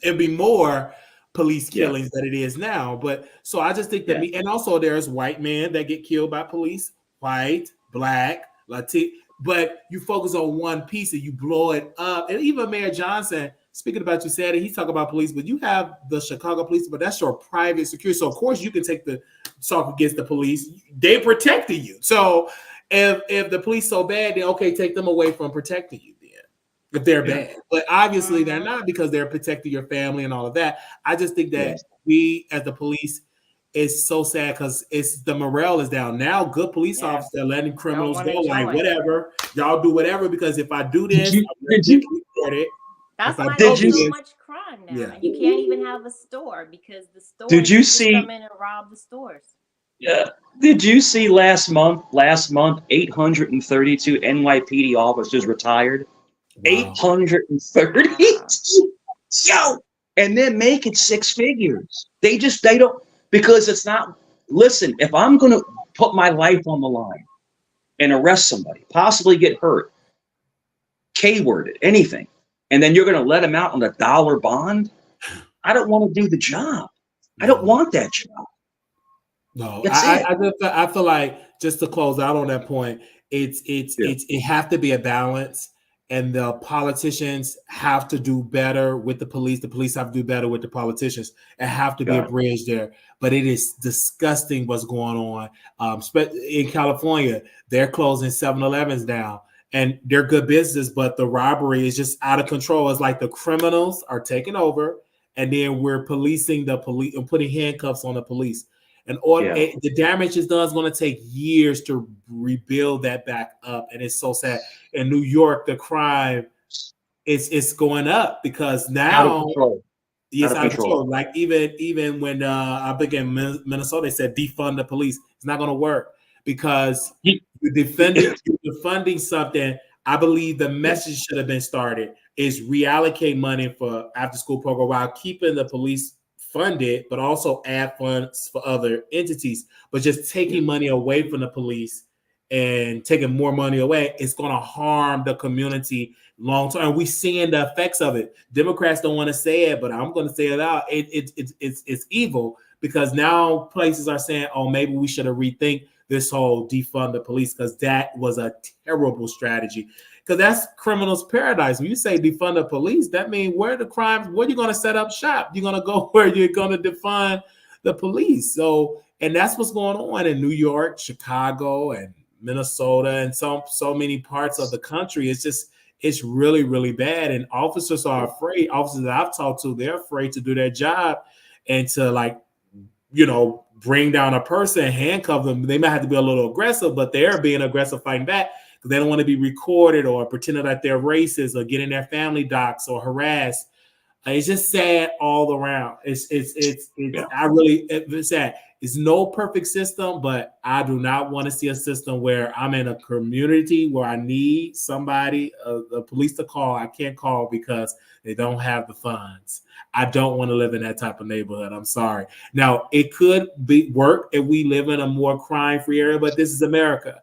Speaker 1: it'd be more police killings than it is now. But so I just think that and also there's white men that get killed by police, white, black, Latino, but you focus on one piece and you blow it up. And even Mayor Johnson, speaking about, you said it, he's talking about police, but you have the Chicago police, but that's your private security. So of course you can take the talk against the police. They protecting you. So if the police so bad, then okay, take them away from protecting you then, if they're bad. But obviously they're not, because they're protecting your family and all of that. I just think that we as the police, it's so sad because the morale is down. Now good police officers are letting criminals go, like whatever. Y'all do whatever, because if I do this,
Speaker 2: that's why there's so much crime now. Yeah. You can't even have a store because the stores come in and rob the stores.
Speaker 3: Yeah. Did you see last month, 832 NYPD officers retired? Wow. 830. Yo, and then make it six figures. They don't, because it's not listen, if I'm going to put my life on the line and arrest somebody, possibly get hurt, K-worded, anything, and then you're going to let them out on $1 bond, I don't want to do the job. I don't want that job.
Speaker 1: No,
Speaker 3: That's it.
Speaker 1: I feel like, just to close out on that point, it have to be a balance, and the politicians have to do better with the police. The police have to do better with the politicians. It have to be a bridge there. But it is disgusting what's going on. In California, they're closing 7-Elevens down, and they're good business, but the robbery is just out of control. It's like the criminals are taking over, and then we're policing the police and putting handcuffs on the police. And the damage is done is going to take years to rebuild that back up. And it's so sad. In New York, the crime is going up because now
Speaker 3: out of control.
Speaker 1: Yes, out of control. Like even when I began in Minnesota, they said defund the police. It's not going to work because you're defunding something. I believe the message should have been started is reallocate money for after school program while keeping the police funded, but also add funds for other entities. But just taking money away from the police and taking more money away, it's going to harm the community long term. And we're seeing the effects of it. Democrats don't want to say it, but I'm going to say it out. It's evil because now places are saying, oh, maybe we should have rethink this whole defund the police because that was a terrible strategy. Because that's criminals' paradise. When you say defund the police, that means where the crimes, where you're going to set up shop. You're going to go where you're going to defund the police. So, and that's what's going on in New York, Chicago, and Minnesota, and so many parts of the country. It's really, really bad. And officers are afraid. Officers that I've talked to, they're afraid to do their job and to bring down a person, handcuff them. They might have to be a little aggressive, but they're being aggressive, fighting back. They don't want to be recorded or pretending that they're racist or getting their family doxxed or harassed. It's just sad all around. It's sad. It's no perfect system, but I do not want to see a system where I'm in a community where I need somebody, the police to call. I can't call because they don't have the funds. I don't want to live in that type of neighborhood. I'm sorry. Now, it could work if we live in a more crime-free area, but this is America.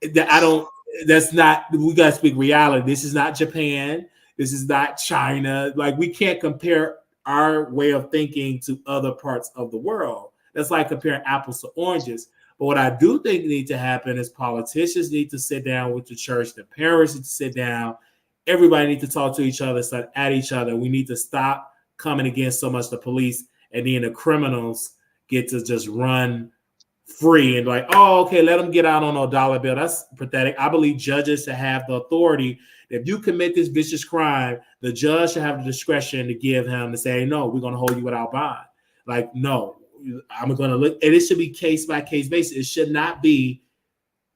Speaker 1: We got to speak reality. This is not Japan. This is not China. Like, we can't compare our way of thinking to other parts of the world. That's like comparing apples to oranges. But what I do think needs to happen is politicians need to sit down with the church. The parents need to sit down. Everybody needs to talk to each other, start at each other. We need to stop coming against so much the police, and then the criminals get to just run free and like, oh, okay, let them get out on a dollar bill. That's pathetic. I believe judges should have the authority. If you commit this vicious crime, the judge should have the discretion to give him to say, no, we're going to hold you without bond. Like, no, I'm going to look. And it should be case by case basis. It should not be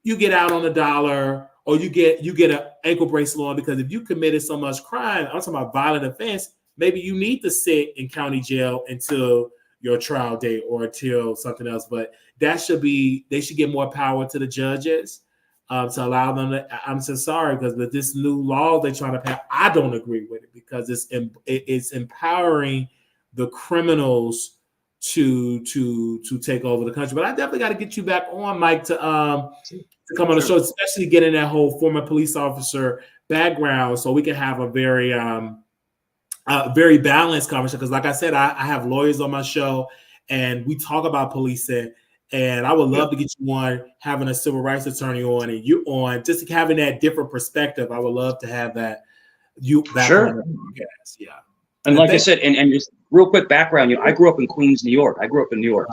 Speaker 1: you get out on $1 or you get an ankle bracelet on, because if you committed so much crime, I'm talking about violent offense, maybe you need to sit in county jail until your trial date or until something else. But they should give more power to the judges to allow them to. I'm so sorry, because with this new law they're trying to pass, I don't agree with it, because it's empowering the criminals to take over the country. But I definitely got to get you back on, Mike, to come on the show, especially getting that whole former police officer background, so we can have a very very balanced conversation. Because like I said, I have lawyers on my show and we talk about policing, and I would love to get you on, having a civil rights attorney on and you on, just having that different perspective. I would love to have that.
Speaker 3: Sure.
Speaker 1: Yeah.
Speaker 3: And like I said, and just real quick background, I grew up in Queens, New York.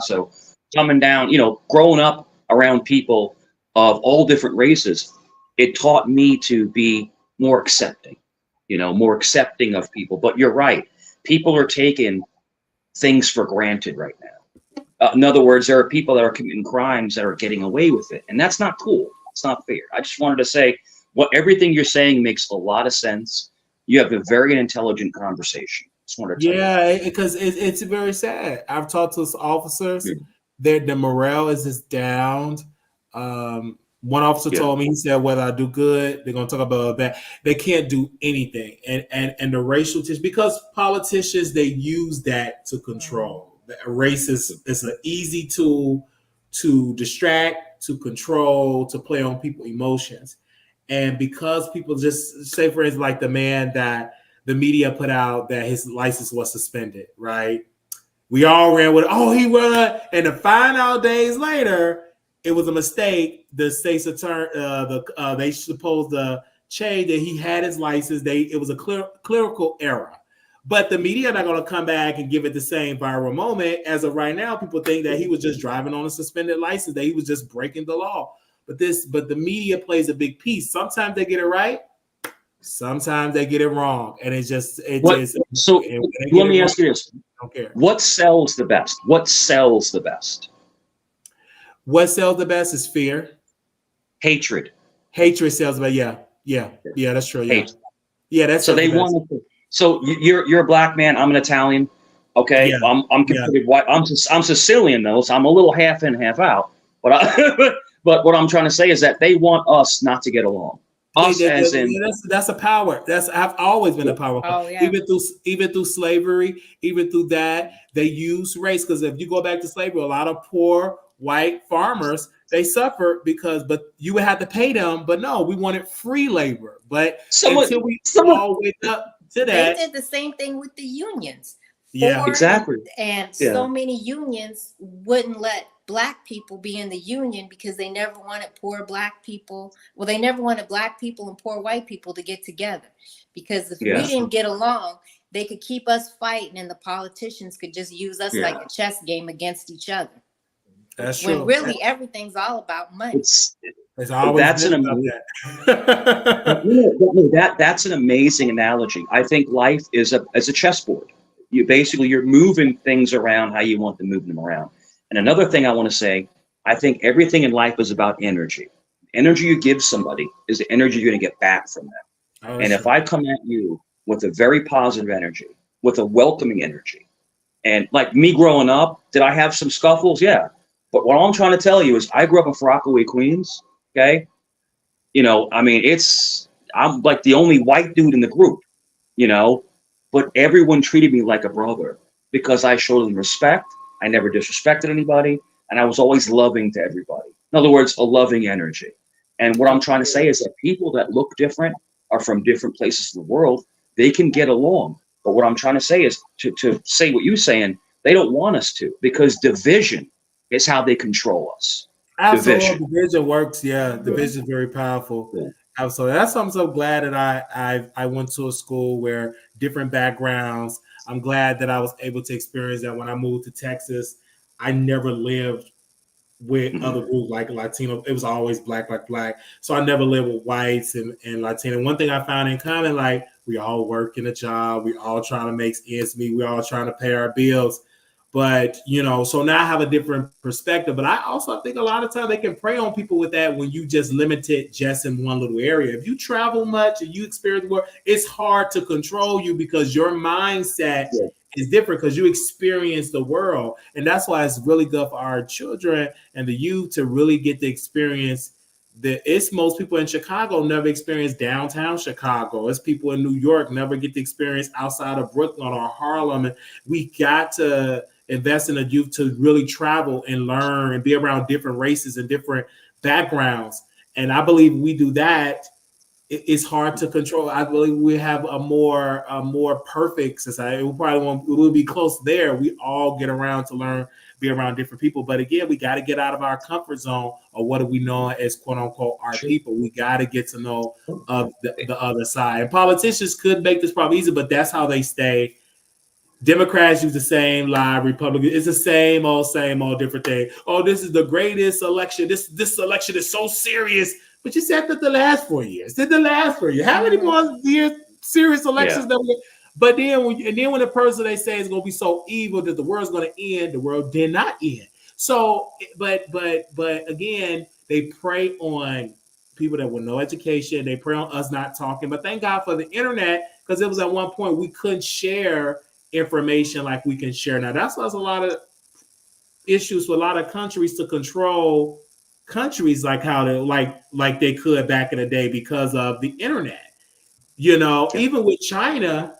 Speaker 3: So coming down, growing up around people of all different races, it taught me to be more accepting, more accepting of people. But you're right. People are taking things for granted right now. In other words, there are people that are committing crimes that are getting away with it. And that's not cool. It's not fair. I just wanted to say everything you're saying makes a lot of sense. You have a very intelligent conversation. Just wanted to tell you.
Speaker 1: Because it's very sad. I've talked to officers. The morale is just down. One officer told me, he said, whether I do good, they're going to talk about that. They can't do anything. And the racial tension, because politicians, they use that to control. Race is an easy tool to distract, to control, to play on people's emotions. And because people just say, for instance, like the man that the media put out that his license was suspended, right? We all ran with, oh, he won. And to find out days later, it was a mistake. The state's attorney, they supposed to change that he had his license. It was a clerical error. But the media are not going to come back and give it the same viral moment. As of right now, people think that he was just driving on a suspended license, that he was just breaking the law. But the media plays a big piece. Sometimes they get it right, sometimes they get it wrong, and
Speaker 3: So let me ask you this:
Speaker 1: don't care.
Speaker 3: What sells the best? What sells the best?
Speaker 1: What sells the best is fear.
Speaker 3: Hatred.
Speaker 1: Hatred sells, but yeah, that's true. Yeah,
Speaker 3: Hate.
Speaker 1: Yeah, that's
Speaker 3: so they want. So you're a black man. I'm an Italian. Okay,
Speaker 1: Yeah.
Speaker 3: I'm considered white. I'm Sicilian though, so I'm a little half in, half out. But but what I'm trying to say is that they want us not to get along. Us as in
Speaker 1: that's a power. I've always been a power.
Speaker 2: Oh, yeah.
Speaker 1: Even through slavery, even through that, they use race. Because if you go back to slavery, a lot of poor white farmers, they suffered but you would have to pay them. But no, we wanted free labor. But until we all wake up to that,
Speaker 2: they did the same thing with the unions.
Speaker 1: Yeah,
Speaker 3: exactly.
Speaker 2: And so many unions wouldn't let black people be in the union because they never wanted poor black people. Well, they never wanted black people and poor white people to get together, because if we didn't get along, they could keep us fighting, and the politicians could just use us like a chess game against each other.
Speaker 1: That's true.
Speaker 2: When really everything's all about money.
Speaker 1: It's always that's an amazing
Speaker 3: that's an amazing analogy. I think life is a chessboard. You're moving things around how you want to move them around. And another thing I want to say, I think everything in life is about energy. Energy you give somebody is the energy you're going to get back from them. And if I come at you with a very positive energy, with a welcoming energy, and like me growing up, did I have some scuffles? Yeah. But what I'm trying to tell you is I grew up in Rockaway, Queens. Okay. I mean, I'm like the only white dude in the group, but everyone treated me like a brother because I showed them respect. I never disrespected anybody, and I was always loving to everybody. In other words, a loving energy. And what I'm trying to say is that people that look different are from different places in the world. They can get along. But what I'm trying to say is to say what you're saying, they don't want us to, because division is how they control us.
Speaker 1: Absolutely. Division works. Yeah, division is very powerful. Yeah. Absolutely. That's why I'm so glad that I went to a school where different backgrounds. I'm glad that I was able to experience that. When I moved to Texas, I never lived with other groups like Latino. It was always black. So I never lived with whites and Latino. One thing I found in common, like we all work in a job. We all trying to make ends meet. We all trying to pay our bills. But, so now I have a different perspective. But I also think a lot of times they can prey on people with that when you just limited just in one little area. If you travel much and you experience the world, it's hard to control you because your mindset is different because you experience the world. And that's why it's really good for our children and the youth to really get the experience. Most people in Chicago never experience downtown Chicago. It's people in New York never get the experience outside of Brooklyn or Harlem. And we got to invest in the youth to really travel and learn and be around different races and different backgrounds. And I believe we do that. It's hard to control. I believe we have a more perfect society. We'll be close there. We all get around to learn, be around different people. But again, we got to get out of our comfort zone of what do we know as quote unquote our people. We got to get to know of the other side. And politicians could make this problem easy, but that's how they stay. Democrats use the same lie. Republicans, it's the same old different thing. Oh, this is the greatest election. This election is so serious. But you said that the last 4 years. Did the last 4 years? How many more years serious elections that we? But then when the person they say is going to be so evil that the world's going to end, the world did not end. So, but again, they prey on people that with no education. They prey on us not talking. But thank God for the internet, because it was at one point we couldn't share information like we can share now. That's why there's a lot of issues for a lot of countries to control countries like how they like they could back in the day because of the internet. Even with China,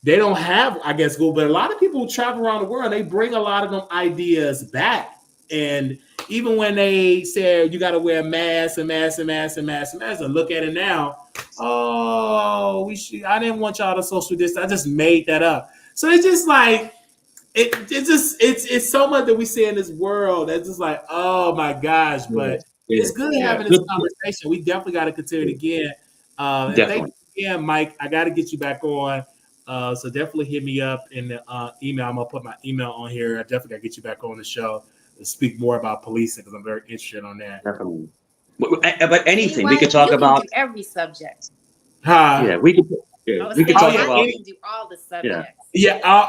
Speaker 1: they don't have, I guess, Google, but a lot of people who travel around the world, they bring a lot of them ideas back. And even when they said you got to wear a mask and mask and mask and mask and mask, and look at it now. Oh, I didn't want y'all to social distance. I just made that up. So it's just like it's so much that we see in this world that's just like, oh my gosh. But it's good having this conversation. We definitely got to continue it again. And thank you again, Mike. I got to get you back on. So definitely hit me up in the email. I'm gonna put my email on here. I definitely gotta get you back on the show to speak more about policing because I'm very interested on that.
Speaker 3: Definitely. But anything we could talk about.
Speaker 2: Do every subject.
Speaker 3: Yeah, we could. Yeah, we could talk about.
Speaker 2: We can do all the subjects.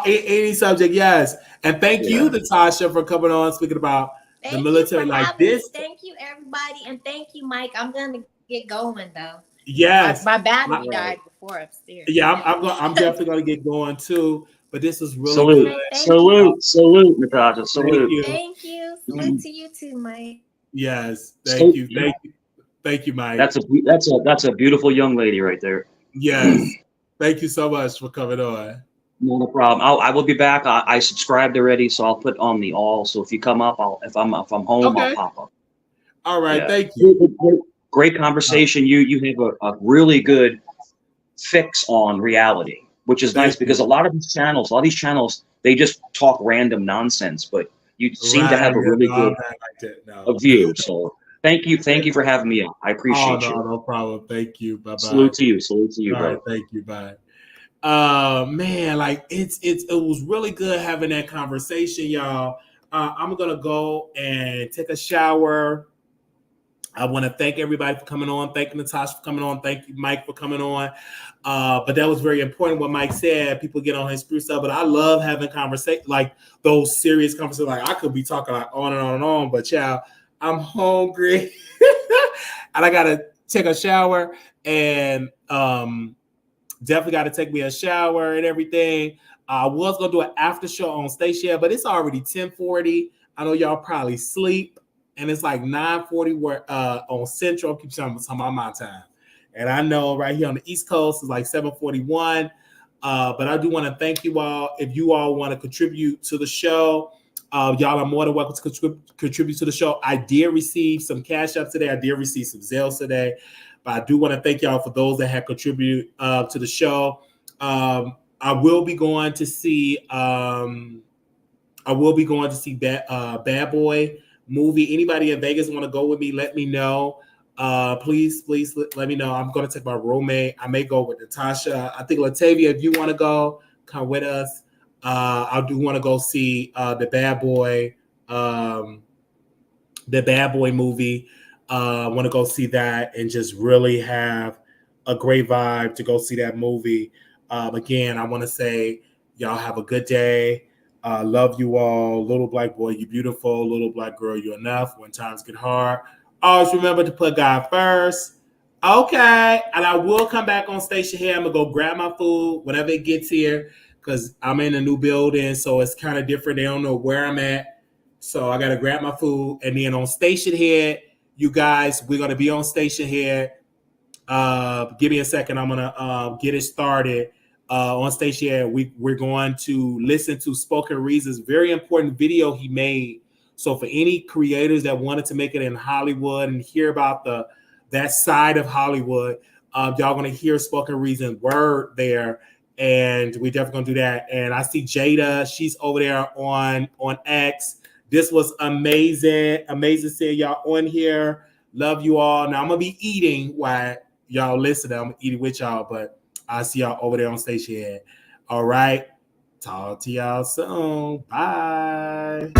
Speaker 1: Any subject, yes. And thank you, Natasha, for coming on speaking about the military like this.
Speaker 2: Thank you, everybody, and thank you, Mike. I'm gonna get going though.
Speaker 1: Yes,
Speaker 2: my battery died before upstairs.
Speaker 1: Yeah, I'm definitely gonna get going too. But this was really
Speaker 3: salute, Natasha. Salute.
Speaker 2: Thank you. Salute to you too, Mike.
Speaker 1: Yes, thank you, Mike.
Speaker 3: That's a beautiful young lady right there.
Speaker 1: Yes, thank you so much for coming on.
Speaker 3: No problem. I will be back. I subscribed already, so I'll put on the all. So if you come up, if I'm home, I'll pop up.
Speaker 1: All right, thank you.
Speaker 3: Great conversation. You have a really good fix on reality, which is nice because a lot of these channels, they just talk random nonsense, but you seem to have a really good view. So thank you for having me on. I appreciate you.
Speaker 1: No problem. Thank you. Bye bye.
Speaker 3: Salute to you,
Speaker 1: All right, thank you. Bye. Man, like it was really good having that conversation, y'all. I'm gonna go and take a shower. I want to thank everybody for coming on. Thank you, Natasha, for coming on. Thank you, Mike, for coming on. But that was very important what Mike said. People get on his spruce up, but I love having conversations like those serious conversations. Like I could be talking like on and on and on, but y'all, I'm hungry and I gotta take a shower and definitely got to take me a shower and everything. I was gonna do an after show on Station, but it's already 10:40. I know y'all probably sleep. And it's like 9:40 on Central. I keep talking about my time. And I know right here on the East Coast, it's like 7:41. But I do want to thank you all. If you all want to contribute to the show, y'all are more than welcome to contribute to the show. I did receive some Cash App today. I did receive some Zelle today. But I do want to thank y'all for those that have contributed to the show. I will be going to see Bad Boy movie. Anybody in Vegas want to go with me, let me know. Please let me know. I'm going to take my roommate. I may go with Natasha. I think Latavia, if you want to go, come with us. I do want to go see the Bad Boy movie. I want to go see that and just really have a great vibe to go see that movie. Again, I want to say y'all have a good day. Love you all. Little black boy, you beautiful. Little black girl, you enough. When times get hard, always remember to put God first. Okay. And I will come back on Station here. I'm going to go grab my food whenever it gets here because I'm in a new building. So it's kind of different. They don't know where I'm at. So I got to grab my food. And then on Station here, you guys, we're going to be on Station here. Give me a second. I'm going to get it started. On Station here, we're going to listen to Spoken Reason's very important video he made. So for any creators that wanted to make it in Hollywood and hear about that side of Hollywood, y'all going to hear Spoken Reason word there. And we definitely going to do that. And I see Jada. She's over there on X. This was amazing. Amazing seeing y'all on here. Love you all. Now I'm going to be eating while y'all listen. I'm going to eat it with y'all, but I'll see y'all over there on Station. All right. Talk to y'all soon. Bye.